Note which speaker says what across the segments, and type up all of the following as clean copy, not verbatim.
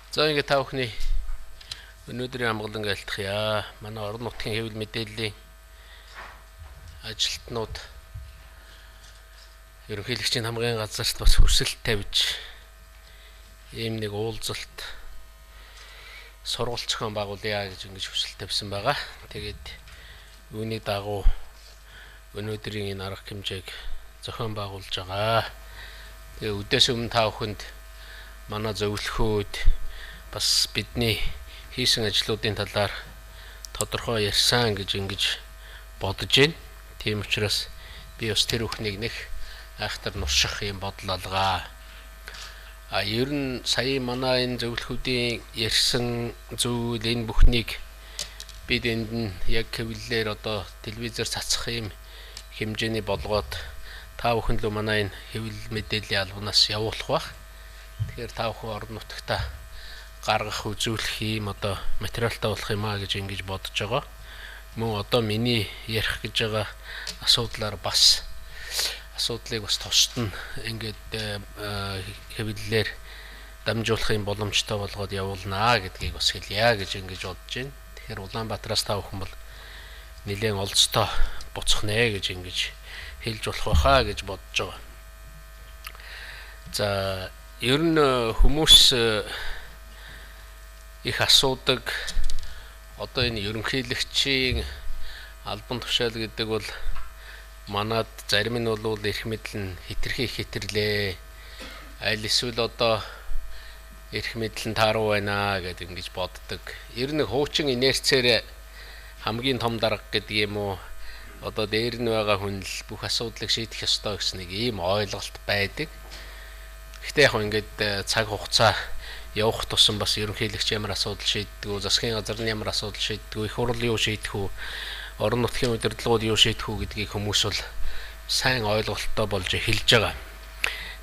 Speaker 1: За ингээд та бүхний өнөөдрийн амгалан айлтгая. Манай орон нутгийн хэвлэл мэдээллийн ажилтнууд ерөнхийлөгчийн хамгааллын газарт бас хүсэлт тавьж ийм нэг уулзалт сургалт зохион байгуулъя гэж ингэж хүсэлт тавьсан байгаа. Тэгээд үүний дагуу өнөөдрийн энэ арга хэмжээг зохион байгуулж байгаа. Тэгээ үдээс өмнө та бүхэнд манай зөвлөхөөд бас бидний хийсэн ажлуудын талаар тодорхой ярьсан гэж ингэж бодож байна. Тийм учраас би бас тэр бүхнийг нэг айхтар нурших юм бодол алгаа. Ер нь сая манай энэ зөвлөхүүдийн ярьсан зүйл энэ бүхнийг бид энд нь яг хэвлэлээр одоо телевизээр цацах юм хэмжээний болгоод та бүхэн л манай энэ хэвлэл мэдээллийн албанаас явуулах бах. Тэгэхээр та бүхэн орон нутагтаа гаргах үзүүлэх юм одоо материалтай болох юм аа гэж ингэж бодож байгаа. Мөн одоо миний ярих гэж байгаа асуудлаар бас асуудлыг бас тусад нь ингээд хэвлэлээр дамжуулах юм боломжтой болгоод явуулнаа гэдгийг бас хэлье гэж ингэж бодож байна. Тэгэхээр Улаанбаатараас та бүхэн бол нэлээд олцтой буцах нэ гэж ингэж хэлж болох байхаа гэж бодож байгаа. За ер нь хүмүүс их асуудаг одоо энэ ерөнхийлөгчийн албан тушаал гэдэг бол манад зарим нь бол эрх мэдэл нь хитрхи хитэрлээ. Аль эсвэл одоо эрх мэдэл нь тааруу байна гэдэг ингэж боддог. Ер нь хуучин инерцээр хамгийн том дарга гэдэг юм уу одоо дээр нь байгаа хүн л бүх асуудлыг шийдэх ёстой гэсэн нэг ийм ойлголт байдаг. Гэхдээ яг ингээд цаг хугацаа явах тусам бас ерөнхийлөгч ямар асуудал шийддэг үү, засгийн газар нь ямар асуудал шийддэг үү, их хурл юу шийдэх үү, орон нутгийн удирдлагууд юу шийдэх үү гэдгийг хүмүүс бол сайн ойлголттой болж эхэлж байгаа.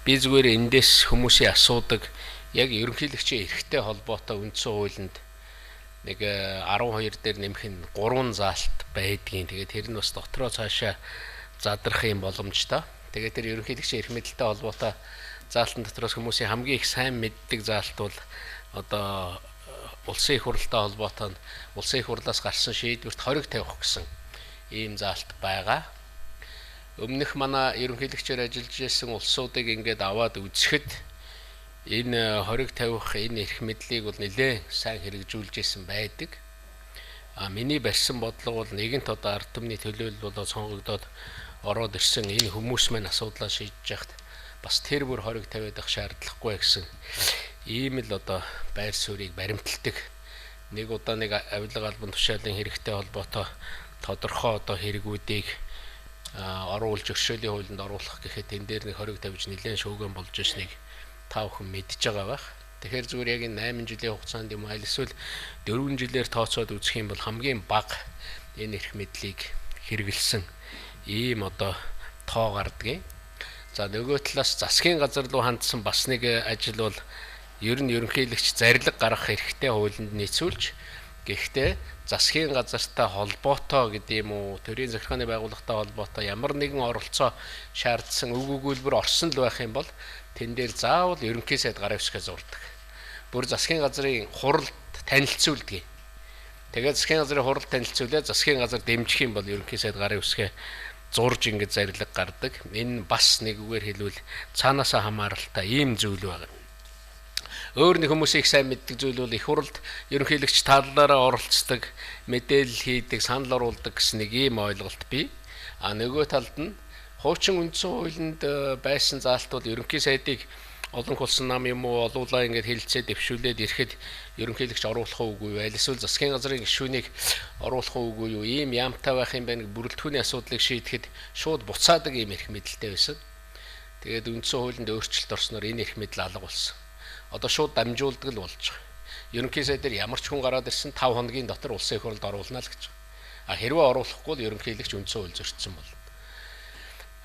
Speaker 1: Би зүгээр эндээс хүмүүсийн асуудаг яг ерөнхийлөгчийн эрхтэй холбоотой үндсэн хуулинд нэг 12 дээр нэмэх нь 3 заалт байдгийн. Тэгээд тэр нь бас дотроо цаашаа задрах юм боломжтой. Тэгээд тэр ерөнхийлөгчийн эрх мэдэлтэй холбоотой заалтан дотроос хүмүүсийн хамгийн их сайн мэддэг заалт бол одоо улсын их хурлтай холбоотой нь улсын их хурлаас гарсан шийдвэрт хориг тавих гэсэн ийм заалт байгаа. Өмнөх манай ерөнхийлөгчөөр ажиллаж байсан улсуудыг ингээд аваад үзэхэд энэ хориг тавих энэ эрх мэдлийг бол нэлээд сайн хэрэгжүүлж исэн байдаг. Миний барьсан бодлого бол нэгэнт одоо ард түмний төлөөлөл болоод сонгогдоод ороод ирсэн энэ хүмүүс маань асуудлаа шийдэж яхад бас тэр бүр хориг тавиад ах шаардлагагүй гэсэн ийм л одоо байр суурийг баримталдаг. Нэг удаа нэг авилга албан тушаалын хэрэгтэй холбоотой тодорхой одоо хэрэгүүдийг оруулж өршөөлийн хуулинд оруулах гэхэд энэ дээр нэг хориг тавьж нэлээд шүүгэн болж ирснийг та бүхэн мэдж байгаа байх. Тэгэхээр зүгээр яг энэ 8 жилийн хугацаанд юм аль эсвэл 4 жилээр тооцоод үзэх юм бол хамгийн бага энэ эрх мэдлийг хэрэгэлсэн ийм одоо тоо гардгийг. За нөгөө талаас засгийн газар руу хандсан бас нэг ажил бол ер нь ерөнхийлөгч зарлиг гаргах эрхтэй хуулинд нийцүүлж гэхдээ засгийн газартай холбоотой гэдэг юм уу төрийн захиргааны байгууллагатай холбоотой ямар нэгэн оролцоо шаардсан үг өгүүлбэр орсон л байх юм бол тэн дээр заавал ерөнхий сайд гараа өсгөхөд зурдаг. Бүр засгийн газрын хуралд танилцуулдаг. Тэгээд засгийн газрын хуралд танилцуулаад засгийн газар дэмжих юм бол ерөнхий сайд гараа өсгөхөд зурж ингэж зарлиг гардаг. Энэ бас нэг үгээр хэлбэл цаанаасаа хамааралтай ийм зүйл байна. Өөр нэг хүмүүсийн их сайн мэддэг зүйл бол их хурлд ерөнхийлөгч талаараа оролцдог, мэдээлэл хийдэг, санал оруулдаг гэсэн нэг ийм ойлголт бий. Нөгөө талд нь хуучин үндсэн хуулинд байсан заалт бол ерөнхий сайдыг олон хулсан нам юм уу олуулаа ингэж хэлэлцээ дэвшүүлээд ирэхэд ерөнхийлөгч оруулах уугүй юу, аль эсвэл засгийн газрын гишүүнийг оруулах уугүй юу, ийм яамтай байх юм байна бүрэлдэхүүний асуудлыг шийдэхэд шууд буцаадаг ийм эрх мэдэлтэй байсан. Тэгээд үндсэн хуулинд өөрчлөлт орсноор энэ эрх мэдэл алга болсон. Одоо шууд дамжуулдаг л болж байгаа. Ерөнхий сайдаар ямар ч хүн гараад ирсэн 5 хоногийн дотор улсын их хурлд оруулна л гэж. Хэрвээ оруулахгүй л ерөнхийлөгч үндсэн хууль зөрчсөн бол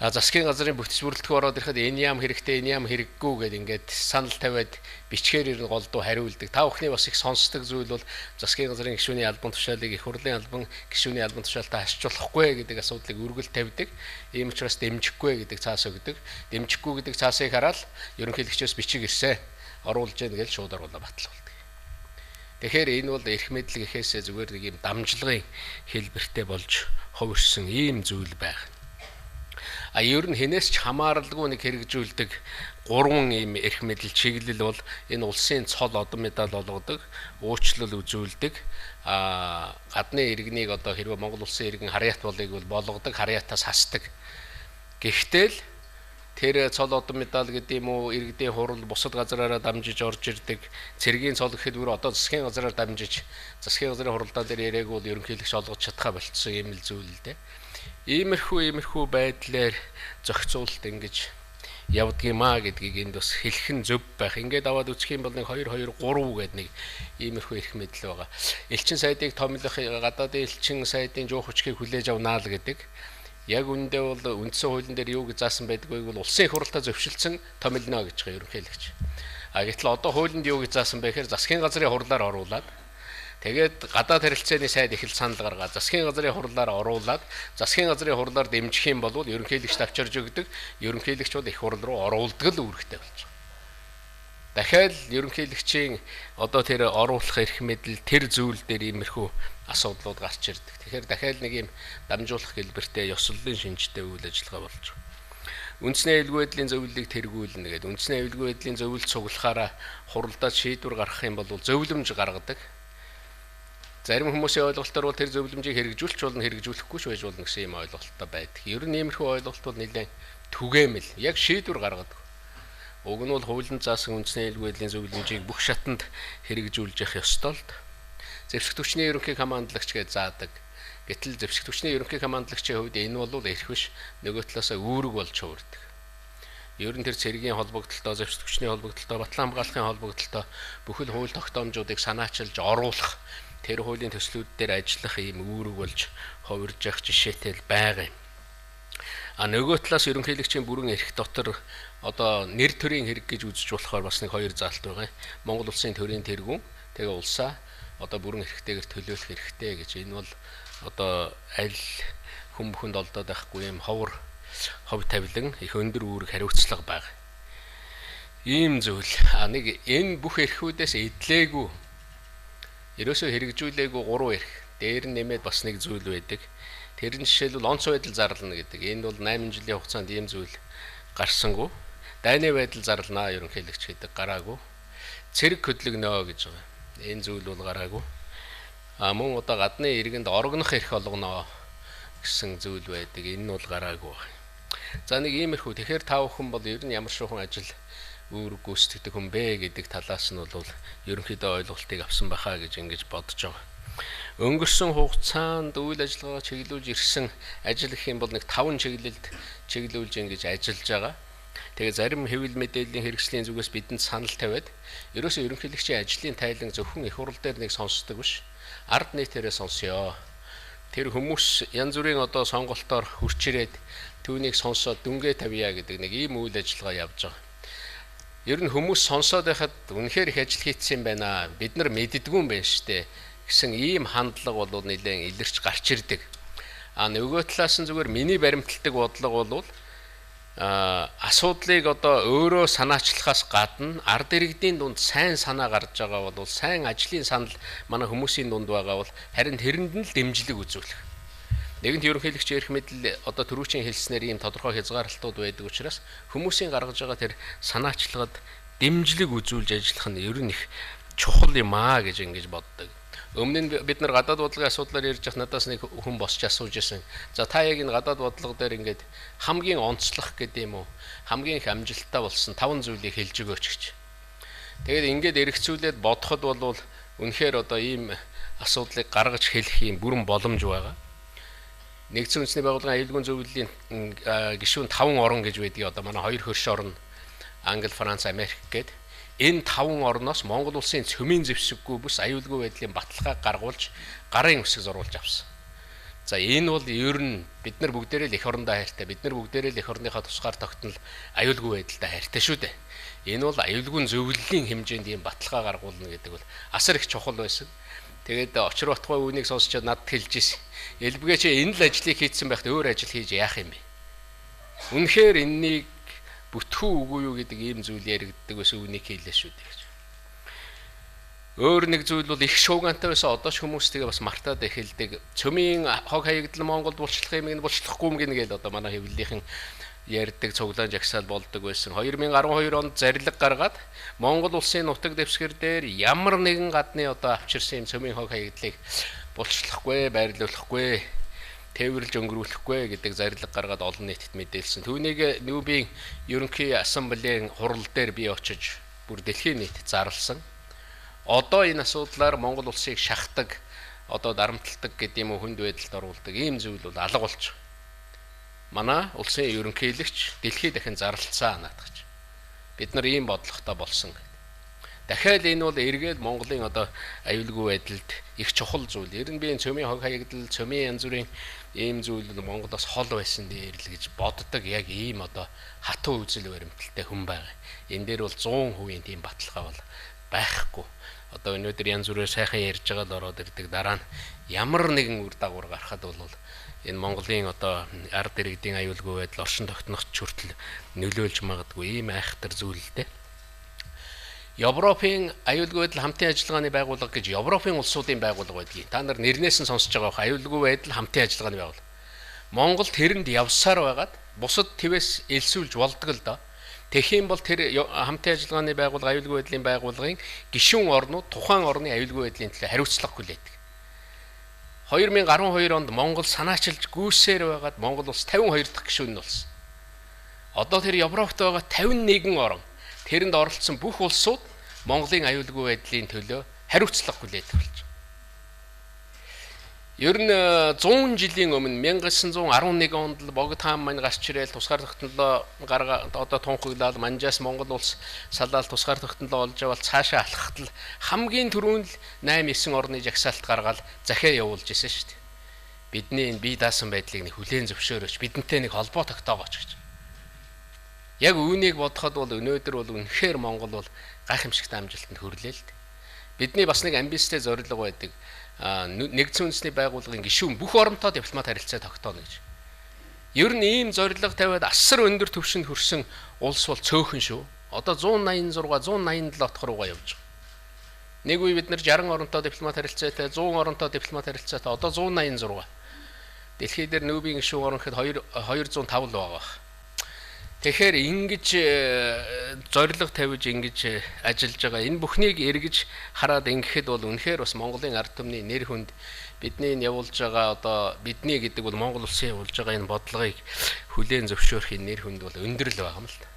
Speaker 1: засгийн газрын бүтц бүрэлдэхүүн ороод ирэхэд энэ яам хэрэгтэй, энэ яам хэрэггүй гэдэг ингээд санал тавиад бичгээр ирнэ голдуу хариулдаг. Та бүхний бас их сонсдог зүйл бол засгийн газрын гишүүний албан тушаалыг их хурлын албан гишүүний албан тушаалтай хашжуулахгүй гэдэг асуудлыг үргэлж тавьдаг. Ийм учраас дэмжихгүй гэдэг цаас өгдөг. Дэмжихгүй гэдэг цаасыг хараад ерөнхийлөгчөөс бичиг ирсэн. Оруулж яах гэж шууд оруулаа батлуулдаг. Тэгэхээр энэ бол эрх мэдэл гэхээсээ зүгээр нэг юм дамжлагын хэлбэртэй болж хувирсан ийм зүйл байна. Ер нь хинээс ч хамааралгүй нэг хэрэгжүүлдэг 3 ийм эрх мэдэл чиглэл бол энэ улсын цол одон медаль олгодог, уучлал үзүүлдэг, гадны иргэнийг одоо хэрвээ Монгол улсын иргэн харьяат болыг бол болгодог, харьяатаас хасдаг. Гэхдээ л тэр цол одон медаль гэдэг юм уу, иргэдийн хурал бусад газраараа дамжиж орж ирдэг, цэргийн цол гэхэд бүр одоо засгийн газраар дамжиж, засгийн газрын хуралдаа дээр яриаг бол ерөнхийлөгч олгож чадхаа болцсон юм л зүйл л дээ. Иймэрхүү байдлаар зохицуулалт ингэж явдгиймаа гэдгийг энд бас хэлэх нь зөв байх. Ингээд аваад үзэх юм бол нэг 2-2-3 гэдэг нэг иймэрхүү эрх мэдэл байгаа. Элчин сайдыг томилох, гадаадын элчин сайдын жуух хүчгийг хүлээж авнаа л гэдэг. Яг үүндээ бол үндсэн хуулийн дээр юу гэж заасан байдгийг бол улсын их хурлаа зөвшөлдсөн томилно гэж байгаа ерөнхийлөгч. Гэтэл одоо хуулинд юу гэж заасан бэ гэхээр засгийн газрын хурлаар оруулаад тэгээд гадаад харилцааны сайд их л санал гаргаад засгийн газрын хурлаар оруулаад засгийн газрын хурлаар дэмжих юм бол ерөнхийлөгчд авчирж өгдөг, ерөнхийлөгч бол их хурл руу оруулдаг л үүрэгтэй болж байгаа. Дахиад ерөнхийлөгчийн одоо тэр оруулах эрх мэдэл тэр зүйл дээр иймэрхүү асуудлууд гарч ирдэг. Тэгэхээр дахиад нэг юм дамжуулах гэлбэртэй ёслолын шинжтэй үйл ажиллагаа болж байгаа. Үндэсний аюулгүй байдлын зөвлөлийг тэргүүлнэ гэдэг. Үндэсний аюулгүй байдлын зөвлөлт цуглахаараа хуралдаад шийдвэр гаргах юм бол зөвлөмж гаргадаг. Зарим хүмүүсийн ойлголтоор бол тэр зөвлөмжийг хэрэгжүүлж болно, хэрэгжүүлэхгүй ч байж болно гэсэн юм ойлголттой байдаг. Ер нь иймэрхүү ойлголт бол нэлээд түгээмэл, яг шийдвэр гаргадаг. Уг нь бол хуулинд заасан үндэсний аюулгүй байдлын зөвлөмжийг бүх шатанд хэрэгжүүлж явах ёстой л. Зэвсэг түвшний ерөнхий командлагч гэж заадаг. Гэтэл зэвсэг түвшний ерөнхий командлагчийн хувьд энэ бол эрх биш, нөгөө талаасаа үүрэг болж хувирдаг. Ер нь тэр цэргийн холбогдлолтоо, зэвсэг түвшний холбогдлолтоо, батлан хамгаалахын холбогдлолтоо бүхэл хууль тогтоомжуудыг санаачилж оруулах, тэр хуулийн төслүүд дээр ажиллах ийм үүрэг болж хувирж явах жишээтэй л байгаа юм. Нөгөө талаас ерөнхийлөгчийн бүрэн эрх дотор одоо нэр төрийн хэрэг гэж үзэж болохоор бас нэг хоёр заалт байгаа юм. Монгол улсын төрийн тэргүүн, тэгээ улсаа одоо бүрэн эрхтэйгээр төлөөлөх хэрэгтэй гэж. Энэ бол одоо аль хүн бүхэнд олдоод байхгүй юм ховор хов тавилан их өндөр үүрэг хариуцлага байгаа. Ийм зүйл. Нэг энэ бүх эрхүүдээс эдлээгүй, ерөөсөө хэрэгжүүлээгүй 3 эрх. Дээр нь нэмээд бас нэг зүйл байдаг. Тэр нь жишээлбэл онц байдал зарлана гэдэг. Энэ бол 8 жилийн хугацаанд ийм зүйл гарсангүй. Дайны байдал зарланаа ерөнхийлөгч гэдэг гараагүй. Цэрэг хөдлөгнөө гэж байгаа. Энэ зүйл бол гараагүй. Мөн одоо гадны иргэнд орогнох эрх олгоно гэсэн зүйл байдаг. Энэ нь бол гараагүй. За нэг иймэрхүү. Тэгэхээр та бүхэн бол ер нь ямар шуухан ажил үүрэг гүйцэтгэдэг хүн бэ гэдэг талаас нь бол ерөнхийдөө ойлголтыг авсан байхаа гэж ингэж бодож байгаа. Өнгөрсөн хугацаанд үйл ажиллагаа чиглүүлж ирсэн ажил гэх юм бол нэг 5 чиглэлд чиглүүлж ингэж ажиллаж байгаа. Тэгээ зарим хэвлэл мэдээллийн хэрэгслийн зүгээс бидэнд санал тавиад ерөөсөө ерөнхийлөгчийн ажлын тайлан зөвхөн их хурл дээр нэг сонсдог биш. Ард нийтээрээ сонсё. Тэр хүмүүс янз бүрийн одоо сонголтоор хурч ирээд түүнийг сонсоод дүнгээ тавья гэдэг нэг ийм үйл ажиллагаа явж байгаа. Ер нь хүмүүс сонсоод байхад үнэхээр их ажил хийцсэн юм байна. Бид нар мэддэггүй юм байна штэ гэсэн ийм хандлага бол нэлээд илэрч гарч ирдэг. Нөгөө талаас нь зүгээр миний баримталдаг бодлого бол асуудлыг одоо өөрөө санаачлахаас гадна ард иргэдийн дунд сайн санаа гарч байгаа бол сайн ажлын санал манай хүмүүсийн дунд байгаа бол харин тэрэнд нь л дэмжлэг үзүүлэх. Нэгэнт ерөнхийлөгч эрх мэдэл одоо түрүүчийн хэлснээр ийм тодорхой хязгаарлалтууд байдаг учраас хүмүүсийн гаргаж байгаа тэр санаачлагад дэмжлэг үзүүлж ажиллах нь ер нь их чухал юм аа гэж ингэж боддог. Өмнө нь бид нар гадаад бодлогын асуудлаар ярьж явах надаас нэг хүн босч асууж байсан. За та яг энэ гадаад бодлого дээр ингээд хамгийн онцлог гэдэг юм уу? Хамгийн их амжилттай болсон 5 зүйлийг хэлж өгөөч гэж. Тэгээд ингээд эргэцүүлээд бодоход бол үнэхээр одоо ийм асуудлыг гаргаж хэлэх юм бүрэн боломж байгаа. Нэгдсэн үндэсний байгууллагын аюулгүй зөвлөлийн гишүүн 5 орн гэж байдгийг одоо манай 2 хөрш орн Англи, Франц, Америк гээд энэ 5 орноос Монгол улсын цөмийн зэвсэггүй бүс аюулгүй байдлын баталгааг гаргуулж гарын үсэг зурулж авсан. За энэ бол ер нь бид нар бүгдээрээ л эх орондоо хайртай. Бид нар бүгдээрээ л эх орныхоо тусгаар тогтнол аюулгүй байдалтай хайртай шүү дээ. Энэ бол аюулгүй зөвлөлийн хэмжээнд ийм баталгаа гаргуулна гэдэг бол асар их чухал байсан. Тэгээд очир батгой үүнийг сонсчод надад хэлж ирсэн. Элбгээ чи энэ л ажлыг хийцэн байхад өөр ажил хийж яах юм бэ? Үнэхээр энэнийг бүтхүү үгүй юу гэдэг ийм зүйл яригддаг байсан үнийг хийлээ шүү дээ гэж. Өөр нэг зүйл бол их шуугантай байсан одоо ч хүмүүс тэгээ бас мартаад эхэлдэг. Цөмийн хог хаягдал Монголд булчлах юм ин булчлахгүй юм гин гээл одоо манай хэвлэлийнхэн ярьдаг цуглаан жагсаал болдог байсан. 2012 онд зарлиг гаргаад Монгол улсын нутаг дэвсгэр дээр ямар нэгэн гадны одоо авчирсан юм цөмийн хог хаягдлыг булчлахгүй, байрлуулахгүй, тээвэрлж өнгөрүүлэхгүй гэдэг зарлиг гаргаад олон нийтэд мэдээлсэн. Түүнийг Нүүбийн ерөнхий ассамблеийн хурал дээр би очиж бүр дэлхийн нийтэд зарласан. Одоо энэ асуудлаар Монгол улсыг шахдаг, одоо дарамталдаг гэдэг юм уу хүнд байдалд оруулдаг ийм зүйл бол алга болж манай улсын ерөнхийлөгч дэлхий дахин зарлалцаа наадах. Бид нар ийм бодлоготой болсон. Дахиад энэ бол эргээд Монголын одоо аюулгүй байдалд их чухал зүйл. Ер нь би энэ цөмийн хог хаягдал, цөмийн янз бүрийн ийм зүйл Монголоос хол байсан дээр л гэж боддог яг ийм одоо хатуу үзэл баримталтай хүн байгаа. Энэ дээр бол 100% тийм баталгаа бол байхгүй. Одоо өнөөдөр янз бүрээр сайхан ярьж байгаа л ороод ирдэг. Дараа нь ямар нэгэн үр дагавар гарахад бол энэ Монголын одоо ард иргэдийн аюулгүй байдал оршин тогтнохч хүртэл нөлөөлж магадгүй ийм айхтар зүйлтэй. Европын аюулгүй байдал хамтын ажиллагааны байгууллага гэж Европын улсуудын байгууллага байдгийг. Та нар нэрнээс нь сонсож байгаа аюулгүй байдал хамтын ажиллагааны байгууллага. Монгол тэрэнд явсаар байгаад бусад твээс элсүүлж болдог л доо. Тэгэх юм бол тэр хамтын ажиллагааны байгууллага аюулгүй байдлын байгууллагын гишүүн орнууд тухайн орны аюулгүй байдлын төлөө хариуцлага хүлээдэг. 2012 онд Монгол санаачилж гүйсээр байгаад Монгол улс 52 дахь гишүүн нь болсон. Одоо тэр Европт байгаа 51 орн тэрэнд оролцсон бүх улсууд Монголын аюулгүй байдлын төлөө хариуцлага хүлээдэг болж байна. Ер нь 100 жилийн өмнө 1911 онд л Богд хаан маань гарч ирээл тусгаар тогтнолоо гаргаад одоо тунхаглаад манжаас Монгол улс салаад тусгаар тогтнолоо олж авал цаашаа алхахад л хамгийн түрүүн л 8-9 орны жагсаалт гаргаад захиа явуулж исэн шүү дээ. Бидний энэ бие даасан байдлыг нэг хүлээн зөвшөөрөөч, бидэнтэй нэг холбоо тогтоогооч гэж. Яг үүнийг бодоход бол өнөөдөр бол үнэхээр Монгол бол гайхамшигтай амжилтанд хүрлээ л дээ. Бидний бас нэг амбицтай зорилго байдаг. Нэгдсэн үндэсний байгууллагын гишүүн бүх оронтой дипломат харилцаа тогтооно гэж. Ер нь ийм зорилго тавиад асар өндөр түвшинд хүрсэн улс бол цөөхөн шүү. Одоо 186, 187 отох руугаа явж байгаа. Нэг үе бид нар 60 оронтой дипломат харилцаатай, 100 оронтой дипломат харилцаатай, одоо 186. Дэлхийд дээр Нүүбийн гишүүн орон гэхэд 205 л байгаа. Тэгэхээр ингэж зорилго тавьж ингэж ажиллаж байгаа. Энэ бүхнийг эргэж хараад ингэхэд бол үнэхээр бас Монголын ард түмний нэр хүнд бидний явуулж байгаа одоо бидний гэдэг бол Монгол улсын явуулж байгаа энэ бодлогыг хүлээн зөвшөөрөх нэр хүнд бол өндөр л байгаа юм л та.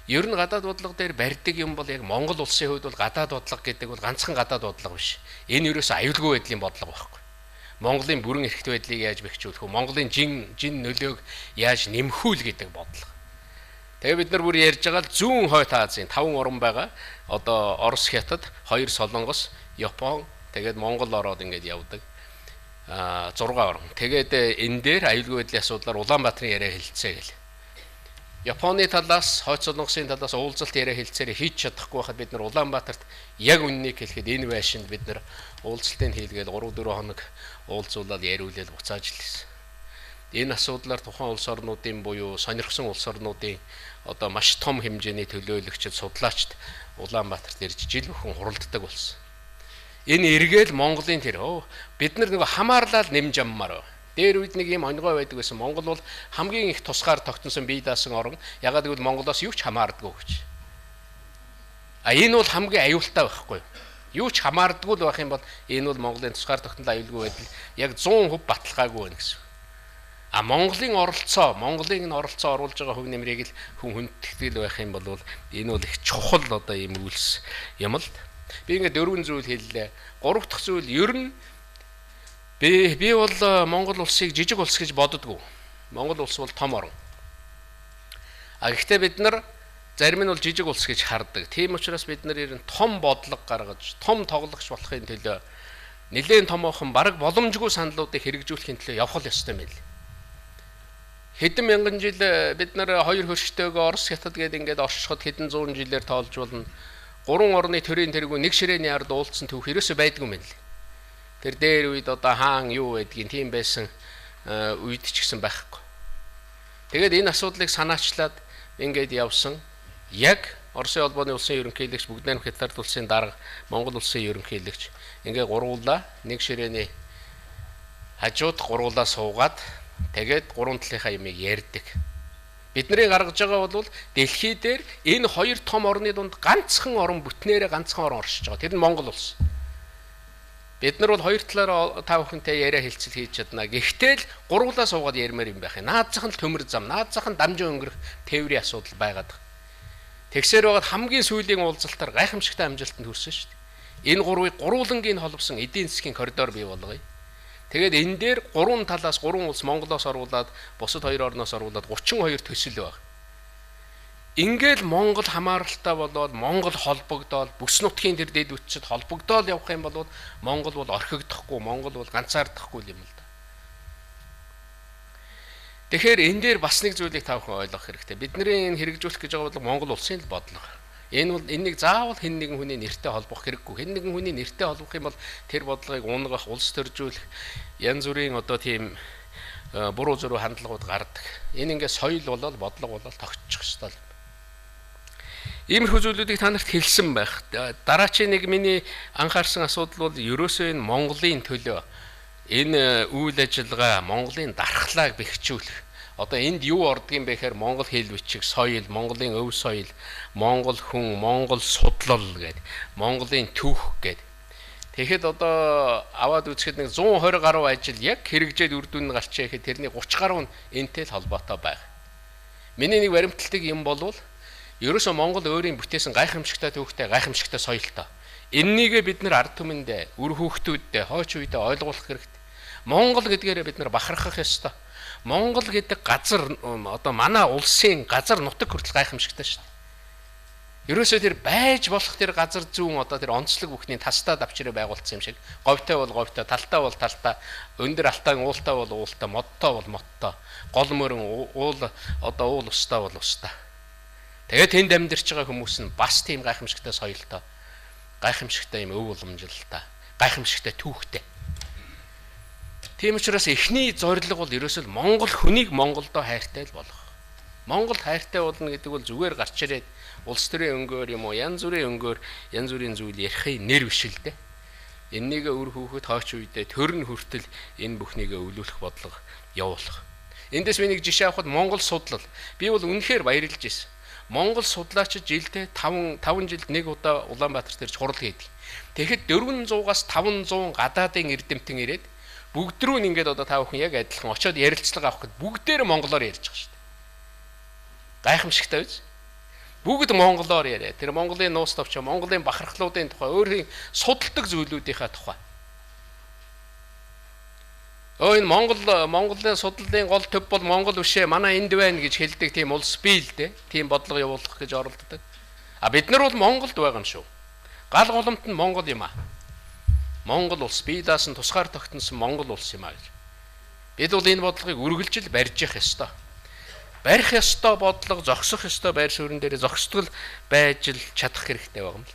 Speaker 1: Ер нь гадаад бодлого дээр барьдаг юм бол яг Монгол улсын хувьд бол гадаад бодлого гэдэг бол ганцхан гадаад бодлого биш. Энэ ерөөсөө аюулгүй байдлын бодлого байхгүй. Монголын бүрэн эрхт байдлыг яаж бэхжүүлэх вэ? Монголын жин нөлөөг яаж нэмэх үү гэдэг бодлого. Тэгээ бид нар бүр ярьж байгаа л зүүн хойд Азийн 5 орн байгаа. Одоо Орос, Хятад, 2 Солонгос, Япон, тэгээд Монгол ороод ингэж явдаг. 6 орн. Тэгээд энэ дээр аюулгүй байдлын асуудлаар Улаанбаатарын яриа хэлцээ гэл. Японы талаас, Хойд Солонгосын талаас уулзалт яриа хэлцээрээ хийж чадахгүй байхад бид нар Улаанбаатарт яг үннийг хэлэхэд энэ байшинд бид нар уулзалтыг хийлгээл 3-4 хоног уулзуулаад яриулаад буцааж илсэн. Энэ асуудлаар тухайн улс орнуудын буюу сонирхсон улс орнуудын одоо маш том хэмжээний төлөөлөгчд, судлаачд Улаанбаатарт ирж жил бүхэн хуралддаг болсон. Энэ эргээл Монголын тэр бид нар нэг хамаарлал нэмж аммаар. Дээр үед нэг юм онгой байдаг байсан. Монгол бол хамгийн их тусгаар тогтносон бие даасан орн. Ягаад гэвэл Монголоос юу ч хамаардаггүй гэж. Энэ бол хамгийн аюултай байхгүй. Юу ч хамаардаггүй байх юм бол энэ бол Монголын тусгаар тогтнол аюулгүй байдал яг 100% баталгаагүй байна гэсэн. Монголын оролцоо оруулж байгаа хөв нэмрийг л хүн хүндэтгэл байх юм бол энэ бол их чухал одоо ийм үйлс юм л. Би ингээд 4 зүйл хэллээ. 3 дахь зүйл ер нь би бол Монгол улсыг жижиг улс гэж боддоггүй. Монгол улс бол том орн. Гэхдээ бид нар зарим нь бол жижиг улс гэж хардаг. Тийм учраас бид нар ер нь том бодлого гаргаж, том тоглогч болохын төлөө нэлээд томоохон бараг боломжгүй саналуудыг хэрэгжүүлэхийн төлөө явах ёстой юм байна. Хэдэн мянган жил бид нар хоёр хөрштэйгөө Орос, Хятад гээд ингээд оршиход хэдэн зуун жилээр тоолж болно. 3 орны төрийн тэргүү нэг ширээний ард уулзсан түүх ерөөсөө байдгүй юм байна. Тэр дээр үед одоо хаан юу байдгийг тийм байсан үед ч гэсэн байхгүй. Тэгээд энэ асуудлыг санаачлаад ингээд явсан. Яг Оросын холбооны улсын ерөнхийлөгч, Бүгд найрамд Хятад улсын дарга, Монгол улсын ерөнхийлөгч ингээ гурвуулаа нэг ширээний хажууд гурвуулаа суугаад тэгээд гурван талынхаа юмыг ярьдаг. Бидний гаргаж байгаа бол дэлхий дээр энэ хоёр том орны дунд ганцхан орн бүтнээрээ ганцхан орн оршиж байгаа. Тэр нь Монгол улс. Бид нар бол хоёр талаараа та бүхэнтэй яриа хэлцэл хийж чадна. Гэхдээ л гурвуулаа суугаад ярмаар юм байх юм. Наад зах нь төмөр зам, наад зах нь дамжин өнгөрөх тээврийн асуудал байгаад байна. Тэгсээр байгаад хамгийн сүүлийн уулзалтаар гайхамшигтай амжилтанд хүрсэн шүү дээ. Энэ гурвыг гурвуулангийн холбосон эдийн засгийн коридор бий болгоё. Тэгээд энэ дээр гурван талаас гурван улс Монголоос оруулаад бусад хоёр орноос оруулаад 32 төсөл байна. Ингээл Монгол хамааралтай болоод Монгол холбогдоод бүс нутгийн тэр дэд үтчид холбогдоод явах юм бол Монгол бол орхигдохгүй, Монгол бол ганцаардахгүй юм л да. Тэгэхээр энэ дээр бас нэг зүйлийг та бүхэн ойлгох хэрэгтэй. Бидний энэ хэрэгжүүлэх гэж байгаа бол Монгол улсын л бодлого. Энэ бол энэнийг заавал хэн нэгэн хүний нэртэй холбох хэрэггүй. Хэн нэгэн хүний нэртэй холбох юм бол тэр бодлогыг унгах, улс төржүүлэх янз бүрийн одоо тийм буруу зөрүү хандлагууд гардаг. Энэ ингээ соёл болоод бодлого болоод тогтчих ёстой. Иймэрхүү зүйлүүдийг та нарт хэлсэн байх. Дараачийн нэг миний анхаарсан асуудал бол ерөөсөө энэ Монголын төлөө энэ үйл ажиллагаа, Монголын дархлааг бэхжүүлэх. Одоо энд юу ордгийн бэхээр Монгол хэл бичиг, соёл, Монголын өв соёл, Монгол хүн, Монгол судлал гэдэг, Монголын түүх гэдэг. Тэгэхэд одоо аваад үзэхэд нэг 120 гаруй ажил яг хэрэгжээд үр дүн гарч ирэхэд тэрний 30 гаруй нь энтэй л холбоотой байна. Миний нэг баримталтыг юм болвол ерөөсөө Монгол өөрийн бүтээсэн гайхамшигтай түүхтэй, гайхамшигтай соёлтой. Эннийгээ бид нар ард түмэндээ, үр хүүхдүүдэд, хойч үедээ ойлгуулах хэрэгтэй. Монгол гэдгээрээ бид нар бахархах ёстой. Монгол гэдэг газар одоо манай улсын газар нутаг хүртэл гайхамшигтай шүү дээ. Ерөөсөө тэр байж болох тэр газар зүүн одоо тэр онцлог бүхний тастаа давчраа байгуулсан юм шиг. Говьтой бол говьтой, талтай бол талтай, өндөр алтан уултай бол уултай, модтой бол модтой, гол мөрөн уул одоо уул устаа бол устаа. Тэгээд тэнд амьдарч байгаа хүмүүс нь бас тийм гайхамшигтай соёлтой, гайхамшигтай юм өв уламжилалтай, гайхамшигтай түүхтэй. Тийм учраас эхний зорилго бол ерөөсөө Монгол хүнийг Монголдоо хайртай л болгох. Монгол хайртай болно гэдэг бол зүгээр гарч ирээд улс төрийн өнгөөр юм уу янз бүрийн өнгөөр янз бүрийн зүйл ярихын нэр биш л дээ. Эннийгээ үр хүүхэд хойч үедээ төрн хүртэл энэ бүхнийгээ өвлүүлэх бодлого явуулах. Эндээс би нэг жишээ авахад Монгол судлал. Би бол үнэхээр баярлж ирсэн. Монгол судлаачид жилдээ 5 жилд нэг удаа Улаанбаатар төрж хурал хийдэг. Тэгэхэд 400-аас 500 гадаадын эрдэмтэн ирээд бүгд рүү ингээд одоо та бүхэн яг адилхан очиод ярилцлага авах гэд бүгдээр монголоор ярьж байгаа шүү дээ. Гайхамшигтай биз? Бүгд монголоор яриа. Тэр Монголын нуус товч, Монголын бахархлуудын тухай, өөрийн судалдаг зүйлүүдийнхаа тухай. Энэ Монголын судлалын гол төв бол Монгол бишээ, манай энд байна гэж хэлдэг тийм улс бий л дээ. Тийм бодлого явуулах гэж оролддог. А бид нар бол Монголд байгаа юм шүү. Гал голомт нь Монгол юм аа. Монгол улс бие даасан тусгаар тогтносон Монгол улс юм аа гэж. Бид бол энэ бодлогыг үргэлжил барьж явах ёстой. Барих ёстой бодлого, зогсох ёстой байр суурин дээр зогсдол байж л чадах хэрэгтэй байгаа юм л.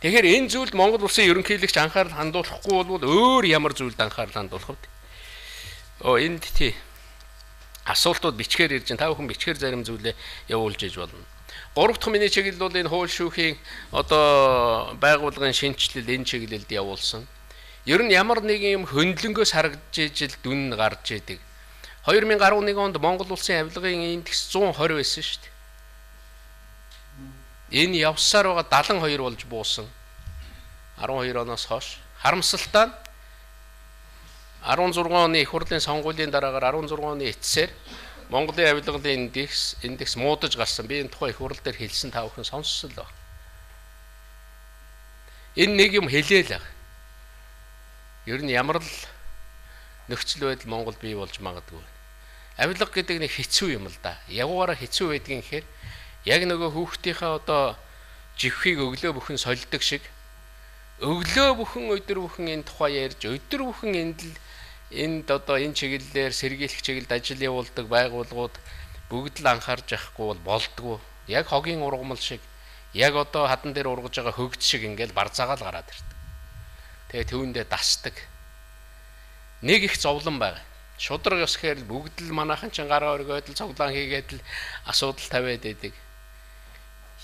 Speaker 1: Тэгэхээр энэ зүйлд Монгол улсын ерөнхийлөгч анхаарал хандуулахгүй бол өөр ямар зүйлд анхаарал хандуулах вэ? Энд тий асуултууд бичгээр ирж байна. Та бүхэн бичгээр зарим зүйлээ явуулж иж болно. Гурав дахь миний чиглэл бол энэ хууль шүүхийн одоо байгууллагын шинжилэл энэ чиглэлд явуулсан. Ер нь ямар нэгэн юм хөндлөнгөөс харагдж ижил дүн гарч идэг. 2011 онд Монгол улсын авилгын индекс 120 байсан шүү дээ. Энэ явсаар байгаа 72 болж буусан. 12 оноос хойш харамсалтай 16 оны их хурлын сонгуулийн дараагаар 16 оны эцсээр Монголын авилгын индекс муудаж гарсан. Би энэ тухай их хурл дээр хэлсэн та бүхэн сонссон л байна. Энэ нэг юм хэлээл байгаа. Ер нь ямар л нөхцөл байдал Монголд бий болж магадгүй. Авилга гэдэг нэг хэцүү юм л да. Ягуугаараа хэцүү байдгийн гэхээр яг нөгөө хүүхдийнхээ одоо живхийг өглөө бүхэн сольдог шиг өглөө бүхэн өдөр бүхэн энэ тухай ярьж өдөр бүхэн энд одоо энэ чиглэлээр сэргийлэх чиглэлд ажил явуулдаг байгууллагууд бүгд л анхаарч явахгүй болдгоо. Яг хогийн ургамал шиг яг одоо хадан дээр ургаж байгаа хөгж шиг ингээл барзаагаал гараад ирдэг. Тэгээ төвөндөө дасдаг. Нэг их зовлон байна. Шудраг ёсхээр бүгд л манайхан ч гараа өргөөд л цуглаан хийгээд л асуудал тавиад байдаг.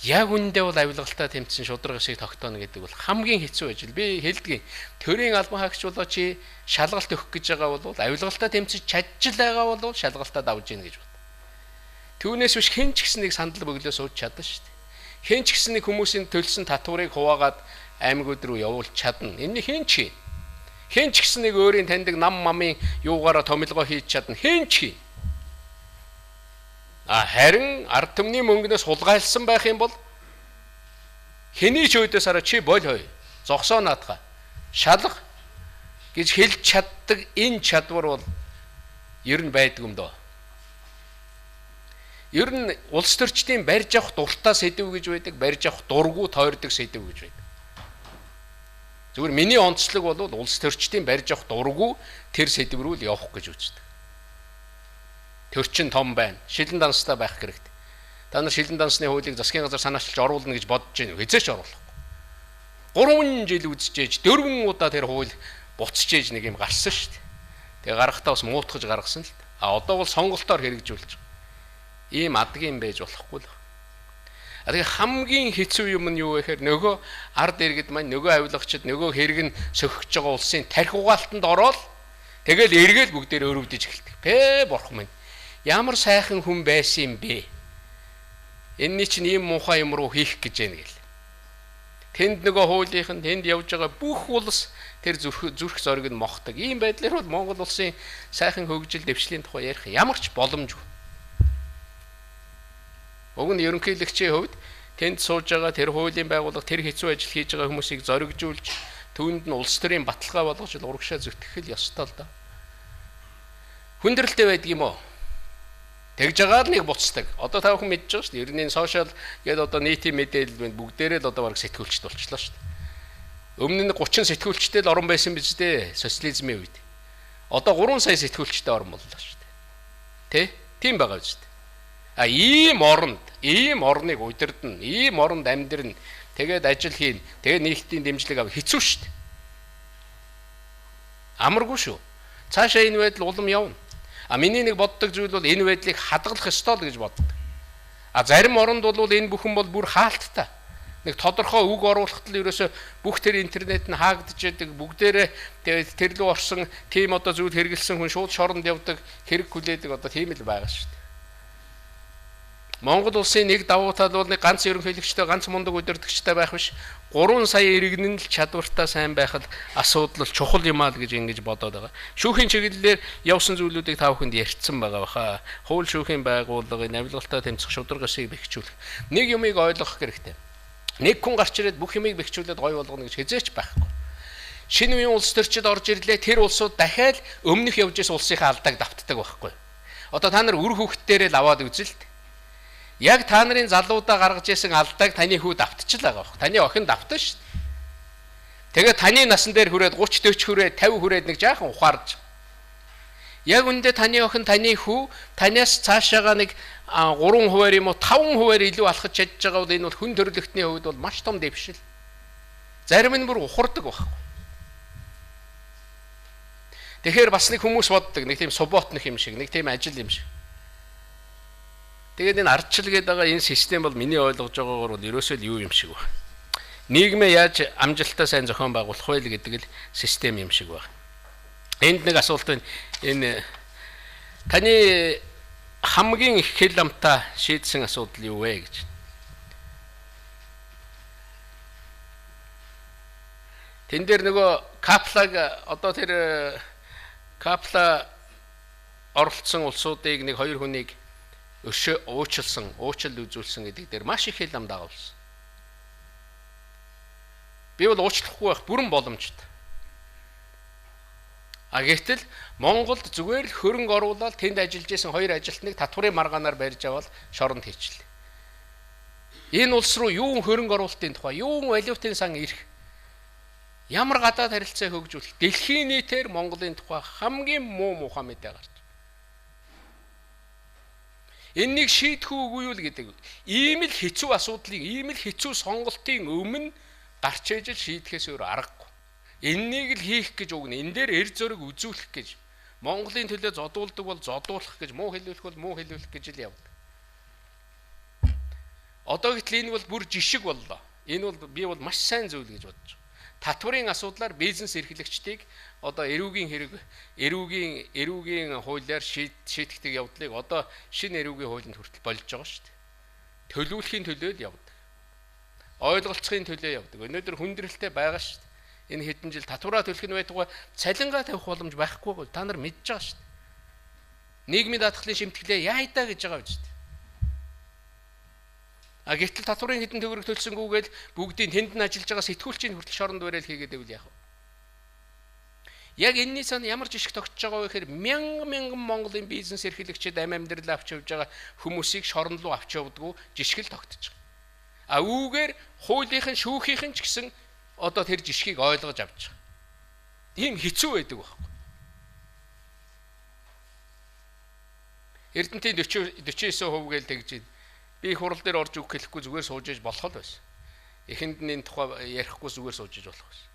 Speaker 1: Яг үндэ бол авилгалтаа тэмцэн шудраг шиг тогтооно гэдэг бол хамгийн хэцүү ажил. Би хэлдэг. Төрийн албан хаагч болоо чи шалгалт өгөх гэж байгаа бол авилгалтаа тэмцэж чадчих байгаа бол шалгалтаа давж гин гэж бод. Түүнээс биш хэн ч гэсэн нэг сандал бөглөө сууж чадна шүү дээ. Хэн ч гэсэн нэг хүмүүсийн төлсөн татварыг хуваагаад аймагуд руу явуулж чадна. Энэ хэн ч хэн ч гэсэн нэг өөрийн таньдаг нам мамын юугаараа томилгоо хийж чадна. Хэн ч харин ард түмний мөнгнөөс хулгайлсан байх юм бол хэний ч өөдөөс араа чи боль хой зогсоо наадгаа шалга гэж хэлж чаддаг энэ чадвар бол ер нь байдаг юм доо. Ер нь улс төрчдийн барьж авах дуртай сэдв гэж байдаг, барьж авах дургу тойрдог сэдв гэж байдаг. Зүгээр миний онцлог бол улс төрчдийн барьж авах дургу тэр сэдв рүү л явах гэж үздэг. Төрчин том байна. Шилэн данстай байх хэрэгтэй. Та нар шилэн дансны хуулийг засгийн газар санаачилж оруулна гэж бодож байна. Хизээч оруулахгүй. 3 жил үзчихээж 4 удаа тэр хууль буцчихээж нэг юм гарсан шүү дээ. Тэгээ гарахтаа бас муутгаж гаргасан л дээ. Одоо бол сонголтоор хэрэгжүүлж байгаа. Ийм адгийн байж болохгүй л. Тэгээ хамгийн хэцүү юм нь юу вэ гэхээр нөгөө ард иргэд маань нөгөө авилгачид нөгөө хэрэг нь сөхөж байгаа улсын тархи угаалтанд ороод тэгэл эргээл бүгдээр өрөвдөж эхэлдэг. Бэ бурхан минь. Ямар сайхан хүн байсан юм бэ? Энэний чинь ийм муухай юм руу хийх гэж байна гэл. Тэнд нөгөө хуулийнхан тэнд явж байгаа бүх улс тэр зүрх зориг нь мохдог. Ийм байдлаар бол Монгол улсын сайхан хөгжил дэвшлийн тухай ярих ямар ч боломжгүй. Уг нь ерөнхийлөгчийн хувьд тэнд сууж байгаа тэр хуулийн байгууллага тэр хэцүү ажил хийж байгаа хүмүүсийг зоригжуулж түүнд нь улс төрийн баталгаа болгож урагшаа зүтгэх л ёстой л да. Хүндрэлтэй байдаг юм уу? Тэгж байгаа л нэг буцдаг. Одоо та бүхэн мэдж байгаа шүү дээ. Ер нь сошиал гэдэг одоо нийтийн мэдээлэл байна. Бүгдээрээ л одоо бараг сэтгүүлчд болчихлоо шүү дээ. Өмнө нь 30 сэтгүүлчтэй л орон байсан биз дээ. Социализмын үед. Одоо 3 сая сэтгүүлчтэй орон боллоо шүү дээ. Тэ? Тийм байгаа биз дээ. Ийм орныг удирдна, ийм оронд амьдрна. Тэгээд ажил хийн. Тэгээд нийгтийн дэмжлэг авах хэцүү шүү дээ. Амаргүй шүү. Цаашаа энэ байдал улам явна. Миний нэг боддог зүйл бол энэ байдлыг хадгалах ёстой л гэж боддог. Зарим оронд бол энэ бүхэн бол бүр хаалттай. Нэг тодорхой үг оруулахад л ерөөсө бүх тэр интернет нь хаагдж яадаг, бүгдээрээ тэр лөө орсон тийм одоо зүйл хэрэгэлсэн хүн шууд шоронд явдаг, хэрэг хүлээдэг одоо тийм л байгаа шүү дээ. Монгол улсын нэг давуу тал бол нэг ганц ерөнхийлөгчтэй, ганц мундаг удирдагчтай байх биш. 3 сая иргэн л чадвартай сайн байх л асуудал чухал юм аа л гэж ингэж бодоод байгаа. Шүүхийн чиглэлээр явсан зүйлүүдийг та бүхэнд ярьсан байгаа баха. Хууль шүүхийн байгууллагын авилгалтаа тэмцэх шударга шиг бэхжүүлэх. Нэг юмыг ойлгох хэрэгтэй. Нэг хүн гарч ирээд бүх юмыг бэхжүүлээд гой болгоно гэж хязгаарч байхгүй. Шинэ үеийн улс төрчид орж ирлээ. Тэр улсууд дахиад өмнөх явж исэн улсынхаа алдааг давтдаг байхгүй. Одоо та нар үр хүүхдтээрээ л аваад үзэлт. Яг та нарын залуудаа гаргаж исэн алдааг таны хүү давтчихлаа байгаа. Таны охин давтсан шүү дээ. Тэгээд таны насан дээр хүрээд 30 40 хүрээд 50 хүрээд нэг жаахан ухаарж. Яг үндэ таны охин таны хүү танаас цаашаага нэг 3% юм уу 5% илүү алхаж чадж байгаа бол энэ бол хүн төрөлхтний хувьд бол маш том дэвшил. Зарим нь бүр ухардаг байхгүй. Тэгэхээр бас нэг хүмүүс боддог нэг тийм суботных юм шиг, нэг тийм ажил юм шиг. Тэгээд энэ ардчил гэдэг байгаа энэ систем бол миний ойлгож байгаагаар бол ерөөсөө л юу юм шиг байна. Нийгмээ яаж амжилттай сайн зохион байгуулах вэ гэдэг л систем юм шиг байна. Энд нэг асуулт байна. Энэ таны хамгийн их хэл амтаа шийдсэн асуудал юу вэ гэж. Тэн дээр нөгөө каплаг одоо тэр капла оролцсон улсуудыг нэг 2 хүнийг уучлал үзүүлсэн гэдэг дээр маш их хэл ам дагуулсан. Би бол уучлахгүй байх бүрэн боломжтой. Гэтэл Монголд зүгээр л хөрөнгө оруулаад тэнд ажиллаж исэн 2 ажилтныг татварын маргаанаар барьж аваад шоронд хийчихлээ. Энэ улс руу юу хөрөнгө оруулалтын тухай, юу валютын сан ирэх, ямар гадаад харилцаа хөгжүүлэх, дэлхийн нийтээр Монголын тухай хамгийн муухай мэдээ гарч. Эннийг шийдэх үгүй юу гэдэг. Ийм л хэцүү асуудлыг, ийм л хэцүү сонголтын өмнө гарч ижил шийдэхээс өөр аргагүй. Эннийг л хийх гэж үгнэ. Энэ дээр эр зөрөг үзүүлэх гэж. Монголын төлөө зодуулдаг бол зодуулах гэж, муу хэлүүлэх бол муу хэлүүлэх гэж л явдаг. Одоо гэтэл энэ бол бүр жишг боллоо. Энэ бол би бол маш сайн зүйл гэж бодож байна. Татварын асуудлаар бизнес эрхлэгчдийг одоо эрүүгийн хуулиар шийтгэдэг явдлыг одоо шинэ эрүүгийн хуулинд хүртэл болж байгаа шүү дээ. Төлөвлөхийн төлөө л явдаг. Ойлголцохын төлөө явдаг. Өнөөдөр хүндрэлтэй байгаа шүү дээ. Энэ хэдэн жил татвараа төлөх нь байтугай цалингаа тавих боломж байхгүй. Та нар мэдж байгаа шүү дээ. Нийгмийн даатгалын шимтгэлээ яайдаа гэж байгаа биз дээ. А гэтэл татварын хэдэн төгрөг төлсөнгүүгээл бүгдийн тэнд нь ажиллаж байгаа сэтгүүлчийн хүртэл шоронд барайл хийгээд байвал яах вэ? Яг энэний сан ямар жишг тогтж байгаа вэ гэхээр мянган Монголын бизнес эрхлэгчид амьдрал авч явж байгаа хүмүүсийг шоронд руу авч явдгүү жишгэл тогтож байгаа. А үүгээр хуулийнхан шүүхийнхэн ч гэсэн одоо тэр жишгийг ойлгож авч байгаа. Ийм хэцүү байдаг байхгүй. Эрдэнтийн 49% гээл тэгж байна. Би хурал дээр орж үг хэлэхгүй зүгээр сууж иж болох л байсан. Эхэнд нь энэ тухай ярихгүй зүгээр сууж иж болох байсан.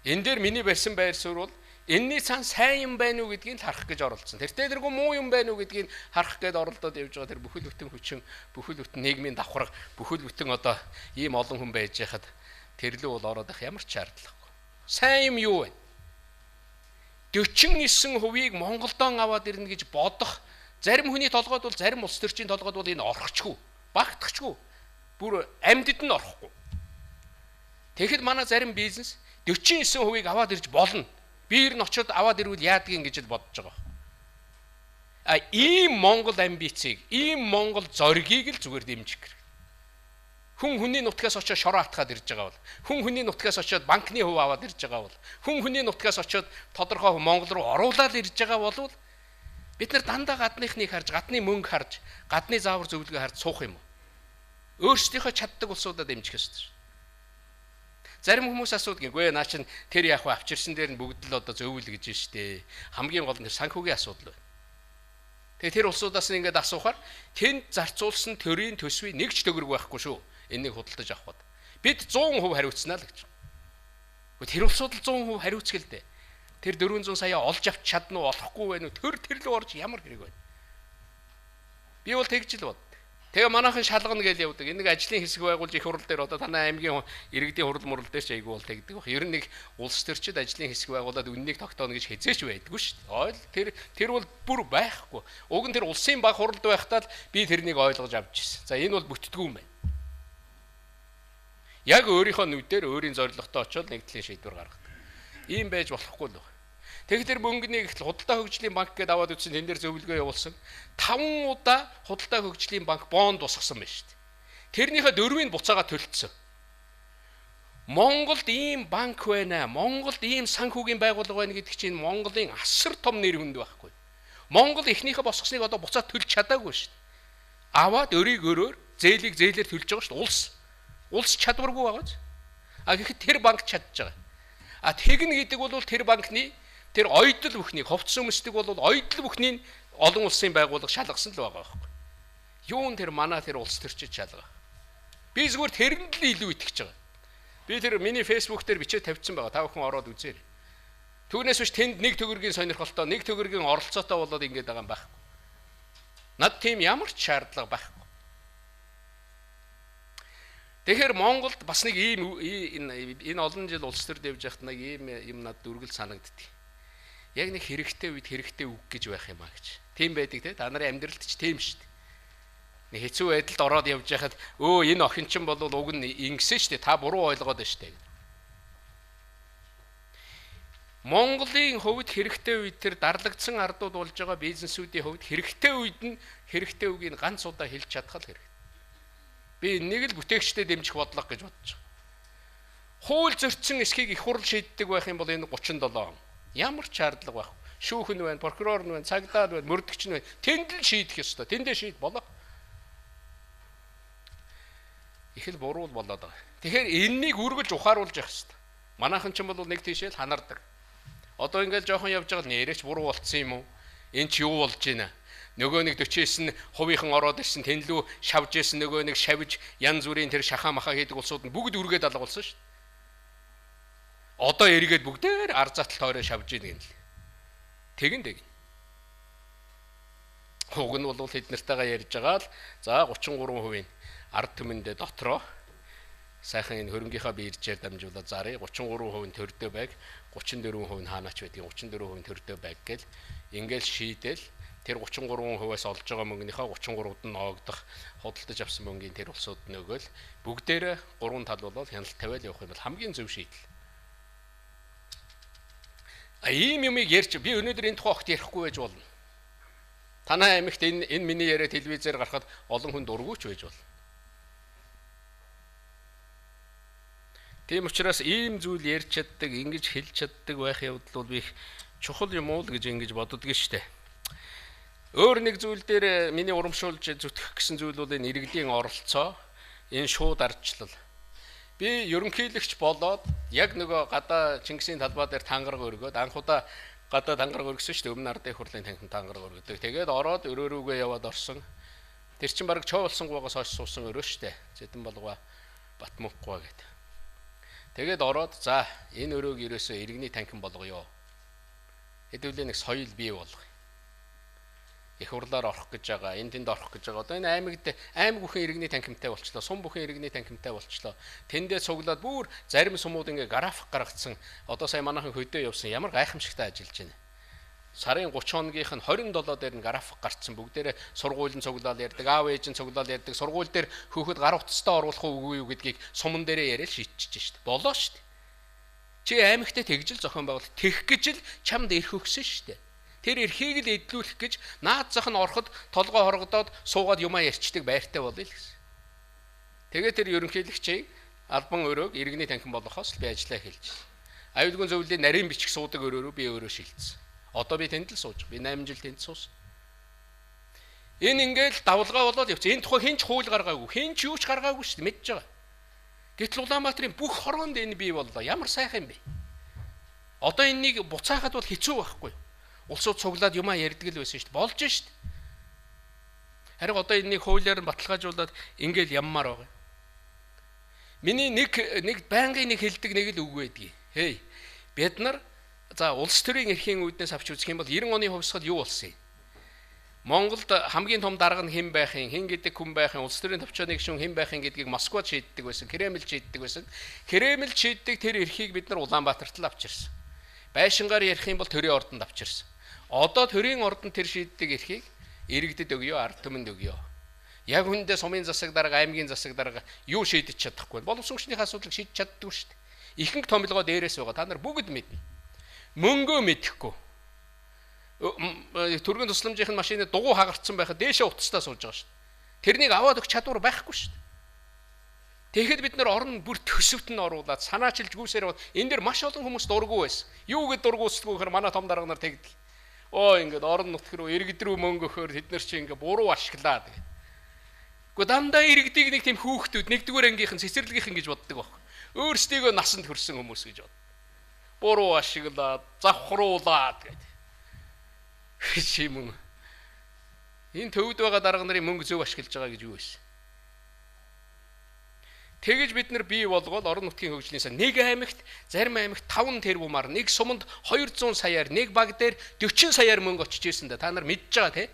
Speaker 1: Энэ дээр миний барьсан байр суурь бол энэний цаан сайн юм байна уу гэдгийг харах гэж оролцсон. Тэр дээргүй муу юм байна уу гэдгийг харах гээд оролдоод явж байгаа тэр бүхэл бүтэн хүчин, бүхэл бүтэн нийгмийн давхарга, бүхэл бүтэн одоо ийм олон хүн байж хахад тэр лөө бол ороод ах ямар ч шаардлагагүй. Сайн юм юу вэ? 49%-ийг Монголдон аваад ирнэ гэж бодох зарим хүний толгойд бол зарим улс төрчийн толгойд бол энэ орохчгүй, багтахчгүй. Бүр амьдд нь орохгүй. Тэгэхэд манай зарим бизнес 49%-ийг аваад ирж болно. Би ер нь очиод аваад ирвэл яадгийг гэж л бодож байгаа. А ийм Монгол амбицийг, ийм Монгол зоригийг л зүгээр дэмжих хэрэг. Хүн хүний нутгаас очиод шороо атгаад ирж байгаа бол, хүн хүний нутгаас очиод банкны хөв аваад ирж байгаа бол, хүн хүний нутгаас очиод тодорхой Монгол руу оруулаад ирж байгаа бол бид нар дандаа гадныхныг харж, гадны мөнгө харж, гадны заавар зөвлөгөө харж суух юм уу? Өөрсдийнхөө чаддаг улсуудаа дэмжих ёстой. Зарим хүмүүс асуудаг үгүй наа чин тэр яах вэ авчирсан дээр нь бүгд л одоо зөвүүл гэж штэ. Хамгийн гол нь санхүүгийн асуудал байна. Тэгээ тэр улсуудаас ингээд асуухаар тэнд зарцуулсан төрийн төсвийн нэг ч төгрөг байхгүй шүү. Энийг худалдаж авахд. Бид 100% хариуцнаа л гэж. Тэр улсууд л 100% хариуцгэл дээ. Тэр 400 сая олж авч чадна уу, олохгүй байх уу? Тэр л орж ямар хэрэг байна. Би бол тэгж л бод. Тэгээ манайхан шалгана гэж явдаг. Энэ нэг ажлын хэсэг байгуулж их хурал дээр одоо танай аймгийн иргэдийн хурал мурал дээр ч айгүй бол тэгдэг баг. Ер нь нэг улс төрчид ажлын хэсэг байгуулад үннийг тогтооно гэж хязээч байдгүй шүү дээ. Тэр бол бүр байхгүй. Уг нь тэр улсын баг хуралд байхдаа л би тэрнийг ойлгож авч ирсэн. За энэ бол бүтдгүй юм байна. Яг өөрийнхөө нүдээр өөрийн зорилготой очиод нэгдлийн шийдвэр гаргадаг. Ийм байж болохгүй л байна. Тэгэхээр мөнгөний ихтэл худалдаа хөгжлийн банк гэдээ аваад үтсэн энэ дээр зөвлөгөө явуулсан. 5 удаа худалдаа хөгжлийн банк бонд босгосон байна шүү дээ. Тэрнийхээ 4-ийг буцаага төлөлдсөн. Монголд ийм банк байна. Монголд ийм санхүүгийн байгууллага байна гэдэг чинь Монголын асар том нэр хүнд байхгүй. Монгол эхнийхээ босгосныг одоо буцаад төлж чадаагүй шүү дээ. Аваад өөрөөр зээлийг зээлээр төлж байгаа шүү дээ. Улс чадваргүй байгаа ч. А гэхэд тэр банк чадж байгаа. А тэгнэ гэдэг бол тэр банкны тэр ойдл бүхнийг ховц өмсдөг бол ойдл бүхнийг олон улсын байгууллага шалгасан л байгаа байхгүй. Юун тэр манай тэр улс төрчид шалгаа. Би зүгээр тэрэнд л илүү итгэж байгаа. Би тэр миний фэйсбүүк дээр бичээд тавьчихсан байгаа. Та бүхэн ороод үзээрэй. Түүнээс биш тэнд нэг төгрөгийн сонирхолтой, нэг төгрөгийн оролцоотой болоод ингэж байгаа юм байхгүй. Над тийм ямар ч шаардлага байхгүй. Тэгэхээр Монголд бас нэг ийм энэ олон жил улс төрд явж байхад нэг ийм юм над дүргэл санагддаг. Яг нэг хэрэгтэй үед хэрэгтэй үг гэж байх юм а гэж. Тийм байдаг те. Та нарын амьдралд ч тийм шүү дээ. Нэг хэцүү байдалд ороод явж байхад энэ охин чинь бол уг нь ингэсэн шүү дээ. Та буруу ойлгоод байна шүү дээ. Монголын хувьд хэрэгтэй үед тэр дарлагдсан ардууд болж байгаа бизнесүүдийн хувьд хэрэгтэй үед нь хэрэгтэй үгийг ганц удаа хэлж чадах л хэрэгтэй. Би нэг л бүтээгчтэй дэмжих бодлого гэж бодож байгаа. Хууль зөрчсөн эсхийг их хурл шийддэг байх юм бол энэ 37 он. Ямар ч шаардлага байхгүй. Шүүхэн байна, прокурор байна, цагдаа байна, мөрдөгч байна. Тэнд л шийдэх ёстой. Тэндээ шийд болоо. Их л буруу болоод байгаа. Тэгэхээр энэнийг үргэлж ухааруулж явах ёстой. Манайхан ч юм бол нэг тийшээ л ханардаг. Одоо ингээл жоохон явж байгаа нэрэж буруу болцсон юм уу? Энд ч юу болж байна? Нөгөө нэг 49%-ийн ороод ирсэн тэнлүү шавж ирсэн нөгөө нэг шавж янз бүрийн тэр шахаа махаа хийдэг улсууд нь бүгд үргээд алга болсон шүү дээ. Одоо эргээд бүгдээр ар затал тойроо шавж ийн гэнэ. Тэгэн. Уг нь бол хэд нартайгаа ярьж байгаа л за 33% ард түмэндээ дотроо сайхан энэ хөрөнгийнхаа биержээр дамжуулаад зарыг 33% төрдөө байг, 34% хаанач байдгийг 34% төрдөө байг гэл ингээл шийдэл тэр 33%-аас олж байгаа мөнгөнийхөө 33-д нь ноогдох худалдаж авсан мөнгөний тэр улсууд нөгөөл бүгдээрээ гурван тал болоод хяналт тавиал явах юм бол хамгийн зөв шийдэл. Ийм юмыг ярьж би өнөөдөр энэ тухай огт ярихгүй байж болно. Танай аймагт энэ миний яриа телевизээр гарахад олон хүн дургүйч байж болно. Тийм учраас ийм зүйл ярьж чаддаг, ингэж хэлж чаддаг байх явдал бол би их чухал юм уу гэж ингэж боддог штэ. Өөр нэг зүйл дээр миний урамшуулж зүтгэх гэсэн зүйл бол энэ иргэдийн оролцоо, энэ шууд ардчлал. Би ерөнхийлөгч болоод яг нөгөө гадаа Чингисийн талбай дээр тангараг өргөөд анхудаа гадаа тангараг өргөсөн шүү дээ. Өмнө ардын хурлын танхим тангараг өргөдөг. Тэгээд ороод өрөөрүүгээ яваад орсон. Тэр чин баг чоо болсон гуйгаас хойш суусан өрөө шүү дээ. Зэдэн болгоо Батмунхгуй гэдэг. Тэгээд ороод за энэ өрөөг ерөөсөө иргэний танхим болгоё. Хэдүүлээ нэг соёл бий болгоё. Их хурлаар орох гэж байгаа, энэ тэнд орох гэж байгаа. Одоо энэ аймаг бүхэн иргэний танхимтай болчлоо, сум бүхэн иргэний танхимтай болчлоо. Тэндээ цуглаад бүр зарим сумууд ингээ график гаргацсан. Одоо сая манайхан хөдөө явсан ямар гайхамшигтай ажиллаж байна. Сарын 30 хоногийнх нь 27 дээр нь график гарцсан. Бүгдээрээ сургуулийн цуглаал ярьдаг, аав ээжийн цуглаал ярьдаг. Сургууль дээр хөөхөд гар утастай оруулах үгүй юу гэдгийг суман дээрээ яриад шийдчихэж штт. Болоо штт. Чи аймагтаа тэгжил зохион байгуул. Тэгэх гэж л чамд ирэх өгсөн штт. Тэр эрхийг л эдлүүлэх гэж наад зах нь ороход толгой хоргодоод суугаад юмаа ярьчдаг байртай болъё л гэсэн. Тэгээд тэр ерөнхийлөгчийг албан өрөөг иргэний танхим болгохоос л би ажиллаа хэлж. Аюулгүй зөвлөлийн нарийн бичих суудаг өрөөрөө би өөрөө шилжсэн. Одоо би тэнд л сууж. Би 8 жил тэнд суусан. Энэ ингээл давлгаа болоод явчих. Энэ тухай хинч хууль гаргаагүй. Хинч юу ч гаргаагүй шүү дээ. Мэдж байгаа. Гэтэл Улаанбаатарын бүх хороонд энэ бий боллоо. Ямар сайхан юм бэ? Одоо энэнийг буцаахад бол хэцүү байхгүй. Улсууд цуглаад юмаа ярьдаг л байсан шүү дээ. Болж шүү дээ. Харин одоо энэнийг хуулиар нь баталгаажуулаад ингээл яммаар байгаа. Миний нэг байнгын нэг хэлдэг нэг л үг байдгийг. Хей. Бид нар за улс төрийн эрхийн үүднээс авч үзэх юм бол 90 оны хувьсгал юу болсон юм? Монголд хамгийн том дарга нь хэн байхын, хэн гэдэг хүн байхын, улс төрийн төвчөөний гишүүн хэн байхын гэдгийг Москвад шийддэг байсан, Кремль шийддэг байсан. Кремль шийддэг тэр эрхийг бид нар Улаанбаатарт л авчирсан. Байшингаар ярих юм бол төрийн ордонд авчирсан. Одоо төрийн ордонд тэр шийддэг эрхийг иргэдэд өгөө, ард түмэнд өгөө. Яг хүндээ сумын засаг дарга, аймгийн засаг дарга юу шийдэж чадахгүй. Боловсрогчдын асуудлыг шийдэж чаддгүй шүү дээ. Ихэнх томилгоо дээрээс байгаа. Та нар бүгд мэднэ. Мөнгөө мэдэхгүй. Төргийн тусламжийн машины дугуй хагарцсан байхад дээшээ утастаа сууж байгаа шүү дээ. Тэрнийг аваад өгч чадвар байхгүй шүү дээ. Тэгэхэд бид нар орон бүр төсөвт нь оруулаад санаачилж гүйсээр бод энэ дэр маш олон хүмүүс дургу байсан. Юу гэд дургуусдгүй гэхээр манай том дарга нар тэгдэл. Ингээд орон нутг руу иргэд рүү мөнгө өгөхөөр тэд нар чи ингээ буруу ашиглаа гэдэг. Гэхдээ дандаа иргэдийг нэг тийм хүүхдүүд нэгдүгээр ангийнхан цэцэрлэгийнхэн гэж боддог байхгүй. Өөрсдийгөө насанд хүрсэн хүмүүс гэж бод. Буруу ашиглаад, завхруулаад гэдэг. Шимэн. Энэ төвд байгаа дарга нарын мөнгө зөв ашиглаж байгаа гэж юу вэ? Тэгэж бид нар бий болгоод орон нутгийн хөгжлийн сан нэг аймагт зарим аймагт 5 тэрбумаар нэг суманд 200 саяар нэг баг дээр 40 саяар мөнгө очиж ирсэн да. Та нар мэдж байгаа те.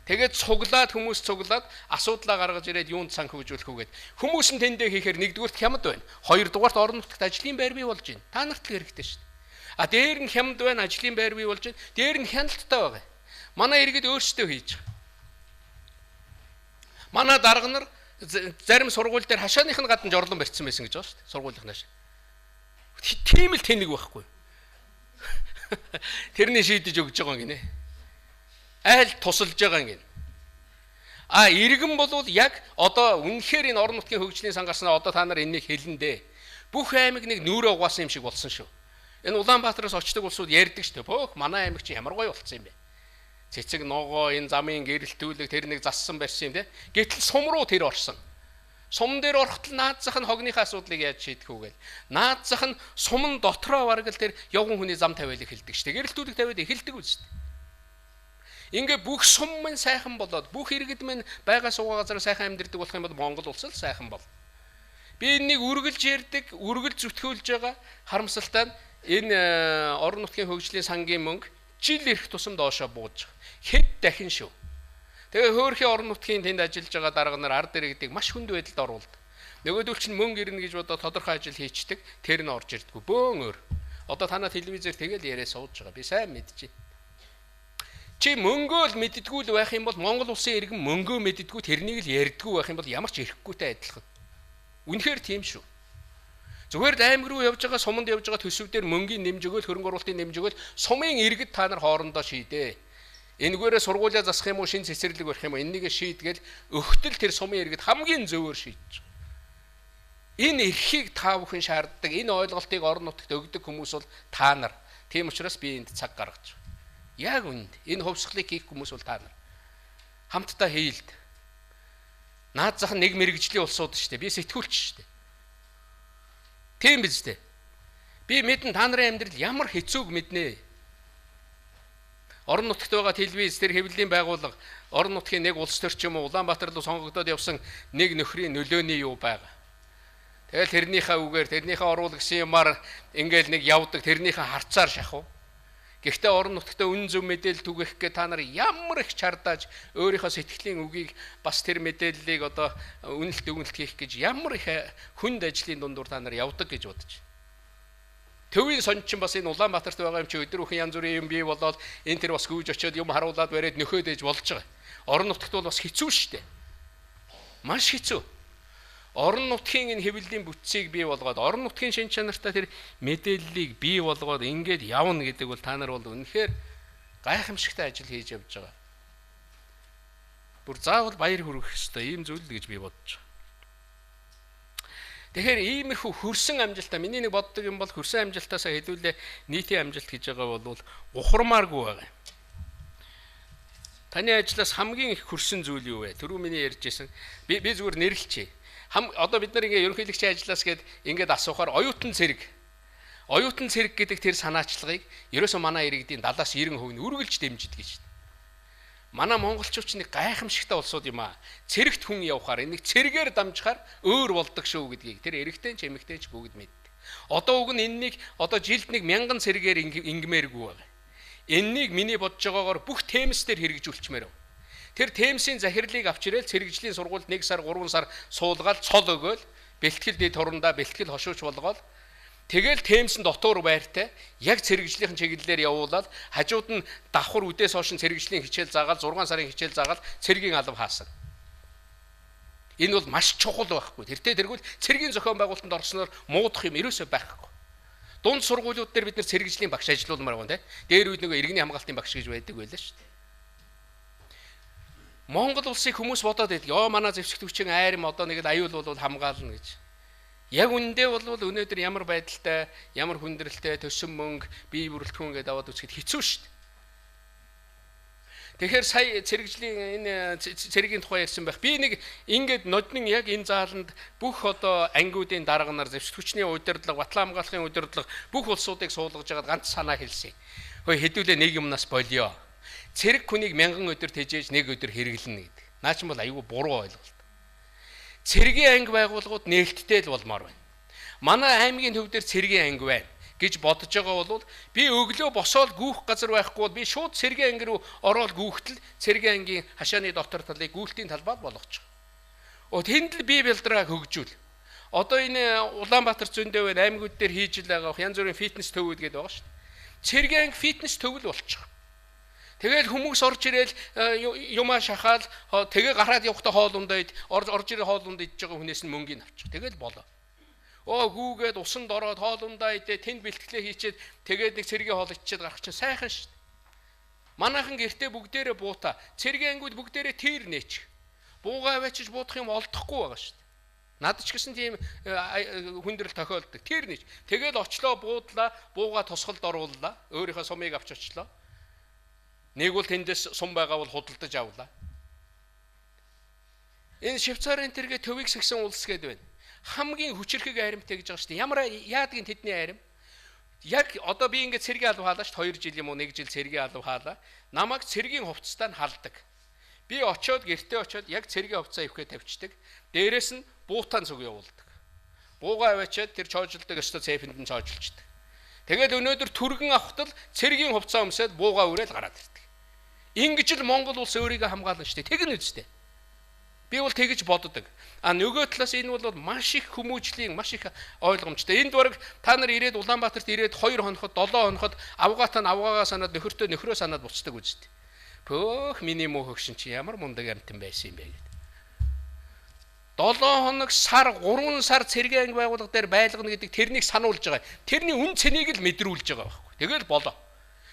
Speaker 1: Тэгээд цуглаад хүмүүс цуглаад асуудлаа гаргаж ирээд юунд сан хөгжүүлэх үгээд хүмүүс нь тэндээ хийхээр нэгдүгürt хямд байна. Хоёрдугаарт орон нутагт ажлын байр бий болж байна. Та нарт л хэрэгтэй шүү дээ. А дээр нь хямд байна, ажлын байр бий болж байна. Дээр нь хяналттай байгаа. Манай иргэд өөрсдөө хийж байгаа. Манай дарга нар зарим сургууль дээр хашааных нь гадна жорлон барьсан байсан гэж байгаа шүү дээ. Сургуулийн хашаа. Тийм л тэнэг байхгүй. Тэрний шийдэж өгч байгаа юм гинэ. Айл тусалж байгаа юм гинэ. А иргэн болвол яг одоо үнэхээр энэ орон нутгийн хөгжлийн сан гарснаа одоо та нар энийг хэлнэ дээ. Бүх аймаг нэг нүүрээ угаасан юм шиг болсон шүү. Энэ Улаанбаатараас очдог улсууд ярьдаг шүү дээ. Бөөх манай аймаг чи ямар гоё болсон юм бэ? Цэцэг ногоо энэ замын гэрэлтүүлэг тэр нэг зассан барьсан юм те. Гэтэл сум руу тэр орсон. Сум дээр орохтол наад зах нь хогныхаа асуудлыг яаж шийдэх вэ гээл. Наад зах нь сумн дотроо бараг л тэр явган хүний зам тавиал эхэлдэг шүү дээ. Гэрэлтүүлэг тавиад эхэлдэг үст. Ингээ бүх сум мань сайхан болоод бүх иргэд мань байгаа суугаа газар сайхан амьдардаг болох юм бол Монгол улс л сайхан бол. Би энэнийг үргэлж ярьдаг, үргэлж зүтгүүлж байгаа харамсалтай нь энэ орон нутгийн хөгжлийн сангийн мөнгө жил ирэх тусам доошоо бууж байгаа. Хэд дахин шүү. Тэгээ хөөрхийн орон нутгийн тэнд ажиллаж байгаа дарга нар ард иргэдийг маш хүнд байдалд оруулдаг. Нөгөөдөл чинь мөнгө ирнэ гэж бодоод тодорхой ажил хийчдэг, тэр нь орж ирдэггүй. Бөөн өөр. Одоо танаа телевизээр тэгэл яриа сууж байгаа. Би сайн мэдчихэв. Чи мөнгөө л мэддэггүй л байх юм бол Монгол улсын иргэн мөнгөө мэддэггүй тэрнийг л ярьдаггүй байх юм бол ямар ч ирэхгүйтэй адилхан. Үнэхээр тийм шүү. Зүгээр аймаг руу явж байгаа, суманд явж байгаа төсөвдөр мөнгөний нэмж өгөөл, хөрөнгө оруулалтын нэмж өгөөл, сумын иргэд та нар хоорондоо шийдээ. Энэгээрээ сургуулиа засах юм уу, шин цэцэрлэг барих юм уу, энэнийг шийдгээл өгтөл тэр сумын иргэд хамгийн зөвөр шийдэж. Энэ эрхийг та бүхэн шаарддаг, энэ ойлголтыг орон нутагт өгдөг хүмүүс бол та нар. Тийм учраас би энд цаг гаргаж байна. Яг үнд энэ хувьсгалыг хийх хүмүүс бол та нар. Хамтдаа хийлд. Наад зах нэг мэрэгжлийн улсууд шүү дээ. Би сэтгүүлч шүү дээ. Тийм биз дээ. Би мэдэн та нарын амьдрал ямар хэцүүг мэднэ. Орон нутагт байгаа телевиз тэр хэвлэлийн байгууллага, орон нутгийн нэг улс төр ч юм уу Улаанбаатар руу сонгогдоод явсан нэг нөхрийн нөлөөний юу байгаа. Тэгэл тэрнийхээ үгээр тэрнийхээ оруулах гэсэн юмар ингээл нэг явдаг тэрнийхээ харцаар шахав. Гэхдээ орон нутагтаа үнэн зөв мэдээлэл түгэх гэ та нар ямар их чардааж өөрийнхөө сэтгэлийн үгийг бас тэр мэдээллийг одоо үнэлт өгнөлт хийх гэж ямар их хүнд ажлын дундуур та нар явдаг гэж бодож. Төвийн сон чинь бас энэ Улаанбаатарт байгаа юм чи өдөр бүхэн янз бүрийн юм бий болоод энэ тэр бас гүйж очиод юм харуулад бариад нөхөөд ээж болж байгаа. Орон нутагт бол бас хэцүү шүү дээ. Маш хэцүү. Орон нутгийн энэ хэвлэлийн бүтцийг бий болгоод орон нутгийн шин чанартай тэр мэдээллийг бий болгоод ингээд явна гэдэг бол та нар бол үнэхээр гайхамшигтай ажил хийж явж байгаа. Бүр заавал баяр хүргэх ёстой ийм зүйл гэж би бодож байгаа. Тэгэхээр иймэрхүү хөрсөн амжилтаа миний нэг боддог юм бол хөрсөн амжилтаасаа хэлүүлээ нийтийн амжилт гэж байгаа бол ухармааргүй байгаа. Таны ажлаас хамгийн их хөрсөн зүйл юу вэ? Түрүү миний ярьж байсан. Би зүгээр нэрлэлчээ. Одоо бид нар ингээ ерөнхийлөгчийн ажлаас ингээд асуухаар оюутан цэрэг. Оюутан цэрэг гэдэг тэр санаачлагыг ерөөсөө манай иргэдийн 70-90% нь үргэлж дэмждэг гэж. Манай монголчууд ч нэг гайхамшигтай улсууд юм аа. Цэрэгт хүн явахаар энийг цэрэгээр дамжихаар өөр болдог шүү гэдгийг тэр эрэгтэй ч эмэгтэй ч бүгд мэддэг. Одоо уг нь энэнийг одоо жилд нэг 1000 цэрэгээр ингмээргүй байгаа. Энэнийг миний бодож байгаагаар бүх темсдэр хэрэгжүүлчмээр байна. Тэр темсийн захирлыг авч ирээл цэрэгжлийн сургуульд 1 сар 3 сар суулгаад цол өгөөл бэлтгэл дэд хурандаа бэлтгэл хошууч болгоод тэгэл темсэн дотор байртай яг цэрэгжлийн чиглэлээр явуулаад хажууд нь давхар үдээс хойш цэрэгжлийн хичээл заагаад 6 сарын хичээл заагаад цэргийн алба хаасан. Энэ бол маш чухал байхгүй. Тэргүүл цэргийн зохион байгуулалтанд орсноор муудах юм ерөөсөй байхгүй. Дунд сургуулиуд дээр бид нэр цэрэгжлийн багш ажиллаулмаар байна те. Дээр үед нөгөө иргэний хамгаалтын багш гэж байдаг байлаа шүү дээ. Монгол улсыг хүмүүс бодоод байдаг. Йоо манай зэвсэгтгүүчийн айрам одоо нэг аюул бол хамгаална гэж. Яг үндэ бол өнөөдөр ямар байдалтай, ямар хүндрэлтэй төсөн мөнгө, бие бүрэлдэхүүн гэдээ аваад үзэхэд хэцүү шүү дээ. Тэгэхээр сая цэрэгжлийн энэ цэрэгийн тухай ярьсан байх. Би нэг ингээд ноднын яг энэ зааланд бүх одоо ангиудын дарга нар зэвсэгтгүүчний удирдлага, батлан хамгаалахын удирдлага бүх улсуудыг суулгаж байгаад ганц санаа хэлсэн. Хөөе хэдүүлээ нэг юмнаас болио. Цэрэг хүнийг 1000 өдөр тэжээж нэг өдөр хэрэглэнэ гэдэг. Наа ч бол аюу буруу ойлголт. Цэргийн анги байгууллагууд нээлттэй л болмоор байна. Манай аймгийн төв дээр цэргийн анги байна гэж бодож байгаа бол би өглөө босоод гүүх газар байхгүй бол би шууд цэргийн анги руу ороод гүүхтэл цэргийн ангийн хашааны дотор талыг гүйлтийн талбайд болгож байгаа. Тэнд л би бэлдраа хөгжүүл. Одоо энэ Улаанбаатар зөндөө байна аймагуд дээр хийж л байгаа янз бүрийн фитнес төвүүд гэдэг байгаа шүү дээ. Цэргийн анги фитнес төвөл болчих. Тэгэл хүмүүс орж ирээл юмаа шахаал тэгээ гараад явахдаа хоолундаа орж ирээ хоолунд идж байгаа хүнээс нь мөнгөний авчих. Тэгэл болоо. Гүүгээд усанд ороод хоолундаа идээ тэнд бэлтгэлээ хийчихэд тэгээд нэг цэргийн хоол ичээд гарах чинь сайхан шүү дээ. Манайхан гэртээ бүгдээрээ буута. Цэргийн ангууд бүгдээрээ тэр нээч. Буугаа аваачиж буудах юм олдохгүй байгаа шүү дээ. Над ч гэсэн тийм хүндрэл тохиолддог. Тэр нээч. Тэгээд очлоо буудлаа, буугаа тусгалд орууллаа. Өөрийнхөө сумыг авч очлоо. Нэг бол тэндээс сум байгаа бол худалдаж авлаа. Энэ Швейцарын тэргээ төвийг сэгсэн улс гэдэг байна. Хамгийн хүчирхэг айрамтай гэж байгаа шүү дээ. Ямар яадгийн тэдний айрам? Яг одоо би ингээд цэргийн алба хаалаа шүү. 2 жил юм уу 1 жил цэргийн алба хаалаа. Намайг цэргийн хувцастаа нь халдаг. Би очиод гэртээ очиод яг цэргийн хувцаа ивхээ тавьчихдаг. Дээрээс нь буутаан зүг явуулдаг. Буугаа аваачаад тэр чоожлдог өстө цэфэнд нь чоожлждаг. Тэгээд өнөөдөр түргэн авахтал цэргийн хувцаа өмсөд буугаа үрээл гараад ирдэг. Ингэж л Монгол улс өөрийгөө хамгаална шүү дээ. Тэгнэ үстэй. Би бол тэгэж боддог. Нөгөө талаас энэ бол маш их хүмүүжлийн, маш их ойлгомжтой. Энд бараг та нар ирээд Улаанбаатарт ирээд 2 хоноход, 7 хоноход авгаатаа авгаагаа санаад нөхөртөө нөхрөө санаад буцдаг үстэй. Бөөх миний муу хөгшин чи ямар мундаг амтан байсан юм бэ гэдэг. 7 хоног сар 3 сар цэргийн анги байгууллага дээр байлгана гэдэг тэрнийг сануулж байгаа. Тэрний үн цэнийг л мэдрүүлж байгаа байхгүй. Тэгэл болоо.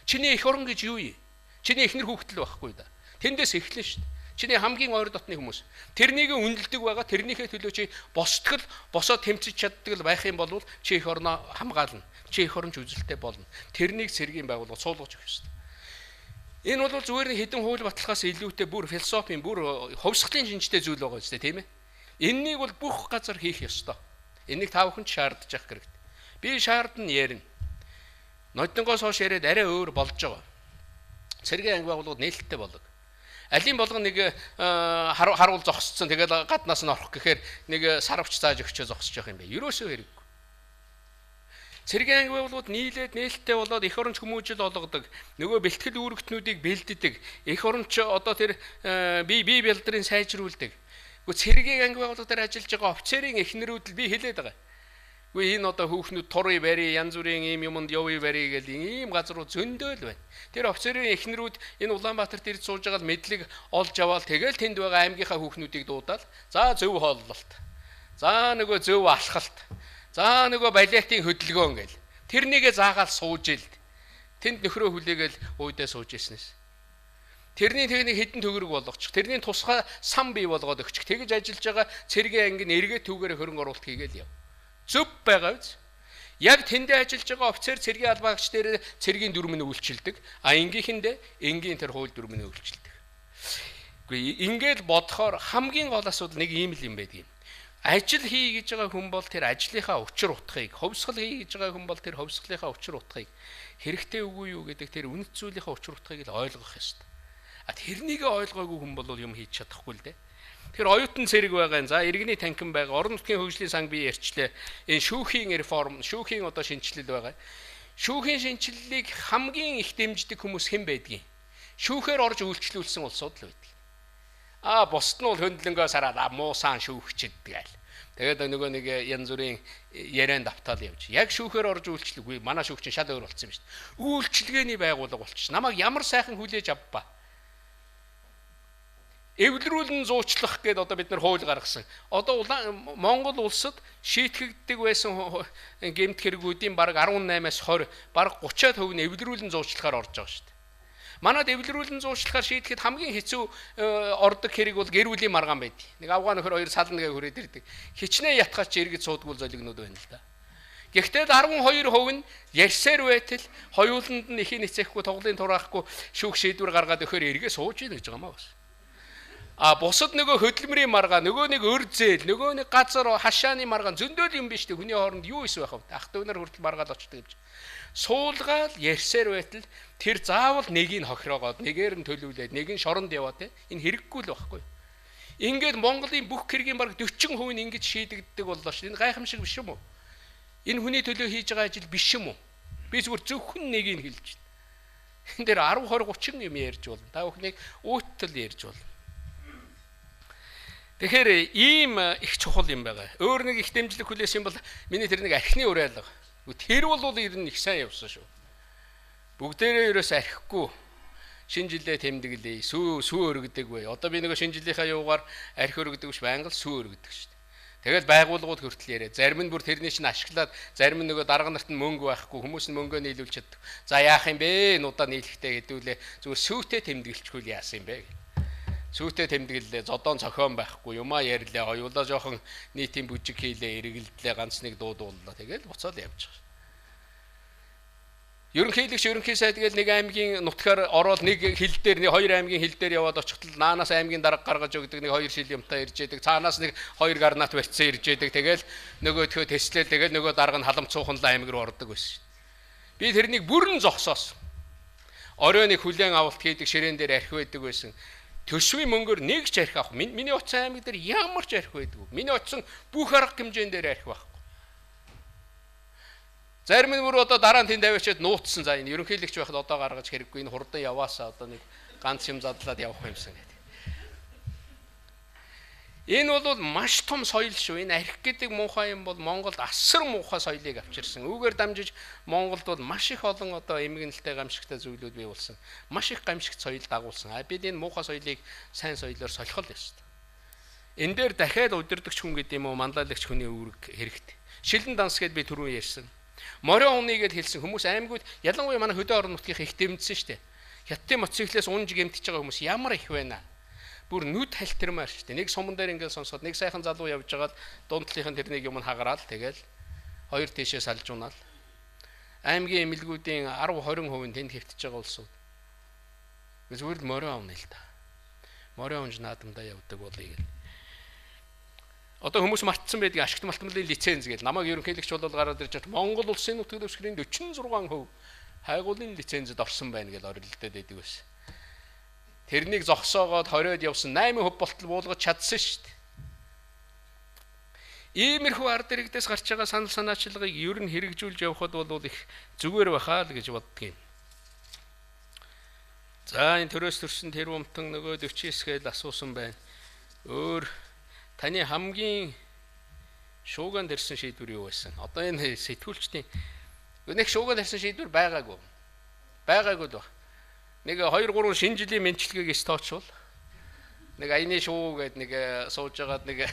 Speaker 1: Чиний эх орон гэж юу юм? Чиний эхнэр хүүхдэл байхгүй да. Тэндээс эхлэн шүү дээ. Чиний хамгийн ойр дотны хүмүүс. Тэрнийг үнэлдэг байгаа. Тэрнийхээ төлөө чи босдгол босоод тэмцэж чаддаг л байх юм бол чи эх орноо хамгаална. Чи эх оронч үзэлтэй болно. Тэрнийг цэргийн байгууллага суулгаж өгөх ёстой. Энэ бол зүгээр нэг хэдэн хууль баталгаас илүүтэй бүр философийн, бүр хувьсгалын шинжтэй зүйл байгаа үстэй тийм ээ. Эннийг бол бүх газар хийх ёстой. Энийг та бүхэн шаардж явах хэрэгтэй. Би шаардна ярина. Нодонгоос хойш яриад арай өөр болж байгаа. Цэргийн анги байгууллагууд нээлттэй болог. Алийн болгон нэг харуул зогсцсон тэгэл гаднаас нь орох гэхээр нэг сарвч зааж өгчөө зогсож явах юм бэ. Ерөөсөө хэрэггүй. Цэргийн анги байгууллагууд нийлээд нээлттэй болоод эх оронч хүмүүжил олгодог. Нөгөө бэлтгэл үүрэгтнүүдийг бэлддэг. Эх оронч одоо тэр бие бэлдрийн сайжруулдаг. Гэхдээ цэргийн анги байгууллага дээр ажиллаж байгаа офицерын эхнэрүүд л би хэлээд байгаа. Гэхдээ энэ одоо хүүхнүүд турыг барь, янз бүрийн ийм юмд явъя барь гэл ийм газруу зөндөөл байна. Тэр офицерын эхнэрүүд энэ Улаанбаатарт ирж сууж байгаа мэдлэг олж аваад тэгэл тэнд байгаа аймгийнхаа хүүхнүүдийг дуудаад за зөв хооллолт. За нөгөө зөв алхалт. За нөгөө балетийн хөдөлгөөн гэл. Тэрнийгээ заагаал сууж ил. Тэнд нөхрөө хүлээгээл уйдаа сууж ирснээс. Тэрний техник хідэн төгрөг болгочих. Тэрний тусгай сан бий болгоод өгчих. Тэгж ажиллаж байгаа цэргийн анги нэргээ түүгээр хөрөнгө оруулалт хийгээл яв. Зөв байгаа биз? Яг тэндээ ажиллаж байгаа офицер цэргийн албаагч дээр цэргийн дүрмэн үйлчилдэг. Энгийнхэндээ энгийн тэр хууль дүрмэн үйлчилдэг. Үгүй ингээд бодохоор хамгийн гол асуудал нэг ийм л юм байдаг юм. Ажил хий гэж байгаа хүн бол тэр ажлынхаа учир утгыг, хувьсгал хий гэж байгаа хүн бол тэр хувьсгалынхаа учир утгыг хэрэгтэй үгүй юу гэдэг тэр үнэт зүйлийнхаа учир утгыг л ойлгох ёстой. Тэрнийг ойлгоогүй хүн бол юм хийж чадахгүй л дээ. Тэр оюутан цэрэг байгаа. За иргэний танхим байгаа. Орон нутгийн хөгжлийн сан бий ярьчлаа. Энэ шүүхийн реформ, шүүхийн одоо шинжилэл байгаа. Шүүхийн шинжилэлийг хамгийн их дэмждэг хүмүүс хэн байдгийг? Шүүхээр орж үйлчлүүлсэн улсууд л байдаг. Бусд нь бол хөндлөнгөө сараад муу сан шүүгчэддэг айл. Тэгээд нөгөө нэг янз бүрийн ярианд давтаал явж. Яг шүүхээр орж үйлчлэхгүй. Манай шүүгч шал өөр болсон юм шүү дээ. Үйлчлэгээний байгууллага болчих. Намайг ямар сайхан хүлээж авбаа. Эвлэрүүлэн зуучлах гэдээ одоо бид нар хууль гаргасан. Одоо Монгол улсад шийтгэгддэг байсан гэмт хэрэгүүдийн бараг 18-аас 20, бараг 30% нь эвлэрүүлэн зуучлахаар орж байгаа шүү дээ. Манайд эвлэрүүлэн зуучлахаар шийдэхэд хамгийн хэцүү ордог хэрэг бол гэр бүлийн маргаан байдаг. Нэг авгаа нөхөр хоёр салнагаа хүрээд ирдэг. Хичнээн ятгаач иргэд суудгуул золигнууд байна л да. Гэхдээ 12% нь ярьсаар байтал хоёуланд нь ихийг нэцэхгүй тоглын тураахгүй шүүх шийдвэр гаргаад өгөхөр эргээ сууж ийн гэж байгаа маа бас. Бусад нөгөө хөдөлмөрийн маргаа, нөгөө нэг өр зээл, нөгөө нэг газар хашааны маргаа зөндөөл юм биш үү? Хүний хооронд юу ис байх вэ? Ах トゥ унаар хүртэл маргаал очдог юм чи. Суулгаал ярьсаар байтал тэр заавал нэгийг хохироогоод, нэгээр нь төлөвлөөд, нэг нь шоронд яваа те. Энэ хэрэггүй л байхгүй. Ингээд Монголын бүх хэргийн бараг 40% нь ингэж шийдэгддэг боллоо ш. Энэ гайхамшиг биш юм уу? Энэ хүний төлөө хийж байгаа ажил биш юм уу? Би зүгээр зөвхөн нэгийг хэлж байна. Энэ дээр 10, 20, 30 юм ярьж болно. Та бүхнийг уйтал ярьж болно. Тэгэхээр ийм их чухал юм байгаа. Өөр нэг их дэмжлэг хүлээсэн бол миний тэр нэг архины уриалга. Тэр бол ер нь их сайн явсан шүү. Бүгдээрээ ерөөс архихгүй шинэ жилээ тэмдэглэе. Сүү өргөдөг бай. Одоо би нэг шинэ жилийнхаа юугаар архи өргөдөг биш байнга сүү өргөдөг шүү. Тэгэл байгууллагууд хүртэл яриа. Зарим нь бүр тэрний чинь ашиглаад, зарим нь нөгөө дарга нарт нь мөнгө байхгүй, хүмүүс нь мөнгөө нийлүүлж чаддаг. За яах юм бэ? Нудаа нийлэхтэй хэдүүлээ. Зүгээр сүүтэй тэмдэглэчихгүй яасан юм бэ? Сүүтэй тэмдэглэлээ, зодоон цохион байхгүй, юмаа ярьлаа, хоёулаа жоохон нийтийн бүжиг хийлээ, эргэлдлээ, ганц нэг дуудууллаа. Тэгэл буцаад явж байгаа. Ерөнхийлөгч ерөнхий сайд тэгэл нэг аймгийн нутгаар ороод нэг хил дээр, нэг хоёр аймгийн хил дээр яваад очихтол наанаас аймгийн дарга гаргаж өгдөг, нэг хоёр шил юмтай ирж яадаг, цаанаас нэг хоёр гарнат барьцсан ирж яадаг. Тэгэл нөгөөдхөө теслэл, тэгэл нөгөө дарга нь халам цууханлаа аймаг руу ордог байсан. Би тэрнийг бүрэн зогсоос. Орой нэг хүлэн авалт хийдэг ширээн дээр архи байдаг байсан. Төсвийн мөнгөөр нэг ч архи авах. Миний утсан аймаг дээр ямар ч архи байдгүй. Миний утсан бүх арга хэмжээнд дээр архи байхгүй. Зарим нь бүр одоо дараа нь тэнд авчиад нууцсан. За энэ ерөнхийлөгч байхад одоо гаргаж хэрэггүй. Энэ хурдан яваасаа одоо нэг ганц юм задлаад явах юмсан гэдэг. Энэ бол маш том соёл шүү. Энэ архи гэдэг муухай юм бол Монголд асар муухай соёлыг авчирсан. Үүгээр дамжиж Монголд бол маш их олон одоо эмгэнэлтэй гамшигтай зүйлүүд бий болсон. Маш их гамшигт соёл дагуулсан. Бид энэ муухай соёлыг сайн соёлоор солихол ёстой. Энэ дээр дахиад удирдахч хүн гэдэг юм уу, манлайлагч хүний үүрэг хэрэгтэй. Шилэн данс гэдээ би түрүүн ярьсан. Морио уны гэд хэлсэн хүмүүс аймагуд ялангуяа манай хөдөө орон нутгийн их дэмжсэн шүү дээ. Хятадын мотоциклээс унж гэмтэж байгаа хүмүүс ямар их байна. Бүр нүд халтирмаар шүү дээ. Нэг суман дээр ингээд сонсоод нэг сайхан залуу явж байгаад дундтлынхын тэрнийг юм хагараал тэгэл хоёр тийшээ салжуунал. Аймгийн эмнэлгүүдийн 10-20% тэнд хэвтэж байгаа улсууд. Зүгээр л морио уна л да. Морио унж наадамдаа явдаг болъё гэл. Одоо хүмүүс мартсан байдаг ашигт малтмалын лиценз гэдэг. Намайг ерөнхийлөгч болол гараад ирж байгаа Монгол улсын нутгийн дэвсгэрийн 46% хайгуулын лицензэд орсон байна гэж орилдоод байдаг байсан. Тэрнийг зогсоогоод хориод явсан 8% болтол буулгаж чадсан шүү дээ. Иймэрхүү ард иргэдээс гарч байгаа санал санаачлагыг ер нь хэрэгжүүлж явхад бол их зүгээр байхаа л гэж боддгийн. За энэ төрөөс төрсөн тэр умтан нөгөө 49-гээл асуусан байна. Өөр таны хамгийн шууган дэрсэн шийдвэр юу байсан? Одоо энэ сэтгүүлчдийн нэг шууган дэрсэн шийдвэр байгаагүй. Байгаагүй л ба. Нэг 2-3 шинэ жилийн мэдлэгийг сточвол нэг аяны шуу гэдэг нэг сууж байгаад нэг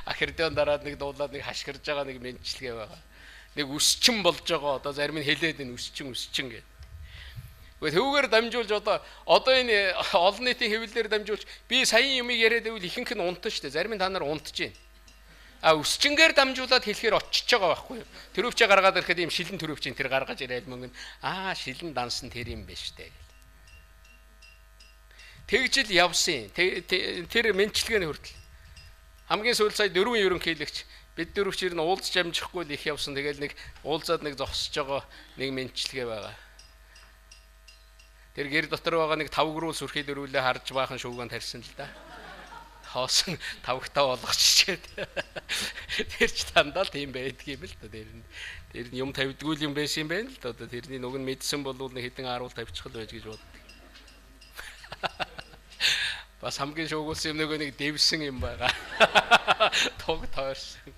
Speaker 1: аккордеон дараад нэг дуулаад нэг хашгирж байгаа нэг мэдлэгээ байгаа. Нэг үсчин болж байгаа. Одоо зарим нь хэлээд энэ үсчин гэдэг. Тэгвэл төвгээр дамжуулж одоо энэ олон нийтийн хэвлэлээр дамжуулж би саяын юмыг яриад байвал ихэнх нь унтан шүү дээ. Зарим нь та нар унтж байна. Үсчингээр дамжуулаад хэлэхээр очиж байгаа байхгүй юу? Төрөвчөө гаргаад ирэхэд ийм шилэн төрөвч энэ тэр гаргаж ирээд мөнгө шилэн данс нь тэр юм биш дээ. Тэгжил явсан. Тэр мэнчилгээний хүртэл. Хамгийн сүүл сая 4 ерөнхийлөгч бид дөрөвч ер нь уулзч амжихгүй л их явсан. Тэгэл нэг уулзаад нэг зогсож байгаа нэг мэнчилгээ байгаа. Тэр гэр дотор байгаа нэг тавгруу сүрхий дөрвөлөө харж баахан шууган тарьсан л да. Хоосон тавгтаа болгоччихэд. Тэр ч дандаа л тийм байдаг юм л да. Тэр юм тавьдгүй юм байсан юм байна л да. Одоо тэрний нүг нь мэдсэн бол нэг хэдэн аруул тавьчихл байж гэж боддог. Бас хамгийн шуугуулсан юм нэг дэвсэн юм байгаа. Туг тойрсон.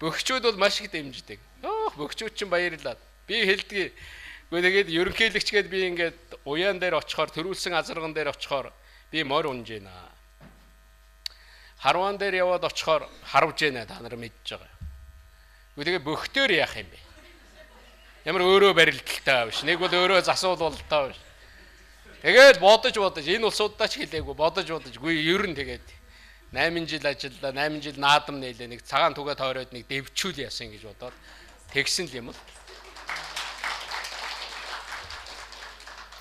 Speaker 1: Бөхчүүд бол маш их дэмждэг. Бөхчүүд чинь баярлаад. Би хэлдэг. Тэгээд ерөнхийлөгчгээд би ингээд уяан дээр очихоор төрүүлсэн азарган дээр очихоор би морь унж байна. Харван дээр яваад очихоор харвж байна. Та нар мэдж байгаа. Тэгээд бөхтөр яах юм бэ? Ямар өөрөө барилдалтай биш. Нэг бол өөрөө засуул бололтой биш. Тэгээд бодож энэ улсуудаа ч хэлээгүй бодож үгүй ер нь тэгээд 8 жил ажиллаа 8 жил наадам нээлээ нэг цагаан түгээ тойроод нэг дэвчүүл яасан гэж бодоод тэгсэн л юм л.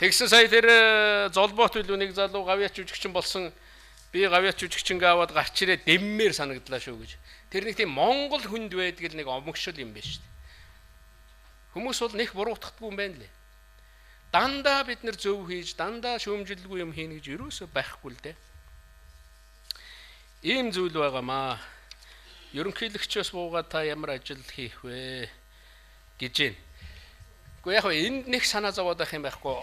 Speaker 1: Тэгсэн сая тэр золбоот билүү нэг залуу гавьяач жүжигчин болсон би гавьяач жүжигчингээ аваад гарч ирээ дэммээр санагдлаа шүү гэж. Тэр нэг тийм Монгол хүнд байдаг л нэг омогшил юм байна шүү дээ. Хүмүүс бол нэг буруутгахгүй юм байна лээ. Дандаа бид нэр зөв хийж, дандаа шүүмжилгүй юм хийнэ гэж юусоо байхгүй л дээ. Ийм зүйл байгаамаа. Ерөнхийлөгчөөс буугаад та ямар ажил хийх вэ гэж байна. Гэхдээ яг энд нэг санаа зовоод байх юм байхгүй.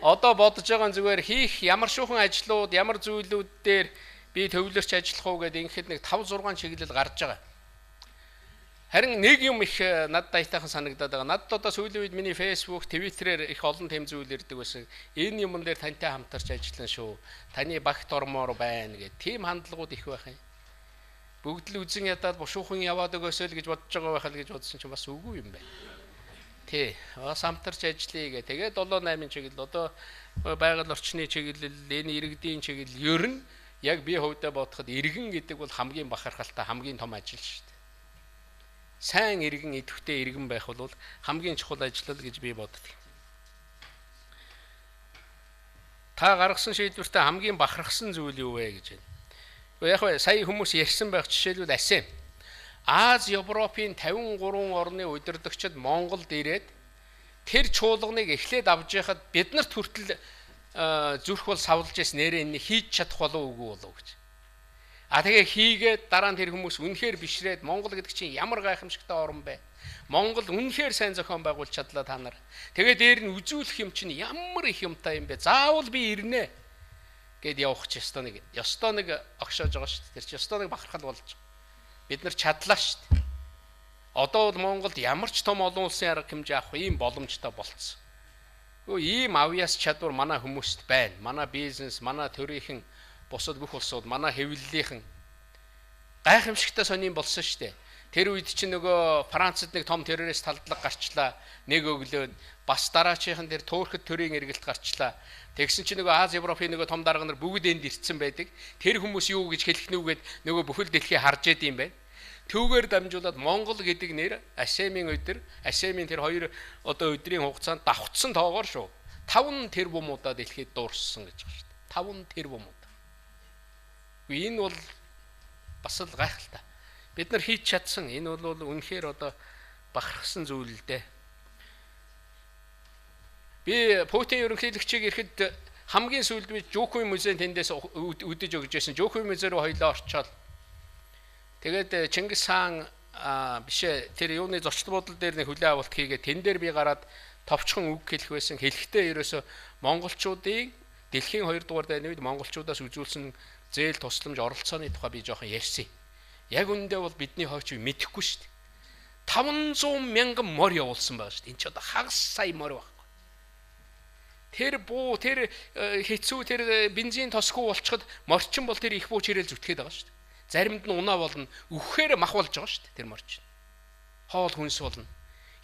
Speaker 1: Одоо бодож байгаа зүгээр хийх ямар шуухан ажлууд, ямар зүйлүүд дээр би төвлөрч ажиллах уу гэдэг ингээд нэг 5-6 чиглэл гарч байгаа. Харин нэг юм их надад аятайхан санагдаад байгаа. Надад одоо сүүлийн үед миний Facebook, Twitter-ээр их олон тэм зүйл ирдэг байсан. Энэ юмн дээр тантай хамтарч ажиллана шүү. Таны багт ормоор байна гэх тийм хандлагууд их байх юм. Бүгд л үзэн ядаад бушуухан яваад өгөөсөө л гэж бодож байгаа байхал гэж бодсон чинь бас үгүй юм байна. Тий. Бас хамтарч ажиллая гэх. Тэгээд 7-8 чиглэл одоо байгаль орчны чиглэл, энэ иргэдийн чиглэл ер нь яг би хувьдаа бодоход иргэн гэдэг бол хамгийн бахархалтай, хамгийн том ажил шүү дээ. Сайн иргэн идэвхтэй иргэн байх бол хамгийн чухал ажил гэж би боддог. Та гаргасан шийдвэртээ хамгийн бахархсан зүйл юу вэ гэж байна. Яг сая хүмүүс ярьсан байх жишээлбэл ASEAN. Аз Европын 53 орны удирдагчид Монголд ирээд тэр чуулганыг эхлээд авч яхад биднэрт хүртэл зүрх бол савлж яс нэрээ энэ хийж чадах болов үгүй болов гэж. Тэгээ хийгээд дараа нь тэр хүмүүс үнэхээр бишрээд Монгол гэдэг чинь ямар гайхамшигтай орн бэ? Монгол үнэхээр сайн зохион байгуулж чадлаа та нар. Тэгээ дээр нь үзүүлэх юм чинь ямар их юмтай юм бэ? Заавал би ирнэ гэд явах ч ёстой нэг огшоож байгаа шүү дээ. Тэр чинь ёстой нэг бахархал болж байгаа. Бид нар чадлаа шүү дээ. Одоо бол Монголд ямар ч том олон улсын арга хэмжээ авах ийм боломжтой болцсон. Ийм авьяас чадвар манай хүмүүст байна. Манай бизнес, манай төрийнхэн бусад бүх улсууд манай хэвлэлийнхэн гайхамшигтай сонирн болсон шүү дээ. Тэр үед чинь нөгөө Францад нэг том террорист талдлага гарчлаа. Нэг өглөө бас дараачихын тэр төөрхөд төрийн эргэлт гарчлаа. Тэгсэн чинь нөгөө Аз Европын нөгөө том дарга нар бүгд энд ирцэн байдаг. Тэр хүмүүс юу гэж хэлэх нүгэд нөгөө бүхэл дэлхий харж яд юм байна. Түүгээр дамжуулаад Монгол гэдэг нэр Асемийн өдөр, Асемийн тэр хоёр өдрийн хугацаанд давхцсан тоогоор шүү. 5 тэрбумуудаа дэлхийд дуурсан гэж байна шүү дээ. 5 тэрбумууд. Энэ бол бас л гайхалтай. Бид нар хийж чадсан. Энэ бол үнэхээр бахархсан зүйл л дээ. Би Путин ерөнхийлөгчийг ирэхэд хамгийн сүүлд би Жокуи музейн тэндээс үдэж өгч байсан. Жокуи музей руу хоёлоо орчоод тэгээд Чингис хаан тэр юуны зочд буудал дээр нэг хүлээн авалт хийгээд тэн дээр би гараад товчхон үг хэлэх байсан. Хэлэхдээ ерөөсө монголчуудын дэлхийн 2 дугаар дайны үед монголчуудаас үзүүлсэн зээл тусламж оролцооны тухай би жоохон ярьсан. Яг үүндээ бол бидний хойч мэдэхгүй шүү дээ. 500 мянган морь явуулсан байгаа шүү дээ. Энд ч одоо хагас сая морь байхгүй. Тэр хэцүү тэр бензин тосгүй болчиход морчин бол тэр их бууч ирээл зүтгээд байгаа шүү дээ. Заримд нь унаа болно. Үхэхээр мах болж байгаа шүү дээ тэр морчин. Хоол хүнс болно.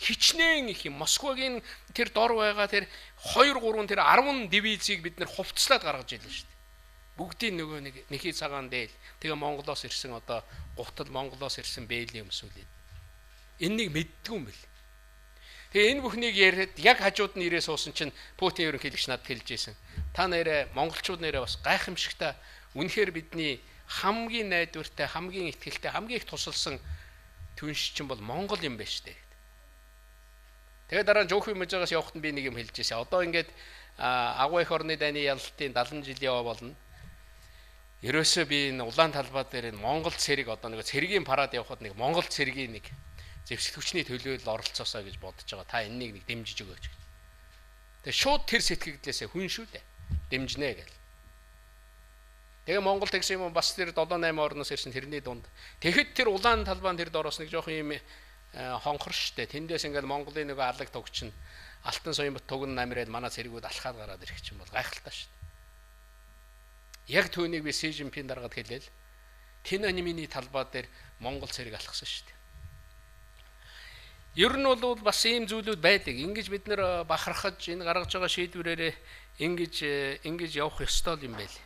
Speaker 1: Хичнээн их юм. Москвагийн тэр дор байгаа тэр 2 3 тэр 10 дивизийг бид нэр хувцлаад гаргаж ийлээ шүү дээ. Бүгдийн нөгөө нэхий цагаан дээл. Тэгээ Монголоос ирсэн гутал Монголоос ирсэн бээлийн өмсүүлээд. Энэнийг мэддгүй юм бэл. Тэгээ энэ бүхнийг яриад яг хажууд нь ирээ суусан чинь Путин ерөнхийлөгч надад хэлж ийсэн. Та нэрээ монголчууд нэрээ бас гайхамшигтай үнэхээр бидний хамгийн найдвартай, хамгийн ихтгэлтэй, хамгийн их тусалсан түнш чинь бол Монгол юм байна шүү дээ. Тэгээ дараа нь Жокуи музейгаас явахад би нэг юм хэлж ийсэн. Одоо ингээд агуу их орны дайны ялалтын 70 жилийн яваа болно. Ерөөсөө би энэ улаан талбай дээр энэ Монгол цэрэг одоо нэг цэргийн парад явахад нэг Монгол цэргийн нэг зэвсэгтвчний төлөөлөл оролцоосоо гэж бодож байгаа. Та энэнийг нэг дэмжиж өгөөч гэж. Тэгээ шууд тэр сэтгэгдлээсээ хүн шүү дээ. Дэмжнэ гэл. Тэгээ Монгол тэгсэн юм бас тэр 7 8 орноос ирсэн тэрний дунд. Тэгэхэд тэр улаан талбайн тэр дороос нэг жоохон юм хонхор штэ. Тэндээс ингээл Монголын нэг алаг тогчин Алтан Соёмбот тугн намираад манай цэргүүд алхаад гараад ирэх юм бол гайхалтай штэ. Яг түүнийг би Си Жинпин дараад хэлээл. Тэн анимины талбай дээр Монгол цэрэг алхсан штэ. Ер нь бол бас ийм зүйлүүд байдаг. Ингэж бид нэр бахархаж энэ гаргаж байгаа шийдвэрээрээ ингэж явах ёстой юм байл.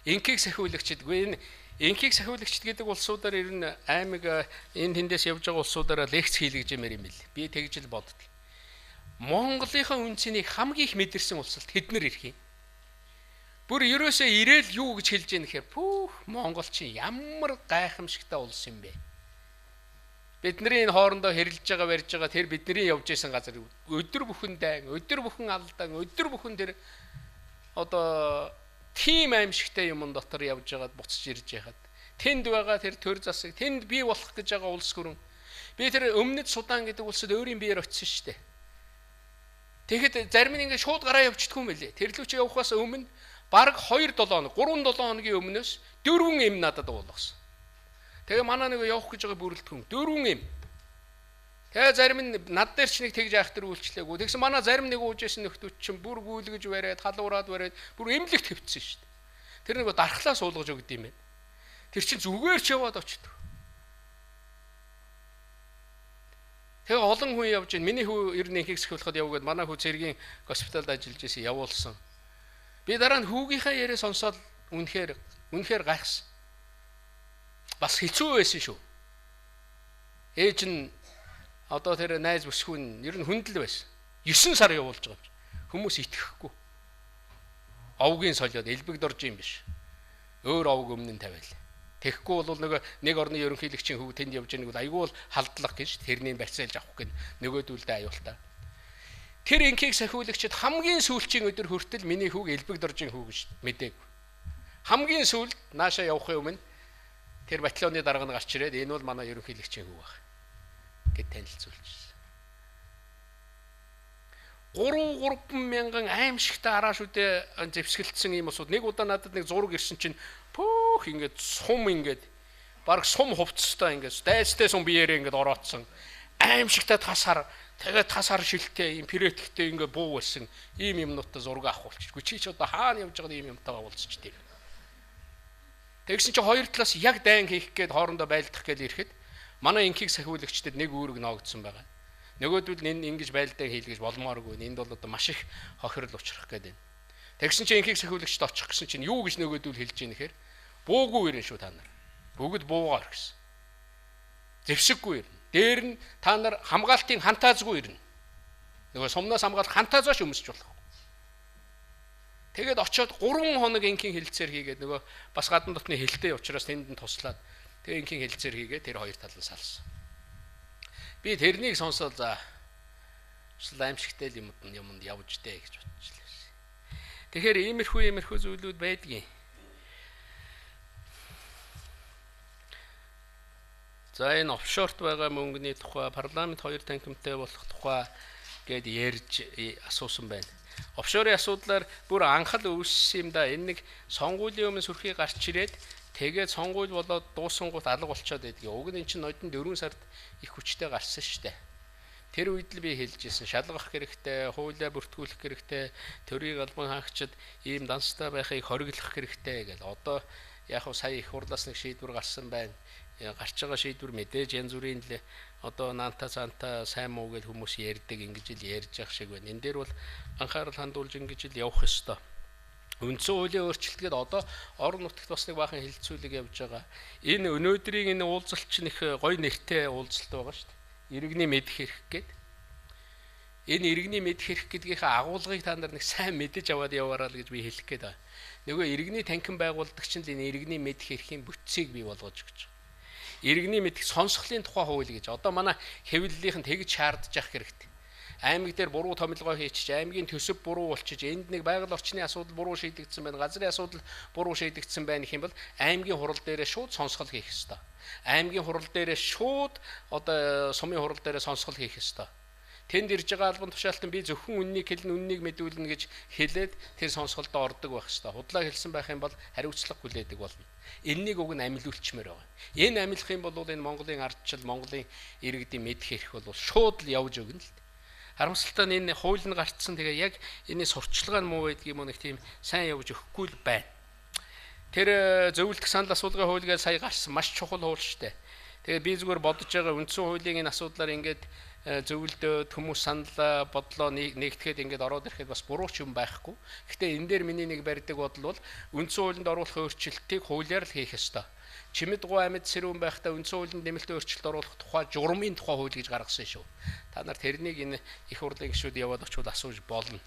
Speaker 1: Инкийг сахиулагчдгүй энэ инкийг сахиулагчд гэдэг улсуудаар ер нь аймаг энэ тэндээс явж байгаа улсуудаараа лекц хийлгэж юмэр юм бэл. Би тэгж л боддог. Монголынхаа үнцнийг хамгийн их мэдэрсэн улсад тэднэр ирэх юм. Бүр ерөөсөө ирээл юу гэж хэлж яах нэхэр пүүх Монгол чинь ямар гайхамшигтай улс юм бэ. Бидний энэ хоорондоо хэрэлж байгаа барьж байгаа тэр бидний явж исэн газар өдөр бүхэн дайн, өдөр бүхэн алдаан, өдөр бүхэн тэр одоо тийм аимшигтай юм дотор явж байгаад буцаж ирж яхад тэнд байгаа тэр төр засаг тэнд бий болох гэж байгаа улс гүрэн би тэр өмнөд Судан гэдэг улсад өөрийн биеэр очисон шүү дээ. Тэгэхэд зарим нь ингээд шууд гараа явчихдгүй юм байлээ. Тэр лүү чи явахаас өмнө бараг 2-7 хоног 3-7 хоногийн өмнөөс 4 эм надад уулгасан. Тэгээ манай нэг явах гэж байгаа бүрэлдэхүүн 4 эм. Тэгээ зарим нь над дээр ч нэг тэгж айхтар үйлчлээгүй. Тэгсэн манай зарим нэг уужсэн нөхдүүд чинь бүр гүйлгэж бариад халуураад бариад бүр эмнэлэгт хэвцсэн шүү дээ. Тэр нэг дархлаа суулгаж өгд юм байна. Тэр чинь зүгээр ч яваад очдөг. Тэгээ олон хүн явж байна. Миний хүү ер нь инхийг сахиулахад явгээд манай хүү цэргийн госпиталд ажиллаж исэн явуулсан. Би дараа нь хүүгийнхаа яриа сонсоод үнэхээр гайхсан. Бас хэцүү байсан шүү. Ээж нь одоо тэр найз бүсгүүн ер нь хүндэл байсан. 9 сар явуулж байгаа юм. Хүмүүс итгэхгүй. Овгийн солиод элбэг дорж юм биш. Өөр овг өмнө нь тавиал. Тэгэхгүй бол нэг орны ерөнхийлөгчийн хүү тэнд явж байгааг бол айгүй бол халдлах гэж тэрнийг барьцаалж авах гэн нөгөөдүүлдэ аюултай. Тэр инкийг сахиулагчид хамгийн сүүлчийн өдөр хүртэл миний хүүг элбэг доржийн хүү гэж мдээгүй. Хамгийн сүүлд наашаа явахын өмнө тэр батальоны дарга нь гарч ирээд энэ бол манай ерөнхийлөгчийн хүү баг гэд танилцуулчихсан. 3 мянган аимшигтай араашүүдээ зэвсгэлдсэн ийм усууд нэг удаа надад нэг зураг ирсэн чинь пөөх ингээд сум ингээд баг сум хувцастай ингээд дайстай сум биеэрээ ингээд ороодсон аимшигтай тасаар тэгээд тасаар шилтэй ийм пирэтгэхтэй ингээд буу байсан ийм юмнуудтай зураг авах болчих. Чи ч одоо хаана явж байгаа ийм юмтайгаа уулзч тийм. Тэгсэн чи хоёр талаас яг дайн хийх гээд хоорондоо байлдах гээд ирэхэд манай инхийг сахиулагчдад нэг үүрэг ноогдсон байгаа. Нөгөөдөл энэ ингэж байлдаа хийлгэж болмооргүй. Энд бол одоо маш их хохирол учрах гээд байна. Тэгсэн чи инхийг сахиулагчд очих гэсэн чинь юу гэж нөгөөдөл хэлж ийн гэхээр буугүй ирэн шүү та нар. Бүгд буугаар гэсэн. Зэвсэггүй ирнэ. Дээр нь та нар хамгаалтын хантаазгүй ирнэ. Нөгөө сумнаас хамгаалах хантаазаач өмсөж болох. Тэгээд очиод 3 хоног инхийн хилцээр хийгээд нөгөө бас гадна дотны хилтэй учраас тэнд нь туслаад тэгээ инхийн хилцээр хийгээд тэр хоёр талын салсан. Би тэрнийг сонсоод за аимшигтай юмд явж дээ гэж бодчихлаа. Тэгэхээр иймэрхүү зүйлүүд байдгийн. За энэ офшорт байгаа мөнгөний тухай парламент 2 танхимтай болох тухай гэд ярьж асуусан байна. Офшорын асуудлаар бүр анхал үүссэн юм да. Энэ нэг сонгуулийн өмнө сүрхий гарч ирээд тэгээд сонгуул болоод дуусангууд алга болчиход байдгийг. Уг нь эн чинь ноёдон 4 сард их хүчтэй гарсан шүү дээ. Тэр үед л би хэлжсэн шалгах хэрэгтэй, хуулиа бүртгүүлэх хэрэгтэй, төрийн албан хаагчид ийм данстай байхыг хориглох хэрэгтэй гэл. Одоо яг хөө сая их хурлаас нэг шийдвэр гарсан байна. Гарч байгаа шийдвэр мэдээж янз бүрийн л одоо наанта цаанта сайн муу гэж хүмүүс ярьдаг ингэж л ярьж явах шиг байна. Энэ дээр бол анхаарал хандуулж ингэж л явах ёстой. Үндсэн хуулийн өөрчлөлтгээд одоо орон нутагт бас нэг баахан хилцүүлэг явж байгаа. Энэ өнөөдрийн энэ уулзалт чинь их гоё нэртэй уулзалт байгаа шүү дээ. Иргэний мэдэх хэрэг гээд. Энэ иргэний мэдэх хэрэг гэдгийнхээ агуулгыг та нар нэг сайн мэдэж аваад яваарай л гэж би хэлэх гээд байна. Нөгөө иргэний танхим байгуулдаг чинь л энэ иргэний мэдэх эрхийн бүтцийг бий болгож өгч байгаа. Иргэний мэдэх сонсголын тухай хууль гэж одоо манай хэвлэлийнх нь тэгж шаардж явах хэрэгтэй. Аймаг дээр буруу томилгоо хийчих, аймгийн төсөв буруу болчих, энд нэг байгаль орчны асуудал буруу шийдэгдсэн байна, газрын асуудал буруу шийдэгдсэн байна гэх юм бол аймгийн хурал дээрээ шууд сонсгол хийх ёстой. Аймгийн хурал дээрээ шууд одоо сумын хурал дээрээ сонсгол хийх ёстой. Тэнд ирж байгаа албан тушаалтан би зөвхөн үннийг хэлнэ, үннийг мэдүүлнэ гэж хэлээд тэр сонсголдоо ордог байх ёстой. Худлаа хэлсэн байх юм бол хариуцлага хүлээдэг болно. Энэнийг уг нь амилуулчмаар байгаа. Энэ амилах юм бол энэ Монголын ардчил, Монголын иргэдийн мэдэх эрх бол шууд л явж өгнө л. Харамсалтай нь энэ хууль нь гарцсан тэгээ яг энэ сурталчилгаа нь муу байдгийг юм нэг тийм сайн явж өгөхгүй л байна. Тэр зөвлөлт санал асуулгын хуулигаа сая гарсан маш чухал хууль шүү дээ. Тэгээ би зүгээр бодож байгаа үндсэн хуулийн энэ асуудлаар ингээд зөвлөдөөд хүмүүс санал бодлоо нэгтгэхэд ингээд ороод ирэхэд бас буруу ч юм байхгүй. Гэхдээ энэ дээр миний нэг барьдаг бодол бол үндсэн хуулинд оруулах өөрчлөлтийг хуулиар л хийх ёстой. Чимэд гоо амьд сэрүүн байхдаа үндсэн хуулинд нэмэлт өөрчлөлт оруулах тухай журмын тухай хууль гэж гаргасан шүү. Та нар тэрнийг энэ их хурлын гишүүд яваад очивол асууж болно.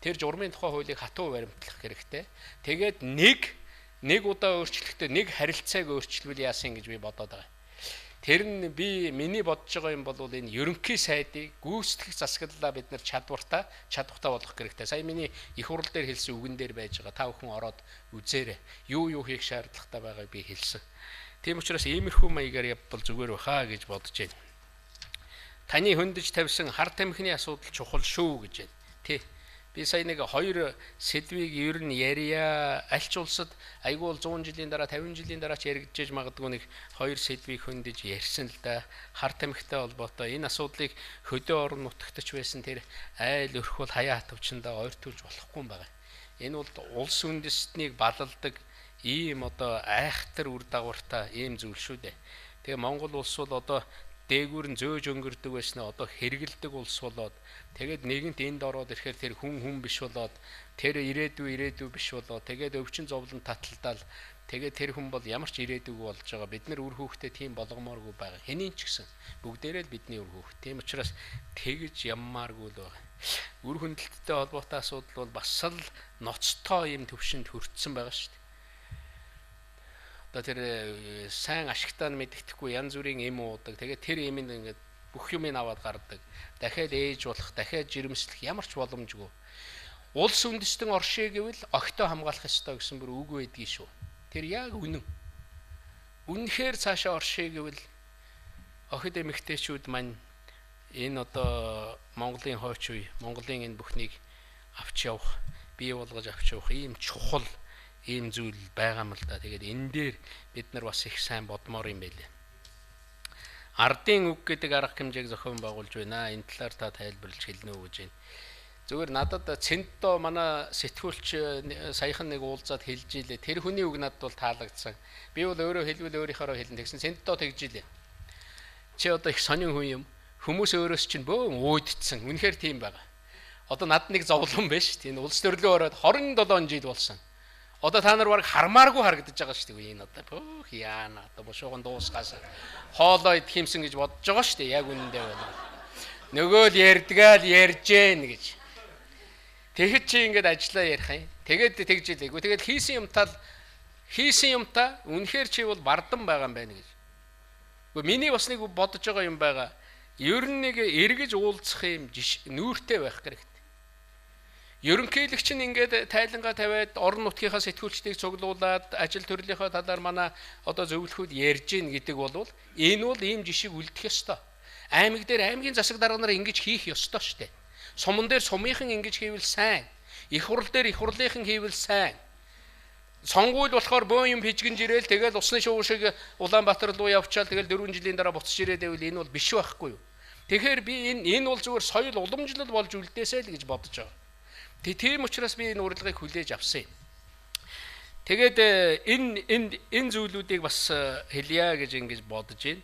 Speaker 1: Тэр журмын тухай хуулийг хатуу баримтлах хэрэгтэй. Тэгээд нэг удаа өөрчлөлтөд нэг харилцааг өөрчлөвөл яасан гэж би бодоод байгаа. Тэр нь миний бодож байгаа юм бол энэ ерөнхий сайдыг гүйцэтгэх засаглалаа бид нар чадвартай болгох хэрэгтэй. Сая миний их хурл дээр хэлсэн үгэн дээр байж байгаа. Та бүхэн ороод үзээрэй. Юу хийх шаардлагатай байгааг би хэлсэн. Тийм учраас иймэрхүү маягаар явбал зүгээр баха гэж бодож байна. Таны хөндөж тавьсан хар тамхины асуудал чухал шүү гэж байна. Тий. Би сая нэг 2 сэдвийг ер нь ярья. Аль ч улсад айгүй бол 100 жилийн дараа 50 жилийн дараа ч яригдчихэж магадгүй нэг 2 сэдвийг хөндөж ярьсан л да. Хар тамхитай холбоотой энэ асуудлыг хөдөө орон нутагтч байсан тэр айл өрх бол хаяа хатвчандаа ойртуулж болохгүй юм байна. Энэ бол улс үндэстнийг балалдаг ийм одоо айхтар үр дагавартай ийм зүйл шүү дээ. Тэгээ Монгол улс бол одоо дээгүүр нь зөөж өнгөрдөг байснаа одоо хэрэгэлдэг улс болоод тэгээд нэгэнт энд ороод ирэхээр тэр хүн биш болоод тэр ирээдүй биш болоод тэгээд өвчин зовлон таталдаал тэгээд тэр хүн бол ямар ч ирээдүйгүй болж байгаа. Бид нар үр хүүхдээ тийм болгомооргүй байгаа. Хэнийн ч гэсэн бүгдээрээ л бидний үр хүүхд. Тийм учраас тэгж яммааргүй л байгаа. Үр хөндлөлттэй холбоотой асуудал бол бас л ноцтой юм төвшөнд хүрсэн байгаа шүү дээ. Одоо тэр сайн ашигтаа мэддэхгүй янз бүрийн эм уудаг. Тэгээд тэр эмэнд ингээд бүх юм аваад гардаг. Дахиад ээж болох, дахиад жирэмслэх ямар ч боломжгүй. Улс үндэстэн оршие гэвэл огтоо хамгаалах ёстой гэсэн бүр үг байдгийг шүү. Тэр яг үнэн. Үнэхээр цаашаа оршие гэвэл охид эмэгтэйчүүд маань энэ одоо Монголын хойч үе, Монголын энэ бүхнийг авч явах, бий болгож авч явах ийм чухал ийм зүйл байгаа юм л да. Тэгээд энэ дээр бид нар бас их сайн бодмоор юм байлээ. Ардын үг гэдэг арга хэмжээг зохион байгуулж байна. Энэ талаар та тайлбарлаж хэлнэ үү гэж байна. Зүгээр надад Цэнтдо манай сэтгүүлч саяхан нэг уулзаад хэлж илээ. Тэр хүний үг надад бол таалагдсан. Би бол өөрөө хэлвэл өөрийнхоороо хэлнэ тэгсэн. Цэнтдо тэгж илээ. Чи одоо их сонин хүн юм. Хүмүүс өөрөөс чинь бөөн өөдцсөн. Үнэхээр тийм байгаа. Одоо над нэг зовлон биш. Тийм улс төрлөө ороод 27 жил болсон. Одоо та нар баг хармааргүй харагдаж байгаа шүү дээ. Энэ одоо бөөх яана. Одоо бошоогон дуусгаас хоолоо идэх юмсан гэж бодож байгаа шүү дээ. Яг үнэндээ байна. Нөгөө л ярьдгаал ярьж гэн гэж. Тэгэхэд чи ингэж ажиллаа ярих юм. Тэгээд тэгж илээгүй. Тэгээд хийсэн юмтаа үнэхээр чи бол бардан байгаа юм байна гэж. Гэхдээ миний бас нэг бодож байгаа юм байгаа. Ер нь нэг эргэж уулзах юм нүүртэй байх хэрэгтэй. Ерөнхийлөгч нь ингээд тайлангаа тавиад орон нутгийнхаа сэтгүүлчдийг цуглуулад ажил төрлийнхөө талаар манай одоо зөвлөхүүд ярьж гин гэдэг бол энэ бол ийм жишийг үлдэх ёстой. Аймаг дээр аймгийн засаг дарга нар ингэж хийх ёстой штэ. Суман дээр сумынхан ингэж хийвэл сайн. Их хурл дээр их хурлынхан хийвэл сайн. Сонгуул болохоор бөөн юм хижгэнж ирээл тэгэл усны шуу шиг Улаанбаатар руу явчаал тэгэл 4 жилийн дараа буцаж ирээд байвал энэ бол биш байхгүй юу. Тэгэхээр би энэ бол зүгээр соёл уламжлал болж үлдээсэй л гэж бодож байгаа. Тийм учраас би энэ урилгыг хүлээж авсан юм. Тэгээд энэ зүйлүүдийг бас хэлье гэж ингэж бодож байна.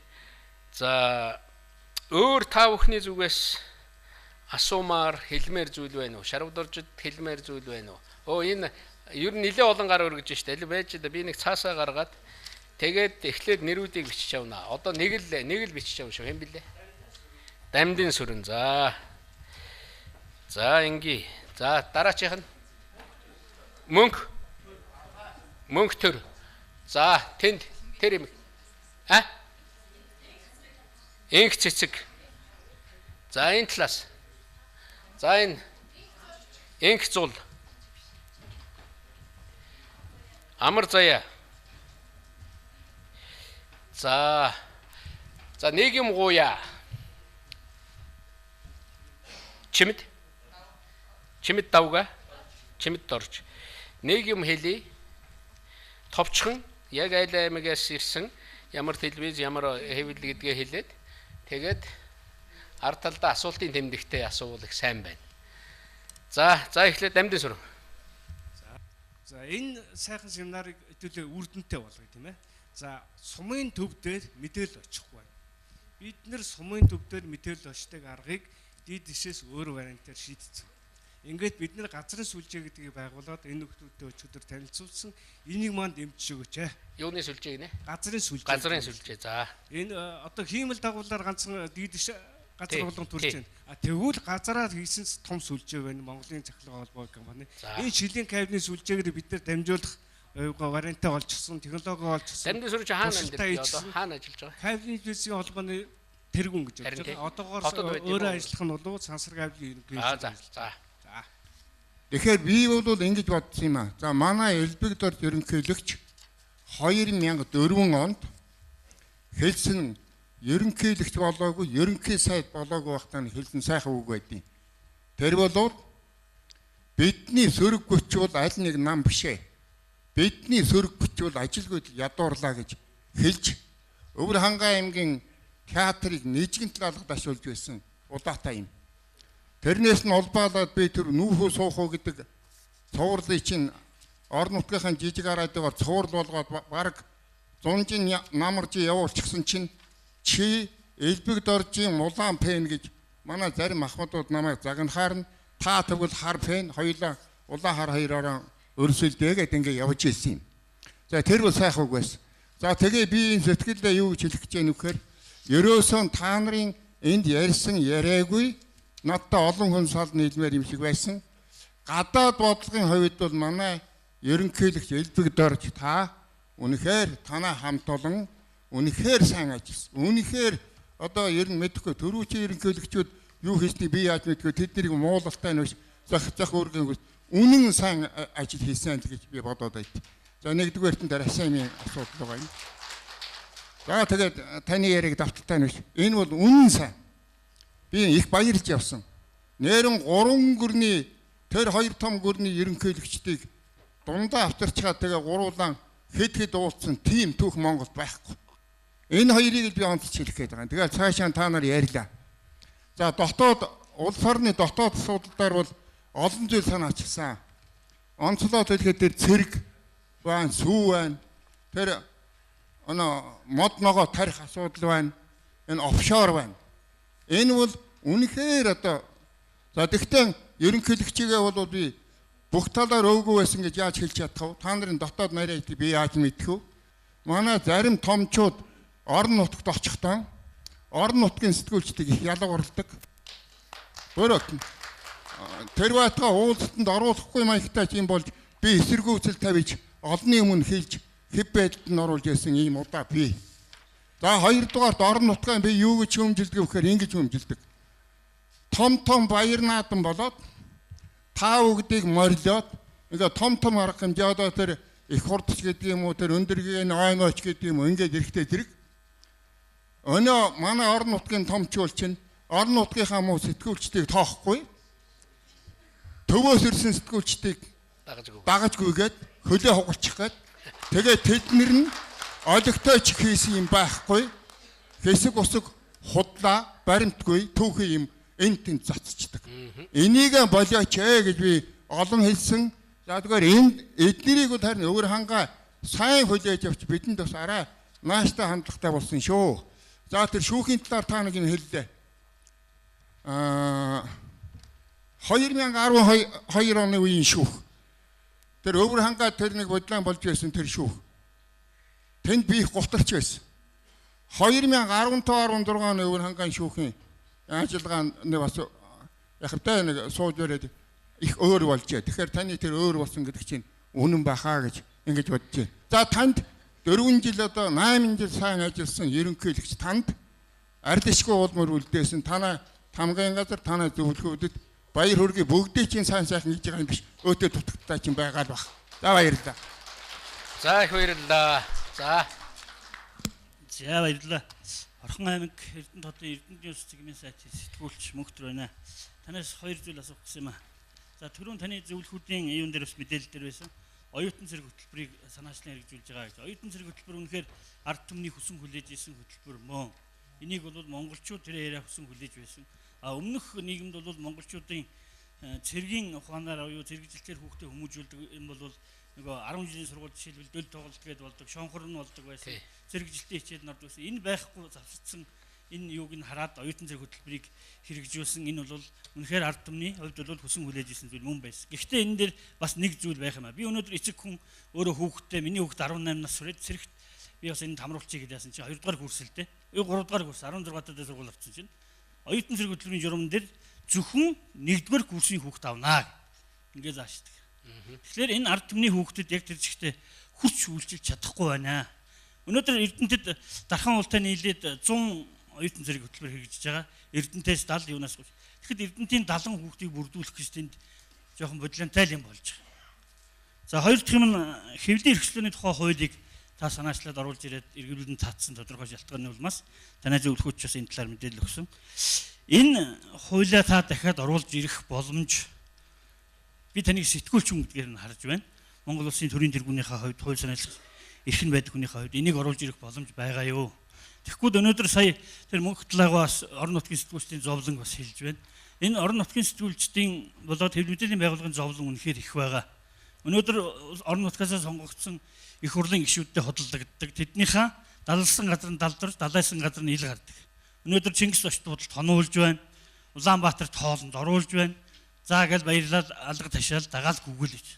Speaker 1: За өөр та бүхний зүгээс асуумаар хэлмээр зүйл байна уу? Шарвдоржид хэлмээр зүйл байна уу? Энэ ер нь нэлээ олон гар өргөж штэ. Аль байж да би нэг цаасаа гаргаад тэгээд эхлээд нэрүүдийг бичиж авна. Одоо нэг л бичиж авна шүү. Хэн блэ? Дамдын сүрэн. За инgi. За дараачих нь мөнх төр. За тэнд тэр юм. Инх цэцэг. За энэ талаас. За энэ инх зул. Амар заяа. За нэг юм гуя. Чимэд давга. Чимэд дорж. Нэг юм хэлий. Товчхон яг айл аймагаас ирсэн ямар телевиз ямар хэвлэл гэдгээ хэлээд тэгээд ард талдаа асуултын тэмдэгтээ асуувал их сайн байна. За эхлээд дамдын сүрэн.
Speaker 2: За энэ сайхан семинарыг хэдүүлээ үрдэнтэй болгоё тийм ээ. За сумын төв дээр мэдээлэл очихгүй байна. Бид нэр сумын төв дээр мэдээлэл очдаг аргыг дид дэшээс өөр вариантаар шийдсэн. Ингээд бид нэр газрын сүлжээ гэдгийг байгуулад энэ нөхдүүдтэй өчигдөр танилцуулсан. Энийг манд эмчиж өгөөч ээ.
Speaker 1: Юуны сүлжээ гинэ?
Speaker 2: Газрын сүлжээ.
Speaker 1: Газрын сүлжээ. За.
Speaker 2: Энэ одоо хиймэл дагуулаар ганцхан дид дэш газар болгон төрж байна. Тэгвэл газараар хийсэн том сүлжээ байна. Монголын цахилгаан холбоо компани. Энэ шилийн кабины сүлжээгээр бид нар дамжуулах вариантаа олжсон, технологи олжсон.
Speaker 1: Дамдын сүлжээ хаана амьдарч одоо хаана ажиллаж байгаа?
Speaker 2: Кабины зүйлсийн холбооны тэргүүн гэж байна. Одоогоор өөрөө ажиллах нь бол сансар кабель ерөнхий.
Speaker 1: За.
Speaker 3: Тэгэхээр би бол ингэж бодсон юм аа. За манай Элбэгдорд ерөнхийлөгч 2004 онд хэлсэн ерөнхийлөгч болоогүй, ерөнхий сайд болоогүй байхдаа хэлсэн сайхан үг байдیں۔ Тэр бол бидний сөрөг хүч бол аль нэг нам бишээ. Бидний сөрөг хүч бол ажилгүйд ядуурлаа гэж хэлж Өвөр Хангаан аймгийн театрыг нийжгэнтэл алгад ашиглаж байсан удаатай юм. Тэрнээс нь улбаалаад би тэр нүүхөө суух уу гэдэг цувралыг чинь орон нутгийнхаа жижиг радиогоор цуврал болгоод бараг 100 намарж явуулчихсан чинь чи Элбэгдоржийн Улаан Пен гэж манай зарим ахмадууд намайг загнахаар нь та тэгвэл хар пен хоёулаа улаан хар хоёроор өрсөлдөө гэдэг ингээ явж ирсэн юм. За тэр бол сайхан үг байсан. За тэгээ би энэ сэтгэлдээ юу гэж хэлэх гэж байна вэхээр ерөөсөн та нарын энд ярьсан яриагүй надтай олон хүн сал нийлмээр юм шиг байсан. Гадаад бодлогын хувьд бол манай ерөнхийлөгч Элбэгдорж та үнэхээр танаа хамт олон үнэхээр сайн ажилласан. Үнэхээр одоо ер нь мэдэхгүй төрүүчийн ерөнхийлөгчүүд юу хийснийг би яаж мэдгүй тэднийг муулалтай нь зах үүргийн үнэн сайн ажил хийсэн гэж би бодоод байт. За нэгдүгээрт нь Расимын асуудал байгаа юм. За тэгээд таны яриг давталтай нь биш. Энэ бол үнэн сайн. Би их баярлж явсан. Нэрэн 3 гүрний тэр 2 том гүрний ерөнхийлөгчдийг дундаа авчирчгаа тэгээ гуруулан хэд уулцсан тим түүх Монголд байхгүй. Энэ хоёрыг би онцлж хэлэх гээд байгаа. Тэгээд цаашаа та нар ярьлаа. За дотоод улс орны дотоод асуудалдаар бол олон зүйл санаачилсан. Онцлоод хэлэхэд тэр цэрэг байна, сүү байна. Тэр мод ногоо тарих асуудал байна. Энэ офшор байна. Энэ бол үнэхээр одоо за тэгтээ ерөнхийлөгчигээ бол би бүх талаар өвгөө байсан гэж яаж хэлж чадах вэ? Та нарын дотоод нарийн би яаж мэдэх вэ? Манай зарим томчууд орон нутагт очихдоо орон нутгийн сэтгүүлчдийг их ялгарладаг. Өөрөө тэр байтга уулзалтанд оруулахгүй маягтай юм болж би эсэргүүцэл тавьж олонний өмнө хэлж хэв байдалд нь оруулж ирсэн ийм удаа би. За хоёрдугаарт орон нутгийн би юу гэж хүмжилдэг вэ гэхээр ингэж хүмжилдэг. Том баяр наадам болоод та бүгдийг морилоод ингээ том арга хэмжээ одоо тэр их хурдч гэдэг юм уу тэр өндөргийн оймооч гэдэг юм уу ингээд эрэхтэй зэрэг өнөө манай орон нутгийн томчуул чинь орон нутгийнхаа муу сэтгүүлчдийг тоохгүй төвөөс ирсэн сэтгүүлчдийг дагажгүйгээд хөлөө хугарчих гээд тэгээд тэднэр нь олигтойч хийсэн юм байхгүй хэсэг усэг худлаа баримтгүй түүхий юм энтэн цацчдаг. Энийг болооч гэж би олон хэлсэн. За тэгэхээр эднэрийг бол харин өөр хангаа сайн хүлээж авч бидэнд бас арай нааштай хандлагатай болсон шүү. За тэр шүүхийн талаар та нэг юм хэллээ. 2012 оны үеийн шүүх. Тэр өвөр хангаа тэр нэг бодлон болж байсан тэр шүүх. Тэнд би их гутарч байсан. 2015-16 оны өвөр хангаан шүүхийн ажиллагаанд бас яхавтай нэг сууж өрөөд их өөр болжээ. Тэгэхээр таны тэр өөр болсон гэдэг чинь үнэн бахаа гэж ингэж бодож байна. За танд 4 жил одоо 8 жил сайн ажилласан ерөнхийлөгч танд ардишгүй уулмөр үлдээсэн танай тамгын газар танай зөвлөхүүдэд баяр хүргэе бүгдээ чинь сайн сайхан хийж байгаа юм биш. Өөтөө дутагтай чинь байгаа л баг. За баярлалаа.
Speaker 1: За их баярлалаа. За
Speaker 4: баярлалаа. Орхон аймаг Эрдэнэт хотын Эрдэнэтийн улс цэгмийн сайтын сэтгүүлч Мөнхтөр байна. Танаас 2 зүйл асуух гэсэн юм аа. За түрүүн таны зөвлөхүүдийн юун дээр бас мэдээлэл дээр байсан. Оюутан цэрэг хөтөлбөрийг санаачлан хэрэгжүүлж байгаа гэж. Оюутан цэрэг хөтөлбөр үнэхээр ард түмний хүсэн хүлээж исэн хөтөлбөр мөн. Энийг бол монголчууд тэрээр хүсэн хүлээж байсан. Өмнөх нийгэмд бол монголчуудын цэргийн ухаанаар оюу цэрэгжилтээр хүүхдээ хүмүүжүүлдэг юм бол нөгөө 10 жилийн сургууль жишээлбэл дөл тоглолт гэдэг болдог, шонхор нь болдог байсан. Цэрэгжилтийн хичээл нард байсан. Энэ байхгүй завсардсан энэ юуг нь хараад оюутан цэрэг хөтөлбөрийг хэрэгжүүлсэн. Энэ бол үнэхээр ард түмний хувьд бол хүсэн хүлээж исэн зүйл мөн байсан. Гэхдээ энэ дээр бас нэг зүйл байх юм аа. Би өнөөдөр эцэг хүн өөрөө хүүхдтэй, миний хүүхд 18 нас хүрээд цэрэгт би бас энэ хамруулчих гэдэг яасан чинь 2 дугаар курс л дээ. 3 дугаар курс 16 таад сургууль авсан чинь оюутан цэрэг хөтөлбөрийн журам дээр зөвхөн 1 дугаар курсын хүүхд авнаа. Ингээ заашдаг. Тэгэхээр энэ ард түмний хүүхдэд яг тэр зэгтээ хүч үйлчилж чадахгүй байна. Өнөөдөр Эрдэнэтэд дархан уултай нийлээд 100 оюутан цэрэг хөтөлбөр хэрэгжиж байгаа. Эрдэнэтээс 70 юунаас гүш. Тэгэхэд Эрдэнэтийн 70 хүүхдийг бүрдүүлэх гэж тэнд жоохон бодлонтай юм болж байгаа. За хоёр дахь юм нь хэвлэлийн эрхчлөөний тухай хуулийг та санаачлаад оруулж ирээд эргэлдэн цаацсан тодорхой шалтгааны улмаас танай зөвлөхөч бас энэ талаар мэдээлэл өгсөн. Энэ хуулиа та дахиад оруулж ирэх боломж би таныг сэтгүүлч хүн гэдгээр нь харж байна. Монгол улсын төрийн тэргүүнийхээ хувьд хууль санаалах эрхэн байдаг хүнийхээ хувьд энийг оруулж ирэх боломж байгаа юу? Тэгэхгүй өнөөдөр сая тэр мөнх талаагаас орон нутгийн сэтгүүлчдийн зовлон бас хэлж байна. Энэ орон нутгийн сэтгүүлчдийн болоод хэвлэл мэдээллийн байгууллагын зовлон үнэхээр их байгаа. Өнөөдөр орон нутгаас сонгогдсон их хурлын гишүүдтэй хөдөлгддөг. Тэднийхээ даллсан газар нь далдарч, далайсан газар нь ил гардаг. Өнөөдөр Чингис Очт бодолд хонуулж байна. Улаанбаатарт хоолнд оруулж байна. За гэж баярлал алга ташаал дагаал гүгэл гэж.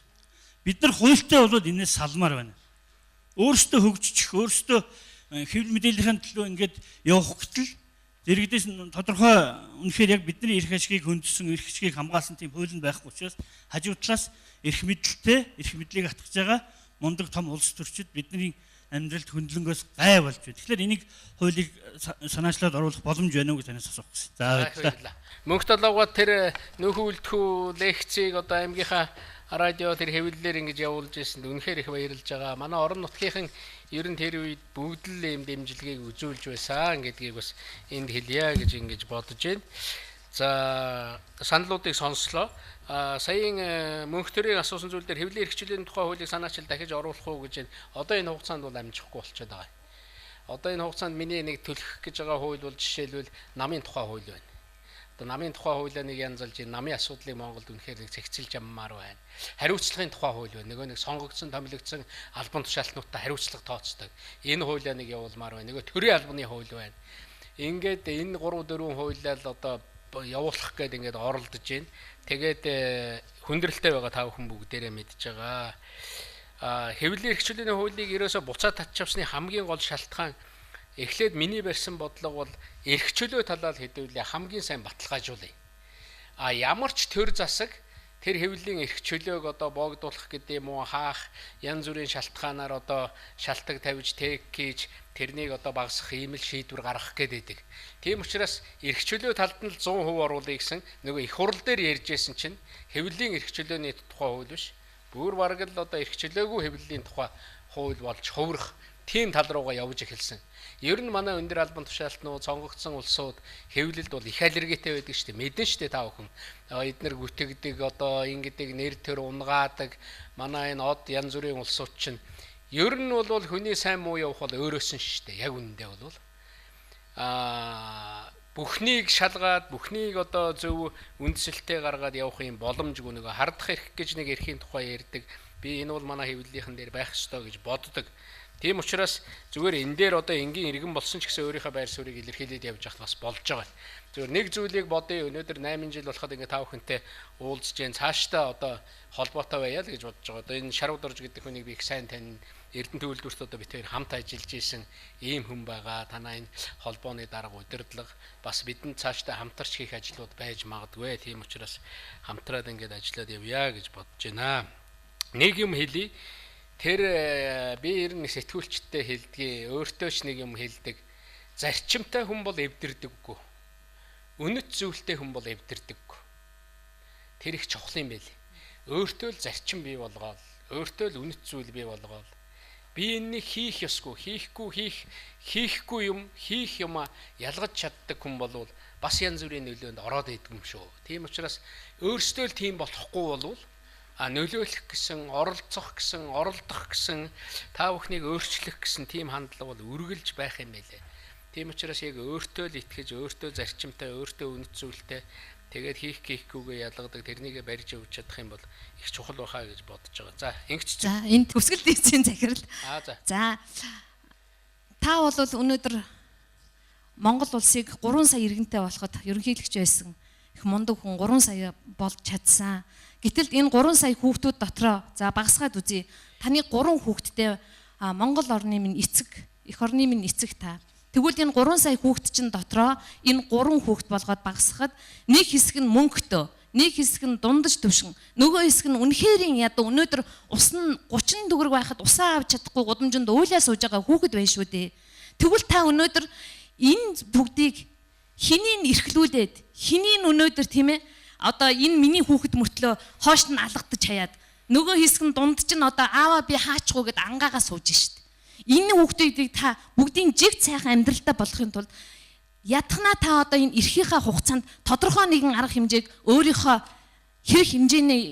Speaker 4: Бид нар хуультай болоод энэс салмаар байна. Өөрсдөө хөгжчих, өөрсдөө хэвлэл мэдээллийн төлөө ингээд явах гэтэл зэрэгдээс тодорхой үнэхээр яг бидний эрх ашигыг хөндөсөн, эрх ашигыг хамгаалсан тийм хууль нь байхгүй учраас хажуу талаас эрх мэдлэлтэй, эрх мэдлийг атгаж байгаа мундаг том улс төрчид бидний амьдралд хөндлөнгөөс гай болж байна. Тэгэхээр энийг хуулийг санаачлаад оруулах боломж байна уу гэж танаас асуух гэсэн. За баярлалаа.
Speaker 1: Мөнх толгойд тэр нөхөн үлдэхүү лекцийг одоо аймгийнхаа радио тэр хэвлэлээр ингэж явуулж ирсэнд үнэхээр их баярлж байгаа. Манай орон нутгийн ер нь тэр үед бүгд л ийм дэмжлэгийг үзүүлж байсан гэдгийг бас энд хэлье гэж ингэж бодож байна. За саналуудыг сонслоо. Саяын мөнх төрийн асуусан зүйл дээр хэвлэлийн эрхчлэлийн тухай хуулийг санаачил дахиж оруулах уу гэж байна. Одоо энэ хугацаанд бол амжихгүй болчиход байгаа. Одоо энэ хугацаанд миний нэг төлөх гэж байгаа хууль бол жишээлбэл намын тухай хууль байна. Одоо намын тухай хуулиа нэг янзалж энэ намын асуудлыг Монголд үнэхээр нэг зэгцэлж аммаар байна. Хариуцлагын тухай хууль байна. Нөгөө нэг сонгогдсон, томилогдсон албан тушаалтнуудтай хариуцлага тооцдог. Энэ хуулиа нэг явуулмаар байна. Нөгөө төрийн албаны хууль байна. Ингээд энэ 3-4 хуулиа л одоо явуулах гээд ингээд оролдож байна. Тэгээд хүндрэлтэй байгаа та бүхэн бүгдээрээ мэдж байгаа. Хэвлэлийн эрхчлэлийн хуулийг ерөөсө буцаад татчихсны хамгийн гол шалтгаан эхлээд миний барьсан бодлого бол эрх чөлөө талаар хэдүүлээ хамгийн сайн баталгаажуулъя. Ямар ч төр засаг тэр хэвлэлийн эрх чөлөөг одоо боогдуулах гэдэг юм уу хаах янз бүрийн шалтгаанаар одоо шалтгаан тавьж тэг хийж тэрнийг одоо багасгах ийм л шийдвэр гаргах гэдэг. Тийм учраас эрх чөлөө талд нь 100% оруулъя гэсэн нөгөө их хурал дээр ярьжсэн чинь хэвлэлийн эрх чөлөөний тухай хууль биш. Бүр бараг л одоо эрх чөлөөгүй хэвлэлийн тухай хууль болж хувирах тийм тал руугаа явж эхэлсэн. Ер нь манай өндөр албан тушаалтнууд сонгогдсон улсууд хэвлэлд бол их аллергитэй байдаг шүү дээ. Мэдэн шүү дээ та бүхэн. Эднэр гүтэгдэг одоо ингэдэг нэр төр унгаадаг манай энэ од янз бүрийн улсууд чинь ер нь бол хүний сайн муу явах бол өөрөөсөн шүү дээ. Яг үнэндээ бол бүхнийг шалгаад бүхнийг одоо зөв үндсэлтэй гаргаад явах юм боломжгүй нөгөө хардах эрх гэж нэг эрхийн тухай ярьдаг. Би энэ бол манай хэвлэлийнхэн дээр байх ёстой гэж боддог. Тийм учраас зүгээр энэ дээр одоо энгийн иргэн болсон ч гэсэн өөрийнхөө байр суурийг илэрхийлээд явж явах бас болж байгаа. Зүгээр нэг зүйлийг бодъё. Өнөөдөр 8 жил болоход ингээ та бүхэнтэй уулзж जैन цаашдаа одоо холбоотой байя л гэж бодож байгаа. Одоо энэ Шарав Дорж гэдэг хүнийг би их сайн тань Эрдэнэ төвлөрт одоо бид хоёр хамт ажиллаж исэн ийм хүн байгаа. Танаа энэ холбооны дарга удирдлага бас бидэнд цаашдаа хамтарч хийх ажлууд байж магадгүй. Тийм учраас хамтраад ингээд ажиллаад явъя гэж бодож байна. Нэг юм хэлье. Тэр би ер нь сэтгүүлчтэй хэлдгийг өөртөө ч нэг юм хэлдэг. Зарчимтай хүн бол эвдэрдэггүй. Үнэт зүйлтэй хүн бол эвдэрдэггүй. Тэр их чухал юм байли. Өөртөө л зарчим бий болгоод, өөртөө л үнэт зүйл бий болгоод би энэнийг хийх ёсгүй, хийхгүй юм, хийх юм ялгаж чаддаг хүн бол бас янз бүрийн нөлөөнд ороод идэг юм шүү. Тийм учраас өөртөө л тийм болохгүй болвол нөлөөлөх гэсэн, оролцох гэсэн, оролдох гэсэн, та бүхнийг өөрчлөх гэсэн тийм хандлага бол үргэлж байх юм байлээ. Тийм учраас яг өөртөө л итгэж, өөртөө зарчимтай, өөртөө үнэт зүйлтэй тэгээд хийхгүйгээ ялгадаг тэрнийгээ барьж өгч чадах юм бол их чухал байхаа гэж бодож байгаа. За, ингэч.
Speaker 5: За, энэ төгсгөл дээцийн захирал. За. Та бол өнөөдөр Монгол улсыг 3 сая иргэнтэй болоход ерөнхийлөгч байсан их мундаг хүн 3 сая болж чадсан. Гэтэл энэ 3 сая хүүхдүүд дотроо за багасгаад үзье. Таны 3 хүүхэдтэй Монгол орны минь эцэг, эх орны минь эцэг та. Тэгвэл энэ 3 сая хүүхэд чинь дотроо энэ 3 хүүхэд болгоод багасгахад нэг хэсэг нь мөнгөтэй, нэг хэсэг нь дундаж төвшин, нөгөө хэсэг нь үнэхэрийн ядуу өнөөдөр ус нь 30 төгрөг байхад усаа авч чадахгүй гудамжинд уйлаа сууж байгаа хүүхэд байна шүү дээ. Тэгвэл та өнөөдөр энэ бүгдийг хэнийг эрхлүүлээд, хэнийг өнөөдөр тийм ээ одоо энэ миний хүүхэд мөртлөө хойш нь алгадаж хаяад нөгөө хэсэг нь дунд чинь одоо ааваа би хаачгүй гэд ангаагаа сууж шít. Энэ хүүхдүүдийг та бүгдийн жиг сайхан амьдралдаа болохын тулд ятгана та одоо энэ эрхийнхаа хугацаанд тодорхой нэгэн арга хэмжээг өөрийнхөө хэрэг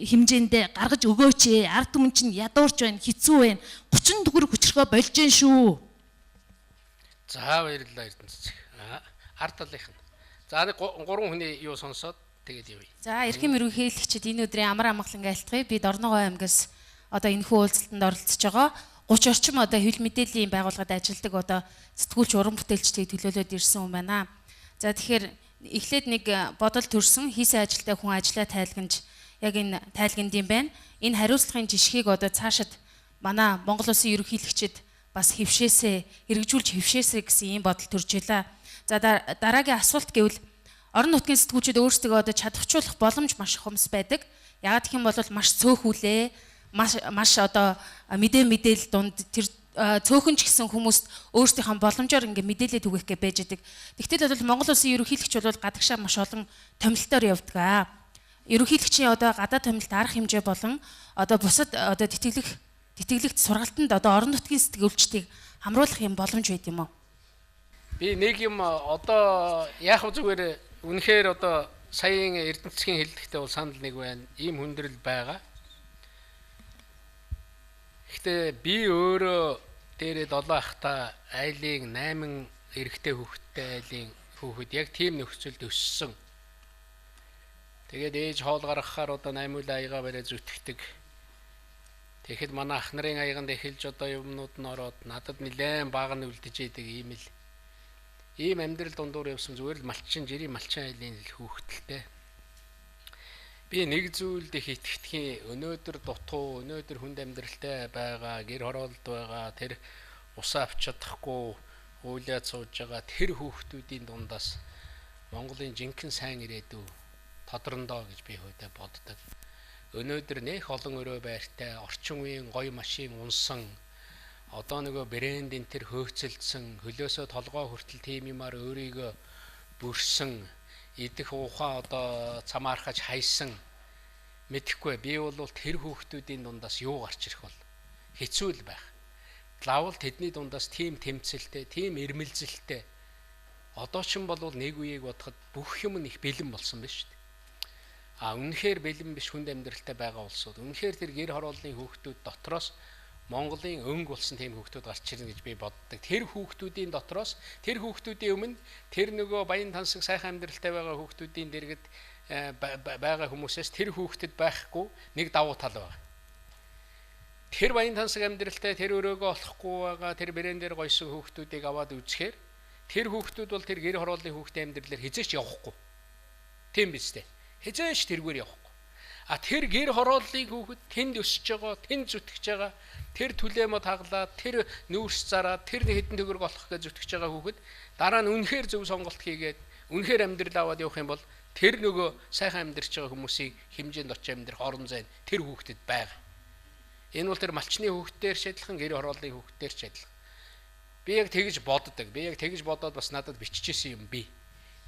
Speaker 5: хэмжээндээ гаргаж өгөөч ээ. Ард түмэн чинь ядуурч байна, хэцүү байна. 30 төгрөг хүчрхөө болж гэн шүү.
Speaker 1: За баярлалаа Эрдэнэ. Ард талынх нь. За 3 хүний юу сонсоод тэгээд явъя. За
Speaker 6: эрхэм ерөнхийлөгчид энэ өдрийн амар амгалангийн айлтгая бид Орногоо аймгаас одоо энэ хүү уулзалтанд оролцож байгаа 30 орчим одоо хэвлэл мэдээллийн байгууллагад ажилладаг одоо сэтгүүлч уран бүтээлчдийг төлөөлөөд ирсэн хүн байна. За тэгэхээр эхлээд нэг бодол төрсөн хийсэн ажилдаа хүн ажлаа тайлгнаж яг энэ тайлгнад юм байна. Энэ хариуцлагын жишгийг одоо цаашид манай Монгол Улсын ерөнхийлөгчид бас хөвшөөсөө хэрэгжүүлж хөвшөөсөө гэсэн ийм бодол төрж байлаа. За дараагийн асуулт гэвэл орон нутгийн сэтгүүлчид өөрсдөө одоо чадварчуулах боломж маш хумс байдаг. Яагаад гэх юм бол маш цөөхүүлээ, маш одоо мэдээлэл дунд тэр цөөхөн ч гэсэн хүмүүст өөрсдийнхөө боломжоор ингээ мэдээлэл түгэх гэж байж байгаа. Тэгтэл бол Монгол Улсын ерөнхийлөгч бол гадагшаа маш олон томилтоор явдаг. ерөнхийлөгчийн одоо гадаад томилт арга хэмжээ болон одоо бусад одоо тэтгэлэгт сургалтанд одоо орон нутгийн сэтгүүлчдийг хамруулах юм боломж байд юм уу?
Speaker 1: Би нэг юм одоо яг зүгээр үнэхээр одоо саяын Эрдэнэ засгийн хэллэгтээ бол санал нэг байна. Ийм хүндрэл байгаа. Гэхдээ би өөрөө дээрээ 7 ахта айлын 8 эрэгтэй хүүхэдтэй айлын хүүхэд яг тийм нөхцөлд өссөн. Тэгээд ээж хоол гаргахаар одоо 8 үл аяга барай зүтгэдэг. Тэгэхэд манай ах нарын аяганд эхэлж одоо юмнууд нь ороод надад нэлээд бага нь үлдэж идэг ийм амьдрал дундуур явсан зүгээр л жирийн малчин айлын хүүхэдтэй. Би нэг зүйлд их итгэдэг. Өнөөдөр дутуу, өнөөдөр хүнд амьдралтай байгаа, гэр хороолд байгаа, тэр усаа авч чадахгүй уулаад сууж байгаа тэр хүүхдүүдийн дундаас Монголын жинхэнэ сайн ирээдүй тодорндоо гэж би хөөдөө боддог. Өнөөдөр нэх олон өрөө байртай, орчин үеийн гоё машин унсан, одоо нөгөө брэндийн тэр хөөцөлдсөн, хөлөөсөө толгоо хүртэл тийм юмар өөрийгөө бүрсэн, идэх уухаа одоо цамаархаж хайсан мэдэхгүй. Би бол тэр хүүхдүүдийн дундаас юу гарч ирэх бол хэцүү л байх. Лавл тэдний дундаас тийм тэмцэлтэй, тийм ирмэлзэлтэй. Одоо ч юм бол нэг үеийг бодоход бүх юм их бэлэн болсон байна шүү дээ. Үнэхээр бэлэн биш хүнд амьдралтай байгаа улсууд. Үнэхээр тэр гэр хорооллын хүүхдүүд дотроос Монголын өнгө болсон тийм хүүхдүүд гарч ирнэ гэж би боддог. Тэр хүүхдүүдийн дотроос тэр хүүхдүүдийн өмнө тэр нөгөө баян тансаг сайхан амьдралтай байгаа хүүхдүүдийн дэргэд байгаа хүмүүсээс тэр хүүхдэд байхгүй нэг давуу тал байна. Тэр баян тансаг амьдралтай тэр өрөөгөө олохгүй байгаа тэр брэндээр гойсон хүүхдүүдийг аваад үзэхээр тэр хүүхдүүд бол тэр гэр хорооллын хүүхдийн амьдралаар хизээч явахгүй. Тийм биз дээ. Хизээч тэргээр явахгүй. Тэр гэр хорооллын хүүхэд тэнд өсөж байгаа, тэнд зүтгэж байгаа, тэр түлэмэд хаглаад, тэр нүүрс зараад, тэр хэдэн төгрөг олох гэж зүтгэж байгаа хүүхэд дараа нь үнэхээр зөв сонголт хийгээд үнэхээр амьдрал аваад явах юм бол тэр нөгөө сайхан амьдарч байгаа хүмүүсийн хэмжээнд очиж амьдрах орон зай тэр хүүхдэд байгаа. Энэ бол тэр малчны хүүхдээр шийдлхэн гэр хорооллын хүүхдээр шийдлхэн. Би яг тэгж боддог. Би яг тэгж бодоод бас надад биччихсэн юм би.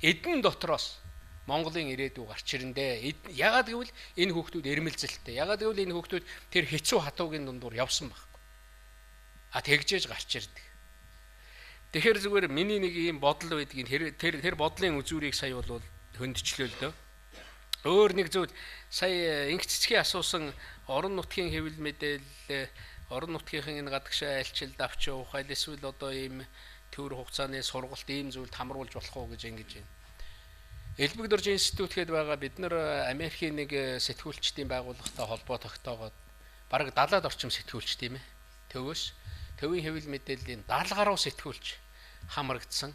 Speaker 1: Эдэн дотроос Монголын ирээдүй гарч ирэндээ. Ягаад гэвэл энэ хүүхдүүд эрмэлзэлтэй. Ягаад гэвэл энэ хүүхдүүд тэр хэцүү хатуугийн дундуур явсан байхгүй. Тэгжээж гарч ирдэг. Тэгэхээр зүгээр миний нэг ийм бодол байдгийг тэр бодлын үзүүрийг сая бол хөндчлөө л дөө. Өөр нэг зүйл сая инх цэцгийн асуусан орон нутгийн хэвлэл мэдээлэл, орон нутгийн энэ гадагшаа айлчилд авч явах, аль эсвэл одоо ийм төр хугацааны сургалт ийм зүйлд хамруулж болох уу гэж ингэж байна. Элбэг дурж институт гээд байгаа бид нар Америкийн нэг сэтгүүлчдийн байгууллагатай холбоо тогтоогоод бараг 70-аад орчим сэтгүүлч тийм ээ. Төвөөс төвийн хэвлэл мэдээллийн 70 гаруй сэтгүүлч хамрагдсан.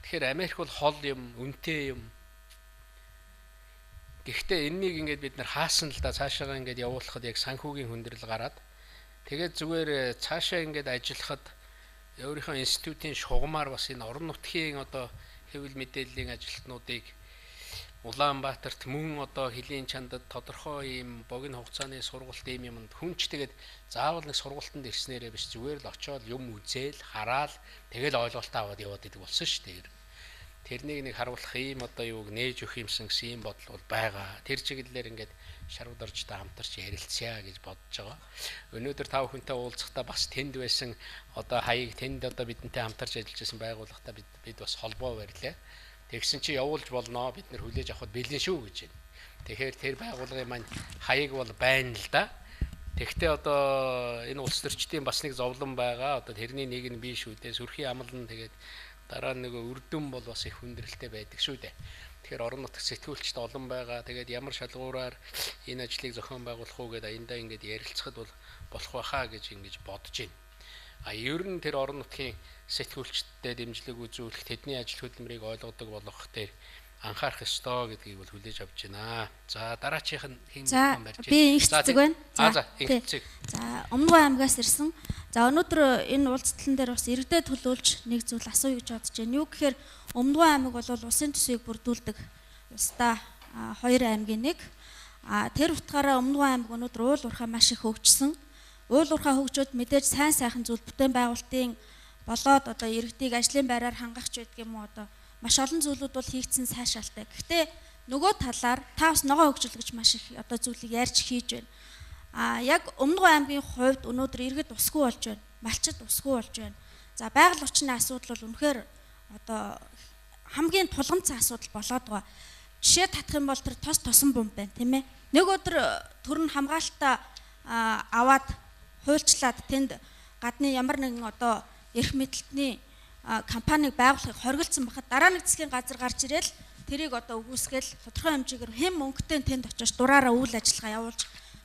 Speaker 1: Тэгэхээр Америк бол хол юм, үнэтэй юм. Гэхдээ энэнийг ингээд бид нар хаасан л да цаашаага ингээд явуулахад яг санхүүгийн хүндрэл гараад тэгээд зүгээр цаашаа ингээд ажиллахад өөрийнхөө институтийн шугамар бас энэ орон нутгийн одоо хэвлэл мэдээллийн ажилтнуудыг Улаанбаатарт мөн одоо хөлийн чандад тодорхой ийм богино хугацааны сургалт ийм юмд хүнч тэгээд заавал нэг сургалтанд ирснээрээ биш зүгээр л очиод юм үзээл хараал тэгэл ойлголт аваад яваад идэг болсон шүү дээ. Тэрнийг нэг харуулах ийм одоо юуг нээж өгөх юмсан гэсэн ийм бодол бол байгаа. Тэр чиглэлээр ингээд шаргад оржтой хамтарч ярилцъя гэж бодож байгаа. Өнөөдөр та бүхэнтэй уулзахдаа бас тэнд байсан одоо хаяг тэнд одоо бидэнтэй хамтарч ажиллаж байсан байгууллагатай бид бас холбоо барьлаа. Тэгсэн чи явуулж болно бид нэр хүлээж авахд бэлэн шүү гэж байна. Тэгэхээр тэр байгууллагын маань хаяг бол байна л да. Тэгвэл одоо энэ улс төрчдийн бас нэг зовлон байгаа. Одоо тэрний нэг нь бий шүү дээ. Сүрхийн амлал нь тэгээд дараа нөгөө үрдэн бол бас их хүндрэлтэй байдаг шүү дээ. Тэгэхээр орон нутгийн сэтгүүлчд олон байгаа. Тэгээд ямар шалгуураар энэ ажлыг зохион байгуулах уу гэдээ аяндаа ингээд ярилцахад бол болох байхаа гэж ингэж бодож байна. Ер нь тэр орон нутгийн сэтгүүлчдэд дэмжлэг үзүүлэх, тэдний ажил хөдөлмөрийг ойлгодог болгох дээр анхаарах ёстой гэдгийг бол хүлээж авч байна. За дараачих нь хэм барьж байна.
Speaker 7: Би их цэцэг байна.
Speaker 1: За их цэцэг.
Speaker 7: За Өмнөгов аймгаас ирсэн. За өнөөдөр энэ уулзалтан дээр бас иргэдэд төлөөлж нэг зүйл асууя гэж бодож байна. Юу гэхээр Өмнөгов аймаг бол улсын төсвийг бүрдүүлдэг ёстой 2 аймгийн нэг. Тэр утгаараа Өмнөгов аймаг өнөөдөр уул уурхай маш их хөгжсөн. Уул уурхай хөгжөөд мэдээж сайн сайхан зүйл бүтээн байгуулалтын болоод одоо иргэдийг ажлын байраар хангах ч байдаг юм уу одоо маш олон зүйлүүд бол хийгдсэн сайшаалтай. Гэхдээ нөгөө талаар та бас ногоо хөгжүүлэгч маш их одоо зүйлийг ярьж хийж байна. Яг Өмнөдгөө аймгийн хувьд өнөөдөр иргэд усгүй болж байна. Малчид усгүй болж байна. За байгаль орчны асуудал бол үнэхээр одоо хамгийн тулгамдсан асуудал болоод байгаа. Жишээ татах юм бол тэр тосон бомб байна, тийм ээ. Нэг өдөр төрн хамгаалтаа аваад хуульчлаад тэнд гадны ямар нэгэн одоо эрх мэдэлтний компаниг байгуулахыг хоригдсан бахад дараа нэг засгийн газар гарч ирэл тэрийг одоо үгүйсгээл тодорхой хэмжээгээр хэм мөнгөтэй тэнд очиж дураараа үйл ажиллагаа явуулж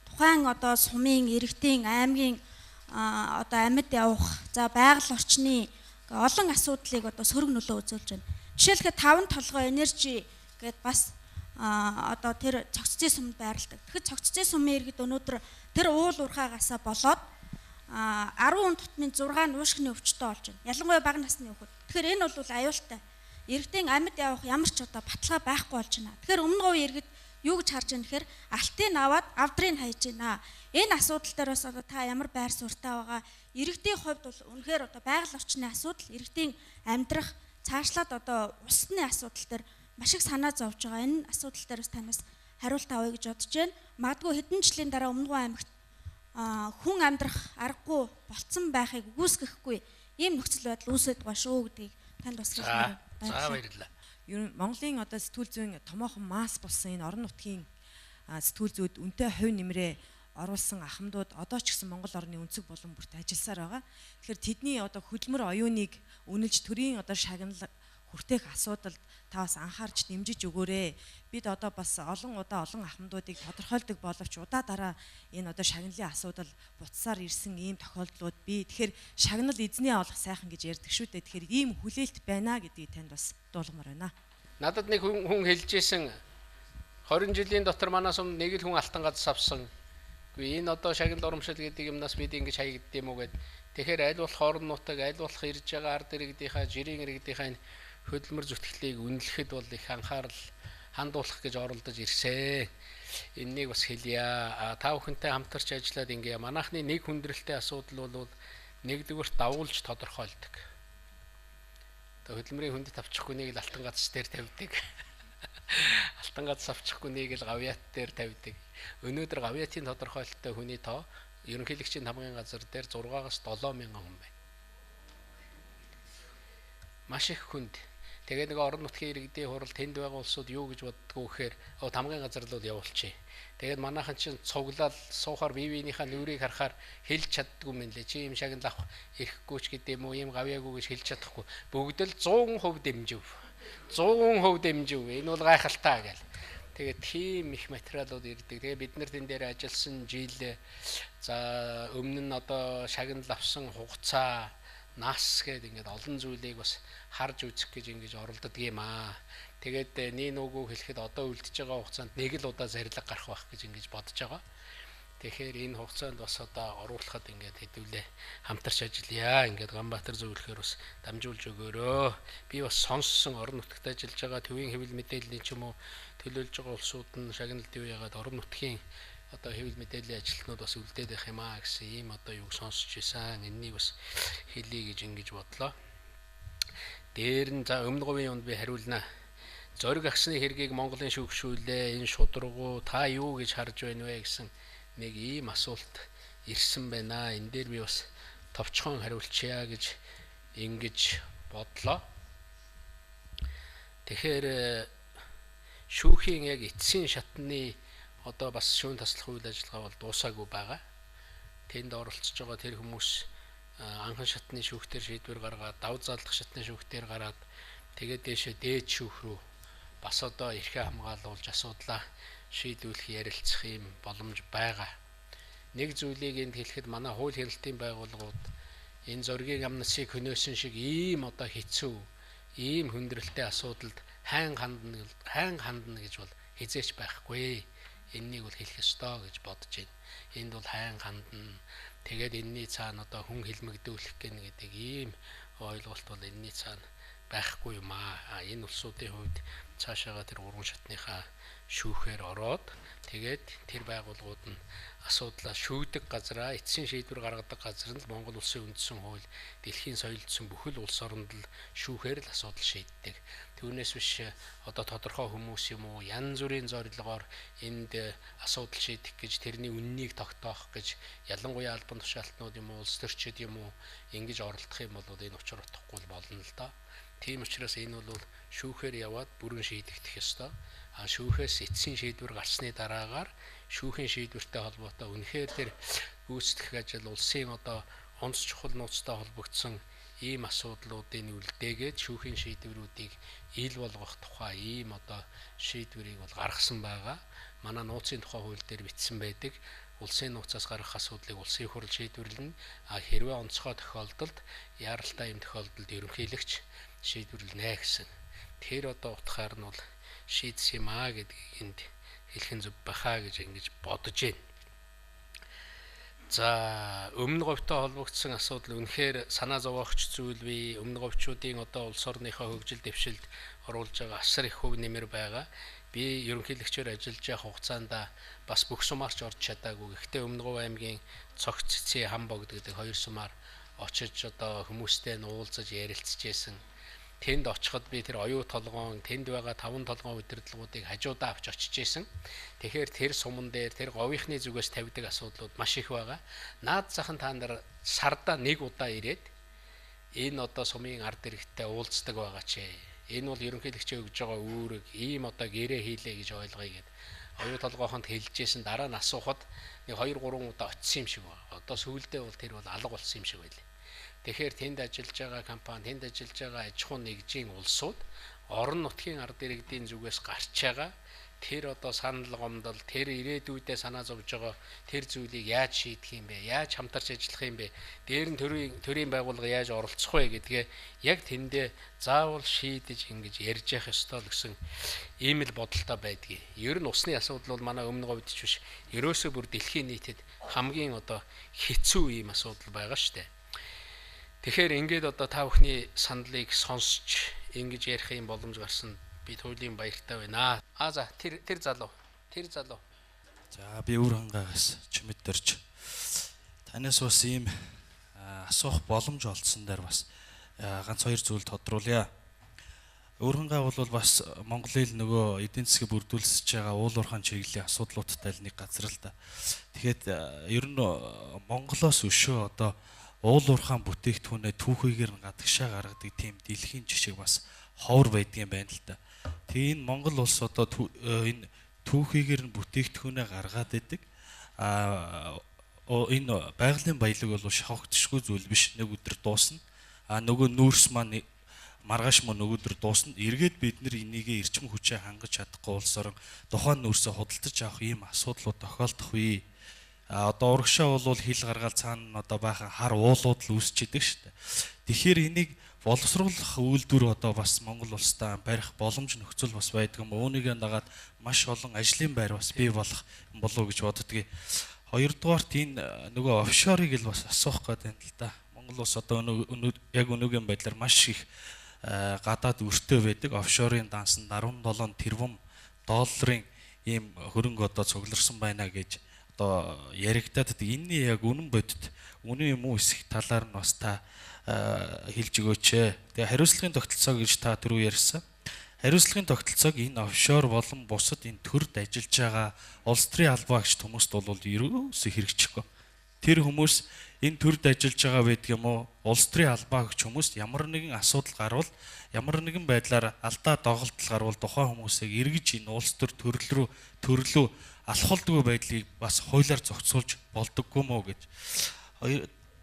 Speaker 7: тухайн одоо сумын, иргэдийн, аймгийн одоо амьд явах, за байгаль орчны олон асуудлыг одоо сөрөг нөлөө үзүүлж байна. Жишээлбэл 5 толгой энержи гэдээ бас одоо тэр цогццын сумд байрладаг. Тэгэхээр цогццын сумын иргэд өнөөдөр тэр уул уурхаагасаа болоод 10 хүн тутмын 6 нь уушгины өвчтөй болж байна. Ялангуяа бага насны хүүхэд. Тэгэхээр энэ бол аюултай. Иргэдийн амьд явах ямар ч одоо баталгаа байхгүй болж байна. Тэгэхээр өмнө говийн иргэд юу гэж харж байна гэхээр алтыг аваад авдрыг хайж байна. Энэ асуудал дээр бас одоо та ямар байр суурьтай байгаа. Иргэдийн хувьд бол үнэхээр одоо байгаль орчны асуудал, иргэдийн амьдрах, цаашлаад одоо усны асуудал дээр маш их санаа зовж байгаа. Энэ асуудал дээр бас танаас хариулт авъя гэж бодож байна. Магадгүй хэдэн жилийн дараа Өмнөдгөө аймагт хүн амьдрах аргагүй болцсон байхыг үгүйсгэхгүй ийм нөхцөл байдал үүсэж байгаа шүү гэдгийг танд бас хэлмээр байна.
Speaker 1: За баярлалаа.
Speaker 8: Ер нь Монголын одоо сэтгүүл зүйн томоохон масс болсон энэ орон нутгийн сэтгүүл зүйд үнэтэй хувь нэмрээ оруулсан ахмадууд одоо ч гэсэн Монгол орны өнцөг болон бүрт ажилласаар байгаа. Тэгэхээр тэдний одоо хөдөлмөр оюуныг үнэлж төрийн одоо шагнал хүртээх асуудалд та бас анхаарч дэмжиж өгөөрэй. Бид одоо бас олон ахмадуудыг тодорхойлдог боловч удаа дараа энэ одоо шагналын асуудал буцсаар ирсэн ийм тохиолдлууд бий. Тэгэхээр шагнал эзнээ олох сайхан гэж ярьдаг шүү дээ. Тэгэхээр ийм хүлээлт байна гэдгийг танд бас дуулгамаар байна.
Speaker 1: Надад нэг хүн хэлж ийсэн 20 жилийн дотор манаас өмнө нэг л хүн алтан гац авсан. Гэхдээ энэ одоо шагнал урамшил гэдэг юмнаас бид ингэж хаягдд юм уу гэд. Тэгэхээр аль болох орон нутаг, аль болох ирж байгаа ард иргэдийнхаа, жирийн иргэдийнхаа хөдөлмөр зүтгэлийг үнэлэхэд бол их анхаарал хандуулах гэж оролдож ирсэн. Энэнийг бас хэлье. Та бүхэнтэй хамтарч ажиллаад ингээ манайхны нэг хүндрэлтэй асуудал бол нэгдүгürt давуулж тодорхойлдог. Одоо хөдөлмөрийн хүндэт авчихгүй нэг л алтан гац дээр тавьдаг. Алтан гац авчихгүй нэг л гавьяат дээр тавьдаг. Өнөөдөр гавьяатын тодорхойлолттой хүний тоо ерөнхийлөгчийн хамгийн газар дээр 6-аас 7 мянган хүн байна. Маш их хүнд. Тэгээд нэг орон нутгийн иргэдийн хурал тэнд байгаа улсууд юу гэж боддгоо гэхээр тамгын газар л явуулчих. Тэгээд манайхан чинь цуглаад суухаар бие биенийхээ нүрийг харахаар хэлж чаддгүй юм лээ. Чи юм шагнал авах ирэхгүй ч гэдэг юм уу, юм гавьяагүй гэж хэлж чадахгүй. Бүгд л 100% дэмжив. 100% дэмжив. Энэ бол гайхалтай гэл. Тэгээд тийм их материалууд ирдэг. Тэгээд бид нар тэн дээр ажилласан жил за өмнө нь одоо шагнал авсан хугацаа нас гэдэг ингээд олон зүйлийг бас харж үзэх гэж ингэж оролддог юм аа. Тэгээд нэг нүгөө хэлэхэд одоо үлдэж байгаа хугацаанд нэг л удаа зарилга гарах байх гэж ингэж бодож байгаа. Тэгэхээр энэ хугацаанд бас одоо оруулахад ингээд хэдүүлээ хамтарч ажиллая. Ингээд Ганбаатар зөвлөхөр бас дамжуулж өгөөрөө. Би бас сонссон орон нутагт ажиллаж байгаа төвийн хэвлэл мэдээллийн ч юм уу төлөөлж байгаа улсууд нь шагналд юу яагаад орон нутгийн одоо хэвлэл мэдээллийн ажилтнууд бас үлдээд байх юм аа гэсэн ийм одоо юг сонсч байсан. Энэнийг бас хэлье гэж ингэж бодлоо. Дээр нь за өмнө говийн юунд би хариулнаа. Зориг агсны хэргийг Монголын шүүгшүүлээ. Энэ шударгуу та юу гэж харж байна вэ гэсэн нэг ийм асуулт ирсэн байна. Энэ дээр би бас товчхон хариулчихъя гэж ингэж бодлоо. Тэгэхээр шүүхийн яг эцсийн шатны одоо бас шүүн таслах үйл ажиллагаа бол дуусаагүй байгаа. Тэнд оролцож байгаа тэр хүмүүс анхан шатны шүүхтэр шийдвэр гаргаад, давж задлах шатны шүүхтэр гараад тэгээд дээшээ дээд шүүх рүү бас одоо эрхээ хамгаалуулж асуудлаа шийдвүүлэх ярилцах юм боломж байгаа. Нэг зүйлийг энд хэлэхэд манай хууль хэрэлтийн байгууллагууд энэ зоригийн амнасыг хөнөөсөн шиг ийм одоо хэцүү, ийм хүндрэлтэй асуудалд хайн хандна гэж бол хизээч байхгүй. Энэнийг бол хэлэх ёстой гэж бодож байна. Энд бол хайн хандна. Тэгээд энэний цаана одоо хүн хилмигдүүлэх гэнэ гэдэг ийм ойлголт бол энэний цаана байхгүй юм аа. Энэ улсуудын хувьд цаашаага тэр гурван шатныхаа шүүхээр ороод тэгээд тэр байгууллагууд нь асуудлаа шүүдэг газараа эцсийн шийдвэр гаргадаг газар нь Монгол улсын үндсэн хууль, дэлхийн соёлдсон бүхэл улс оронд л шүүхээр л асуудал шийддэг. Түүнээс биш одоо тодорхой хүмүүс юм уу янз бүрийн зорилгоор энд асуудал шийдэх гэж тэрний үннийг тогтоох гэж ялангуяа албан тушаалтнууд юм уу улс төрчид юм уу ингэж оролдох юм бол энэ учир утгагүй болно л доо. Тийм учраас энэ бол шүүхээр яваад бүрэн шийдэгдэх ёстой. Шүүхээс эцсийн шийдвэр гарсны дараагаар шүүхийн шийдвэртэй холбоотой үнэхээр тэр гүйцэтгэх ажил улсын одоо онц чухал нууцтай холбогдсон ийм асуудлуудын үлдээгээд шүүхийн шийдвэрүүдийг ил болгох тухай ийм одоо шийдвэрийг бол гаргасан байгаа. Манай нууцын тухай хууль дээр бичсэн байдаг. Улсын нууцаас гарах асуудлыг улсын хурл шийдвэрлэнэ. Хэрвээ онцгой тохиолдолд яаралтай ийм тохиолдолд ерөнхийлөгч шийдвэрлэнэ гэсэн. Тэр одоо утгаар нь бол шийдсэн юм аа гэдгийг энд хэлхэн зөв бахаа гэж ингэж бодож байна. За өмнө говьтой холбогдсон асуудал үнэхээр санаа зовоогч зүйл бий. Өмнө говьчуудын одоо улс орныхоо хөгжил дэвшилд оруулж байгаа асар их хөв нэмэр байгаа. Би ерөнхийлөгчөөр ажиллаж явах хугацаанд бас бүх сумаарч орж чадаагүй. Гэхдээ Өмнө Говь аймгийн цогц цэцэн хам богд гэдэг 2 сумаар очиж одоо хүмүүстэй уулзаж ярилцж байсан. Тэнд очиход би тэр оюу толгоон, тэнд байгаа 5 толгоон удирдлагуудыг хажуудаа авч очиж исэн. Тэгэхээр тэр суман дээр тэр говийнхны зүгээс тавьдаг асуудлууд маш их байгаа. Наад захын та нар сарда 1 удаа ирээд энэ одоо сумын ард иргэдтэй уулздаг байгаа ч. Энэ бол ерөнхийлөгчөө өгж байгаа үүрэг ийм одоо гэрээ хийлээ гэж ойлгоё гэд. Оюу толгоохонд хэлжсэн дараа нь асуухад 1 2 3 удаа очисон юм шиг байна. Одоо сүүлдээ бол тэр бол алга болсон юм шиг байлээ. Тэгэхээр тэнд ажиллаж байгаа компани, тэнд ажиллаж байгаа аж ахуйн нэгжийн улсууд орон нутгийн ард иргэдийн зүгээс гарч байгаа тэр одоо санал гомдол, тэр ирээдүйдээ санаа зовж байгаа тэр зүйлийг яаж шийдэх юм бэ? Яаж хамтарч ажиллах юм бэ? Дээр нь төрийн байгууллага яаж оролцох вэ гэдгээ яг тэндээ заавал шийдэж ингэж ярьж явах ёстой л гэсэн ийм л бодолтой байдгийг. Ер нь усны асуудал бол манай Өмнө Говьд ч биш, ерөөсөө бүр дэлхийн нийтэд хамгийн одоо хэцүү ийм асуудал байгаа шүү дээ. Тэгэхээр ингээд одоо та бүхний саналыг сонсч ингэж ярих юм боломж гарсан би туйлын баяртай байна. За тэр залуу.
Speaker 9: За би үр хангаагаас чимэд дөрж танаас бас ийм асуух боломж олдсон дээр бас ганц 2 зүйл тодруулъя. Үр хангаа бол бас Монголын нөгөө эдийн засгийг бүрдүүлсэж байгаа уулуурхаан чиглэлийн асуудлуудтай л нэг газар л да. Тэгэхэд ер нь Монголоос өшөө одоо уулуурхаан бүтээгдэхүүнээ түүхийгээр нь гадагшаа гаргадаг тийм дэлхийн жишээ бас ховор байдгийн байна л да. Тэгээ энэ Монгол улс одоо энэ түүхийгээр нь бүтээгдэхүүнээ гаргаад идэг. Энэ байгалийн баялаг бол шавхтшгүй зүйл биш. Нэг өдөр дуусна. Нөгөө нүүрс маань маргааш мөн нөгөөдөр дуусна. Эргээд бид нар энийгээ эрчим хүчээ хангаж чадахгүй улс орон тухайн нүүрсээ худалдаж авах ийм асуудлууд тохиолдох үе. Одоо урагшаа бол хил гаргаал цаана одоо баахан хар уулууд л үүсч идэг шүү дээ. Тэгэхээр энийг боловсруулах үйлдвэр одоо бас Монгол улстай барих боломж нөхцөл бас байдаг юм. Үүнийгээ дагаад маш олон ажлын байр бас бий болох болов гэж боддгийг. Хоёрдугаарт энэ нөгөө офшорыг л бас асуух гэдэг юм л да. Монгол улс одоо яг өнөөгийн байдлаар маш их гадаад өртөө байдаг. Офшорын данс нь 17 тэрбум долларын ийм хөрөнгө одоо цугларсан байна гэж одоо яригадад энэний яг үнэн бодит үнэн юм уу эсэх талаар нь бас та хэлж өгөөч. Тэгээ хариуцлагын тогтолцоо гэж та түрүү ярьсан. Хариуцлагын тогтолцоог энэ офшор болон бусад энэ төрд ажиллаж байгаа улс төрийн албаагч хүмүүст бол ерөөсөө хэрэгжихгүй. Тэр хүмүүс энэ төрд ажиллаж байгаа байдаг юм уу? Улс төрийн албаагч хүмүүс ямар нэгэн асуудал гарвал, ямар нэгэн байдлаар алдаа доголдол гарвал тухайн хүмүүсийг эргэж энэ улс төр төрлөө алхуулдаггүй байдлыг бас хуулиар зохицуулж болдоггүй мó гэж.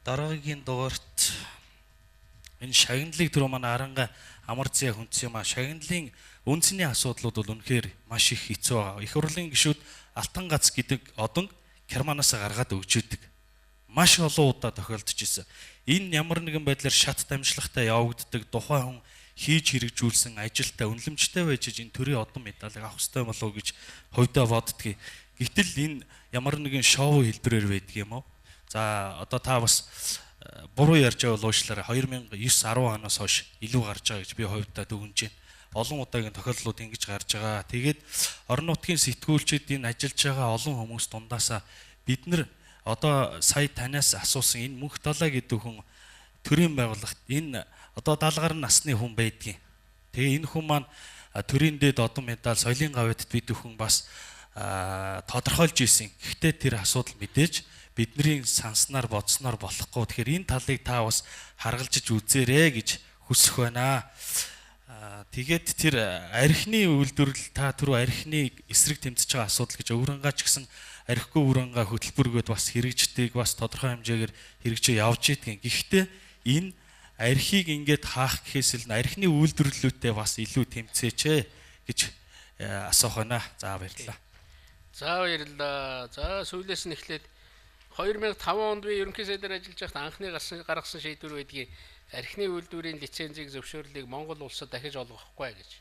Speaker 9: Дараагийн дугаарт энэ шагналыг түрүү манай Аранга Амарзя хүндсэн юм а. Шагналын үндсний асуудлууд бол үнэхээр маш их хэцүү байгаа. Их хурлын гишүүд Алтан гац гэдэг одон Германаас гаргаад өгчөөдөг. Маш олон удаа тохиолдож ирсэн. Энэ ямар нэгэн байдлаар шат дамжлагтай явагддаг тухайн хүн хийж хэрэгжүүлсэн ажилдаа үнэлэмжтэй байж энэ төрийн одон медалыг авах хэрэгтэй болов уу гэж хувьдаа боддгийг. Гэтэл энэ ямар нэгэн шоу хэлбэрээр байдаг юм уу? За одоо та бас буруу ярьж байгаа уушлаараа 2009-10 оноос хойш илүү гарч байгаа гэж би хувьдаа дүгнэж байна. Олон удаагийн тохиолдлууд ингэж гарч байгаа. Тэгээд орон нутгийн сэтгүүлчид энэ ажиллаж байгаа олон хүмүүс дундаасаа бид нар одоо сая танаас асуусан энэ Мөнх Далай гэдэг хүн төрийн байгууллагт энэ одоо 70 гаруй насны хүн байдгийн. Тэгээ энэ хүн маань төрийн дээд одон медаль соёлын гавьяатд бид бүхэн бас тодорхойлж ийсэн. Гэхдээ тэр асуудал мэдээж бидний санснаар бодсноор болохгүй. Тэгэхээр энэ талыг та бас харгалзаж үзээрэй гэж хүсэх байна. Тэгээд тэр архины үйлдвэрлэл та түрүү архины эсрэг тэмцэж байгаа асуудал гэж өврөнгаа ч гэсэн архигүй өврөнгаа хөтөлбөргөөд бас хэрэгждэг бас тодорхой хэмжээгээр хэрэгжиж явж идэгэн. Гэхдээ энэ архийг ингээд хаах гэхээс илүү архины үйлдвэрлэлүүдэд бас илүү тэмцээч гэж асуух байна. За баярлалаа.
Speaker 1: За баярлалаа. За сүүлээс нь эхлээд 2005 онд би ерөнхий сайдаар ажиллаж байхдаа анхны гаргасан шийдвэр байдгийг архины үйлдвэрийн лицензийг зөвшөөрлийг Монгол улсад дахиж олгохгүй гэж.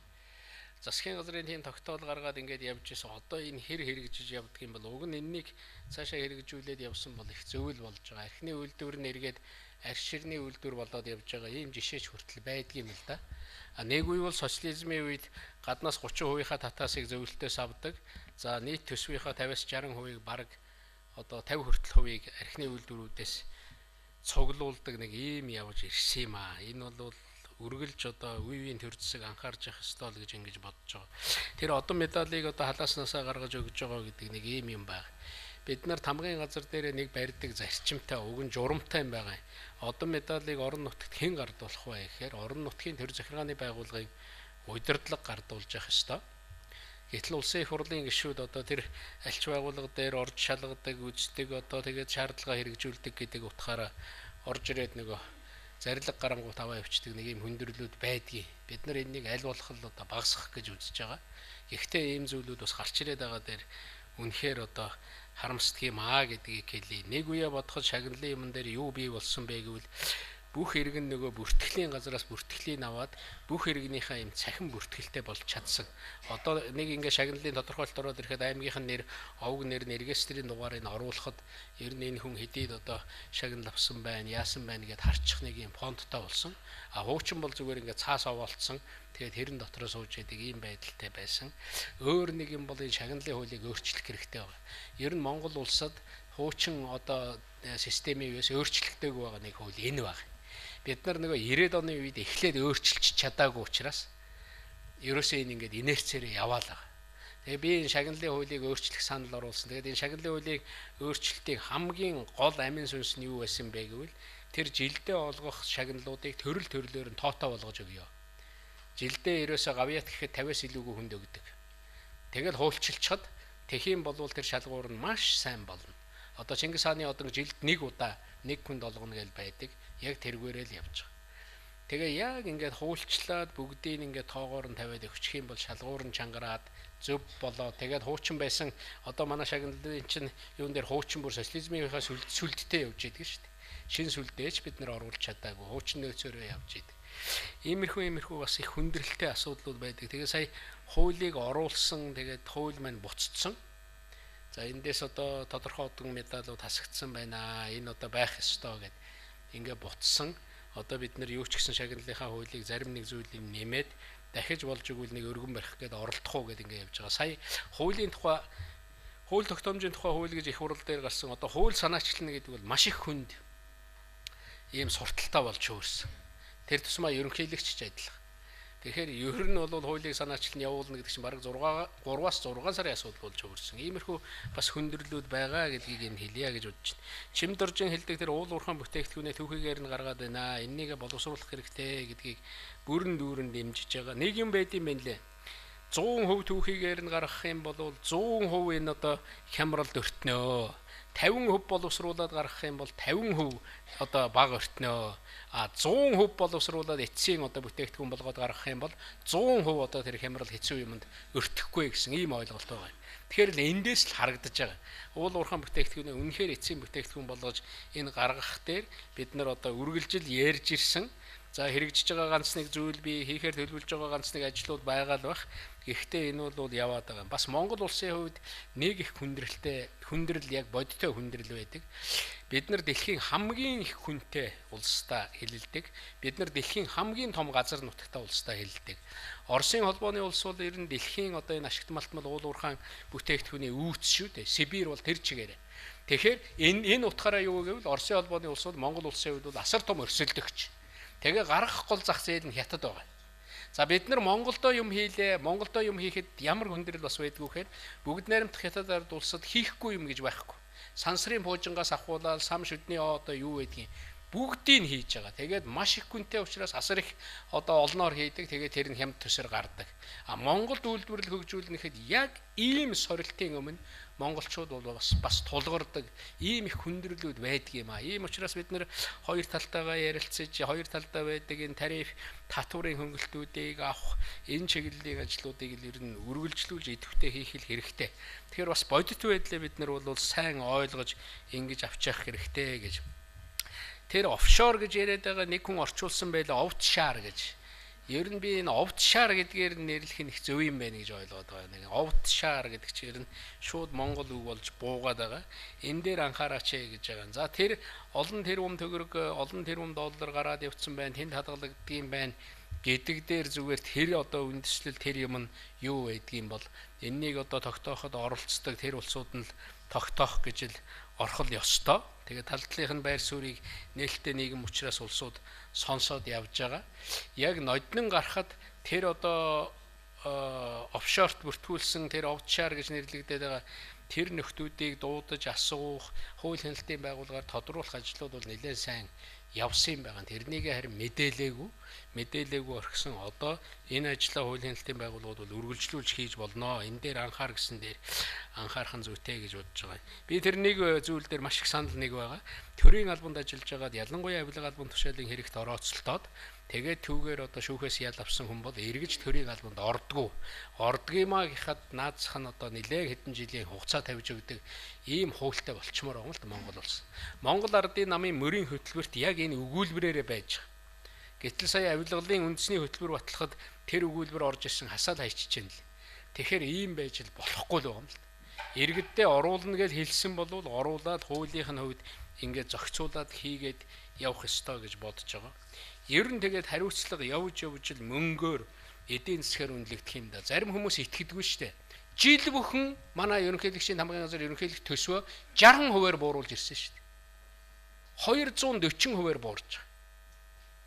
Speaker 1: Засгийн газрын тийм тогтоол гаргаад ингээд явж ирсэн. Одоо энэ хэрэгжиж явдаг юм бол уг нь энэнийг цаашаа хэрэгжүүлээд явсан бол их зөвөл болж байгаа. Архины үйлдвэр нь эргээд арх ширний үйлдвэр болоод явж байгаа. Ийм жишээч хүртэл байдгийн юм л да. Нэг үе бол социализмын үед гаднаас 30%-ийнхаа татаасыг зөвлөлтөөс авдаг. За нийт төсвийнхаа 50-60%-ийг бараг одоо 50% архины үйлдвэрүүдээс цуглуулдаг нэг ийм явж ирсэн юм аа. Энэ бол үргэлж одоо үеийн төр засаг анхаарч явах ёстой л гэж ингэж бодож байгаа. Тэр одон медалийг одоо халааснасаа гаргаж өгж байгаа гэдэг нэг ийм юм байна. Бид нар тамгын газар дээр нэг барьдаг зарчимтай уг нь журамтай юм байгаа. Одон медалийг орон нутагт хэн гардуулах вэ гэхээр орон нутгийн төр захиргааны байгууллагын удирдлага гардуулж явах ёстой. Гэтэл улсын их хурлын гишүүд одоо тэр альч байгууллага дээр орж шалгадаг, үздэг, одоо тэгээд шаардлага хэрэгжүүлдэг гэдэг утгаараа орж ирээд нөгөө зарилга гарангуут аваа явчихдаг нэг юм хүндрэлүүд байдгийг. Бид нар энийг аль болох л одоо багасгах гэж үзэж байгаа. Гэхдээ ийм зүйлүүд бас гарч ирээд байгаа дээр үнэхээр одоо харамсдаг юм аа гэдгийг хэлье. Нэг үе бодоход шагналын юм дээр юу бий болсон бэ гэвэл бүх иргэн нөгөө бүртгэлийн газраас бүртгэлийг аваад бүх иргэнийхээ юм цахим бүртгэлтэй болж чадсан. Одоо нэг ингээ шагналын тодорхойлолт ороод ирэхэд аймгийнх нь нэр, овг нэр, регистрийн дугаарыг оруулахад ер нь энэ хүн хэдийд одоо шагнал авсан байна, яасан байна гэд харчих нэг юм фонттой болсон. Хуучин бол зүгээр ингээ цаас овоолцсон. Тэгээд хэрэн дотроо сууж яадаг ийм байдалтай байсан. Өөр нэг юм бол энэ шагналын хуулийг өөрчлөх хэрэгтэй байна. Ер нь Монгол улсад хуучин одоо системийн үеэс өөрчлөгдөөг байгаа нэг хууль энэ байна. Бид нар нөгөө 90-ад оны үед эхлээд өөрчилж чадаагүй учраас ерөөсөө энэ ингээд инерцээрээ яваал байгаа. Тэгээ би энэ шагналын хуулийг өөрчлөх санал оруулсан. Тэгээд энэ шагналын хуулийг өөрчлөлтийн хамгийн гол амин сүнс нь юу байсан бэ гэвэл тэр жилдээ олгох шагналуудыг төрөл төрлөөр нь тоотоо болгож өгье. Жилдээ ерөөсөө гавьяат гэхэд 50-аас илүүгүй хүнд өгдөг. Тэгэл хуульчилчхад тэхийн болвол тэр шалгуур нь маш сайн болно. Одоо Чингис хааны одон жилд нэг удаа нэг хүнд олгоно гэж байдаг. Яг тэргээрээ л явж байгаа. Тэгээ яг ингээд хуульчлаад бүгдийг ингээд тоогоор нь тавиад өгчих юм бол шалгуур нь чангараад зөв болоо. Тэгээд хуучин байсан одоо манай шагналын чинь юун дээр хуучин бүр социализмынхаа сүлдтэй явж идэг шүү дээ. Шин сүлдээч бид нар оруулж чадаагүй. Хуучин нөөцөөрөө явж идэг. Иймэрхүү бас их хүндрэлтэй асуудлууд байдаг. Тэгээ сая хуулийг оруулсан тэгээд хууль маань буцагдсан. За эндээс одоо тодорхой одон медалууд хасагдсан байна. Энэ одоо байх ёстой гэд ингээ буцсан. Одоо бид нар юу ч гэсэн шагналынхаа хуулийг зарим нэг зүйлийг нэмээд дахиж болж игүүл нэг өргөн барих гээд оролдох уу гэд ингээ явж байгаа. Сая хуулийн тухай хууль тогтоомжийн тухай хууль гэж их хурал дээр гарсан. Одоо хууль санаачлал гэдэг бол маш их хүнд ийм сурталтай болж өөрсөн. Тэр тусмаа ерөнхийлөгч ч адилхан. Тэгэхээр ер нь бол хуулийг санаачлал нь явуулна гэдэг чинь бараг 3-аас 6 сарын асуудал болж өөрсөн. Иймэрхүү бас хүндрэлүүд байгаа гэдгийг энэ хэлье гэж бодож байна. Чимд оржин хэлдэг тэр уул уурхайн бүтээгдэхүүнээ түүхийгээр нь гаргаад байна. Эннийг боловсруулах хэрэгтэй гэдгийг бүрэн дүүрэн дэмжиж байгаа. Нэг юм байд юм байна лээ. 100% түүхийгээр нь гаргах юм бол 100% энэ одоо хямралд өртнөө. 50% боловсруулаад гаргах юм бол 50% одоо баг өртнөө. 100% боловсруулаад эцсийн одоо бүтээгдэхүүн болгоод гаргах юм бол 100% одоо тэр хямрал хэцүү юмд өртөхгүй гэсэн ийм ойлголт байгаа. Тэгэхээр л эндээс л харагдаж байгаа. Уул уурхайн бүтээгдэхүүнээ үнэхээр эцсийн бүтээгдэхүүн болгож энэ гаргах дээр бид нар одоо үргэлжил ярьж ирсэн. За хэрэгжиж байгаа ганц нэг зүйл би хийхээр төлөвлөж байгаа ганц нэг ажлууд байгаа л байх. Гэхдээ энэ бол яваад байгаа. Бас Монгол улсын хувьд нэг их хүндрэл яг бодиттой хүндрэл байдаг. Бид нар дэлхийн хамгийн их хүнтэй улстай хэлэлдэг. Бид нар дэлхийн хамгийн том газар нутагтай улстай хэлэлдэг. Оросын холбооны улс бол ер нь дэлхийн одоо энэ ашигт малтмал уул уурхайн бүтээгдэхүүний үүс шүү дээ. Сибирь бол тэр чигээрээ. Тэгэхээр энэ утгаараа юу гэвэл Оросын холбооны улс бол Монгол улсын хувьд бол асар том өрсөлдөгч. Тэгээ гарах гол зах зээл нь хятад байгаа. За бид нар Монголдо юм хийлээ. Монголдо юм хийхэд ямар хүндрэл бас байдгүй гэхээр бүгд найрамдах хятад ард улсад хийхгүй юм гэж байхгүй. Сансрын буужингаас ахуулаад сам шүдний одоо юу байдгийг бүгдийг хийж байгаа. Тэгээд маш их хүнтэй учраас асар их одоо олноор хийдэг. Тэгээд тэр нь хямд төсөр гардаг. А Монголд үйлдвэрлэл хөгжүүлнэхэд яг ийм сорилтын өмнө монголчууд бол бас тулгардаг ийм их хүндрэлүүд байдаг юм а. Ийм учраас бид нэр хоёр талтайгаа ярилцаж, хоёр талдаа байдаг энэ тариф татварын хөнгөлтүүдийг авах энэ чиглэлийн ажлуудыг ер нь үргэлжлүүлж идэвхтэй хийх хэрэгтэй. Тэгэхээр бас бодит байдлаа бид нар бол сайн ойлгож ингэж авчих хэрэгтэй гэж. Тэр офшор гэж яриад байгаа нэг хүн орчуулсан байлаа offshore гэж. Ер нь би энэ offshore гэдгээр нэрлэх нь их зөв юм байна гэж ойлгоод байгаа. Нэг offshore гэдэг чинь ер нь шууд монгол үг болж буугаад байгаа. Энэ дээр анхаараач гэж байгаа. За тэр олон тэрбум төгрөг, олон тэрбум доллар гараад явцсан байна. Тэнд хадгалагддгийм байна гэдэг дээр зүгээр тэр одоо үндэслэл тэр юм нь юу байдгийм бол энэнийг одоо тогтооход оролцдог тэр улсууд нь л тогтоох гэж л орхол ёстой. Тэгээд тал талынх нь байр суурийг нээлттэй нийгэм учраас улсууд сонсоод явж байгаа. Яг ноднон гарахад тэр одоо офшорт бүртгүүлсэн тэр offshore гэж нэрлэгдээд байгаа тэр нөхдүүдийг дуудаж асуух, хууль хяналтын байгууллагаар тодруулах ажлууд бол нэлээд сайн явсан юм байгаа. Тэрнийг харин мэдээлээгүй орхисон одоо энэ ажлаа хууль хяналтын байгууллагууд бол үргэлжлүүлж хийж болно. Энэ дээр анхаар гэсэн дээр анхаарах нь зүйтэй гэж бодож байгаа. Би тэр нэг зүйл дээр маш их санал нэг байгаа. Төрийн албанд ажиллаж байгаад ялангуяа авилга албан тушаалын хэрэгт орооцолтоод тэгээд түүгээр одоо шүүхээс ял авсан хүн бол эргэж төрийн албанд ордгиймаа гэхад наацх нь одоо нэлээд хэдэн жилийн хугацаа тавьж өгдөг ийм хуультай болчмоор байгаа юм л Монгол улс. Монгол ардын намын мөрийн хөтөлбөрт яг энэ өгүүлбэрээрээ байж байгаа. Гэтэл сая авилгалын үндэсний хөтөлбөр батлахад тэр өгүүлбэр орж ирсэн хасаал хайчиж байна л. Тэгэхээр ийм байж л болохгүй л байгаа юм л. Иргэддээ оруулна гэж хэлсэн бол оруулаад хуулийнх нь хувьд ингээд зохицуулаад хийгээд явах ёстой гэж бодож байгаа. Ер нь тэгээд хариуцлага явж л мөнгөөр эдийн засгаар үнэлэгдэх юм да. Зарим хүмүүс итгэдэггүй шүү дээ. Жил бүхэн манай ерөнхийлөгчийн хамгааллын газар ерөнхийлөгч төсвөө 60% бууруулж ирсэн шүү дээ. 240% буурж байгаа.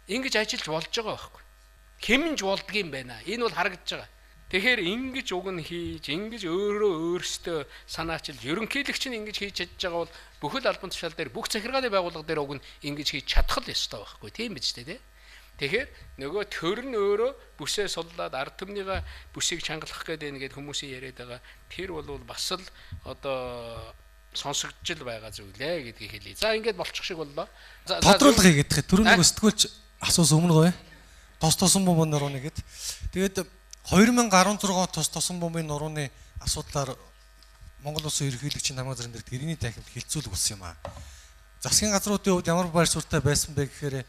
Speaker 1: Ингэж ажиллаж болж байгаа байхгүй. Хэмнж болдгийм байна. Энэ бол харагдаж байгаа. Тэгэхээр ингэж уг нь хийж, ингэж өөрөөсөө санаачилж ерөнхийлөгч нь ингэж хийж чадж байгаа бол бүхэл албан тушаал дээр бүх захиргааны байгууллага дээр уг нь ингэж хийж чадах л ёстой байхгүй. Тийм биз дээ, тий? Тэгэхээр нөгөө төр нь өөрөө бүсээ суллаад ард түмнийга бүсийг чангалах гэдэг хүмүүсийн яриад байгаа. Тэр бол бас л одоо сонсогдож л байгаа зүйлээ гэдгийг хэлье. За ингэж болчих шиг боллоо.
Speaker 10: Тодруулах гэдэг. Төрөнийг өсдгүүлж асуусан өмнө гоё. Тос тосон бомбын нурууны гэд. Тэгээд 2016 тос тосон бомбын нурууны асуудлаар Монгол улсын ерөнхийлөгчийн намын газрын дээр гэрээний танхимд хилцүүлэг болсон юм аа. Засгийн газруудын хувьд ямар байр суурьтай байсан бэ гэхээр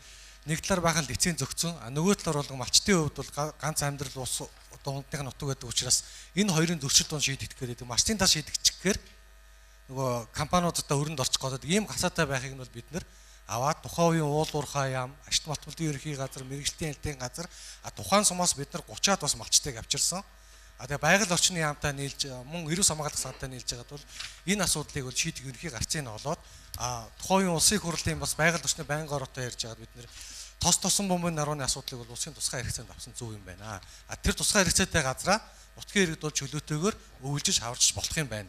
Speaker 10: нэг талаар бахан лиценз зөгцсөн. Нөгөө талаар бол малчтын хувьд бол ганц амьдрал ус одоо ундных нутаг байдаг учраас энэ хоёрын зөрчил дунд шийдэгдэх гэдэг. Малчтын тал шийдэгдэхээр нөгөө компаниудаа өрөнд орчих гээд ийм гасаатай байхыг нь бол бид нэр аваад тухайн үеийн уул уурхай яам, ашигт математикийн ерөнхий газар, мэрэгжлийн хэлтийн газар тухайн сумаас бид нар 30-аад бас малчтыг авчирсан. Тэгээ байгаль орчны яамтай нийлж мөн эрүүл хамгаалах санаатай нийлж байгаад бол энэ асуудлыг бол шийдэх ерөнхий гарцыг нь олоод тухайн үеийн улсын хурлын бас байгаль орчны байнгын ороотой ярьж байгаад бид нэр тос тосон бомбын нарууны асуудлыг бол улсын тусгай хэрэгцээнд авсан зөв юм байна. Тэр тусгай хэрэгцээтэй газраа нутгийн иргэд бол чөлөөтэйгээр өвлжиж хаварч болох юм байна.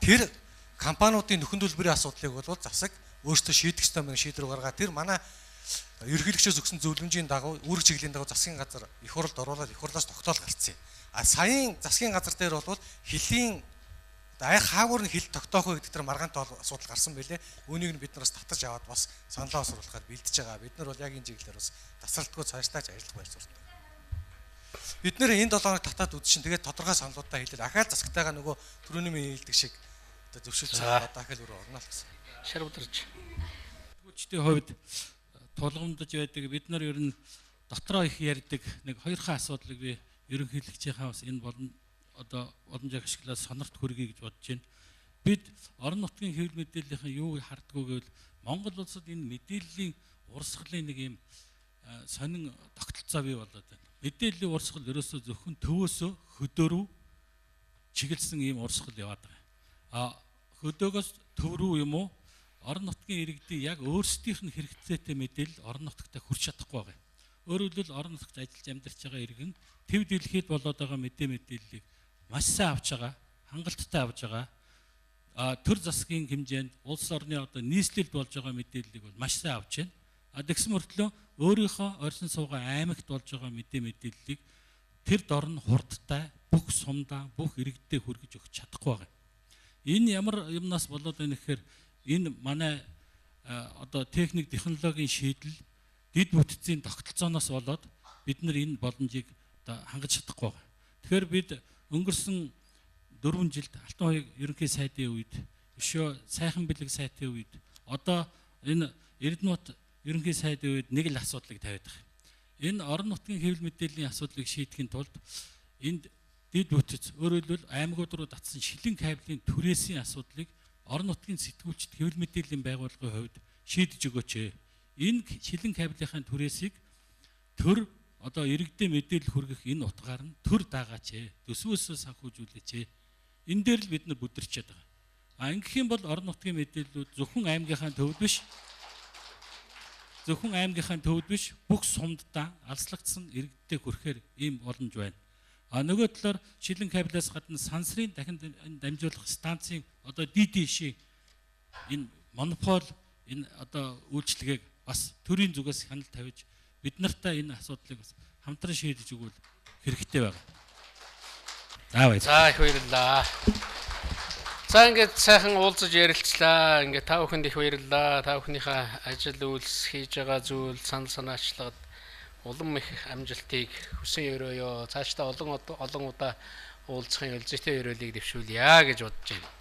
Speaker 10: Тэр компаниудын нөхөн төлбөрийн асуудлыг бол засаг өөртөө шийдэх ёстой мэн шийдвэр гаргаад тэр манай ерөнхийлөгчөөс өгсөн зөвлөмжийн дагуу үүрэг чиглэлийн дагуу засгийн газар их хурлд оруулаад их хурлаас тогтоол гарцсан. Саяын засгийн газар дээр бол хилийн аяг хаагуур нь хил тогтоох вэ гэдэг тэр маргаантай асуудал гарсан байлээ. Үүнийг нь бид нараас татаж аваад бас саналаа оруулахаар бэлдэж байгаа. Бид нар бол яг энэ чиглэлээр бас тасралтгүй цаашдаа ажиллах байр суурьтай. Бид нэр энэ 7 хоног татаад үзсэн. Тэгээд тодорхой саналуудаа хэлэл ахаал засагтайгаа нөгөө түрүүний минь хэлдэг шиг одоо зөвшөөрсөн одоо ахаал өрөө орно л гэсэн.
Speaker 1: Шарвдарч.
Speaker 4: Хүчтэй хувьд тулгамдж байдаг бид нар ер нь дотроо их ярьдаг нэг хоёрхан асуудлыг би ерөнхийлөгчийнхаа бас энэ одоо боломжийг ашиглаад сонорт хүргэе гэж бодож байна. Бид орон нутгийн хэвлэл мэдээллийнхэн юуг хардггүй гэвэл Монгол улсад энэ мэдээллийн урсгалын нэг юм сонин тогтолцоо бий болоод байна. Мэдээллийн урсгал ерөөсөө зөвхөн төвөөсөө хөдөөрөө чиглэсэн ийм урсгал яваад байгаа. Хөдөөгөөс төв рүү юм уу орон нутгийн иргэдийн яг өөрсдийнх нь хэрэгцээтэй мэдээлэл орон нутагтаа хүрч чадахгүй байгаа.
Speaker 11: Өөрөөр хэлбэл орон нутагт ажиллаж амьдарч байгаа иргэн төв дэлхийд болоод байгаа мэдээллийг маш сайн авч байгаа, хангалттай авч байгаа. Төр засгийн хэмжээнд улс орны одоо нийслэлд болж байгаа мэдээллийг бол маш сайн авч байна. Тэгсэн мөртлөө өөрийнхөө орьсон суугаа аймагт болж байгаа мэдээллийг тэр дор нь хурдтай, бүх сумдаа, бүх иргэдэд хүргэж өгч чадахгүй байгаа. Энэ ямар юмнаас болоод байна гэхээр энэ манай одоо техник технологийн шийдэл дэд бүтцийн тогтолцооноос болоод бид нар энэ боломжийг одоо хангаж чадахгүй байгаа. Тэгэхээр бид өнгөрсөн 4 жилд Алтан хоёрын ерөнхий сайдын үед, өшөө сайхан бэлэг сайтын үед, одоо энэ Эрдэнэт ерөнхий сайдын үед нэг л асуудлыг тавиад байгаа. Энэ орон нутгийн хэвлэл мэдээллийн асуудлыг шийдэхин тулд энд дэд бүтц, өөрөөр хэлбэл аймагуд руу татсан шилэн кабелийн түрээсийн асуудлыг орон нутгийн сэтгүүлчд хэвлэл мэдээллийн байгууллагын хувьд шийдэж өгөөч. Энэ шилэн кабелийнхаа түрээсийг төр одоо иргэдэд мэдээлэл хүргэх энэ утгаар нь төр даагаач. Төсвөөсөө санхүүжүүлээч. Энэ дээр л бид нар бүдэрчээд байгаа. Ингэх юм бол орон нутгийн мэдээллүүд зөвхөн аймгийнхаа төвд биш бүх сумдаа алслагдсан иргэдэд хүрэхээр ийм боломж байна. Нөгөө талаар шилэн кабелээс гадна сансрын дахин дамжуулах станцын одоо DDS энэ монопол энэ одоо үйлчлэгийг бас төрийн зүгээс хяналт тавьж бид нартай энэ асуудлыг бас хамтран шийдэж өгвөл хэрэгтэй байна.
Speaker 1: За их баярлалаа. За ингээд сайхан уулзаж ярилцлаа. Ингээд та бүхэнд их баярлалаа. Та бүхнийхээ ажил үйлс хийж байгаа зүйл санал санаачлагад улам их амжилтыг хүсэн өрөөё. Цаашдаа олон удаа уулзахын өлзөтэй өрөөлийг дэвшүүлье гэж бодож байна.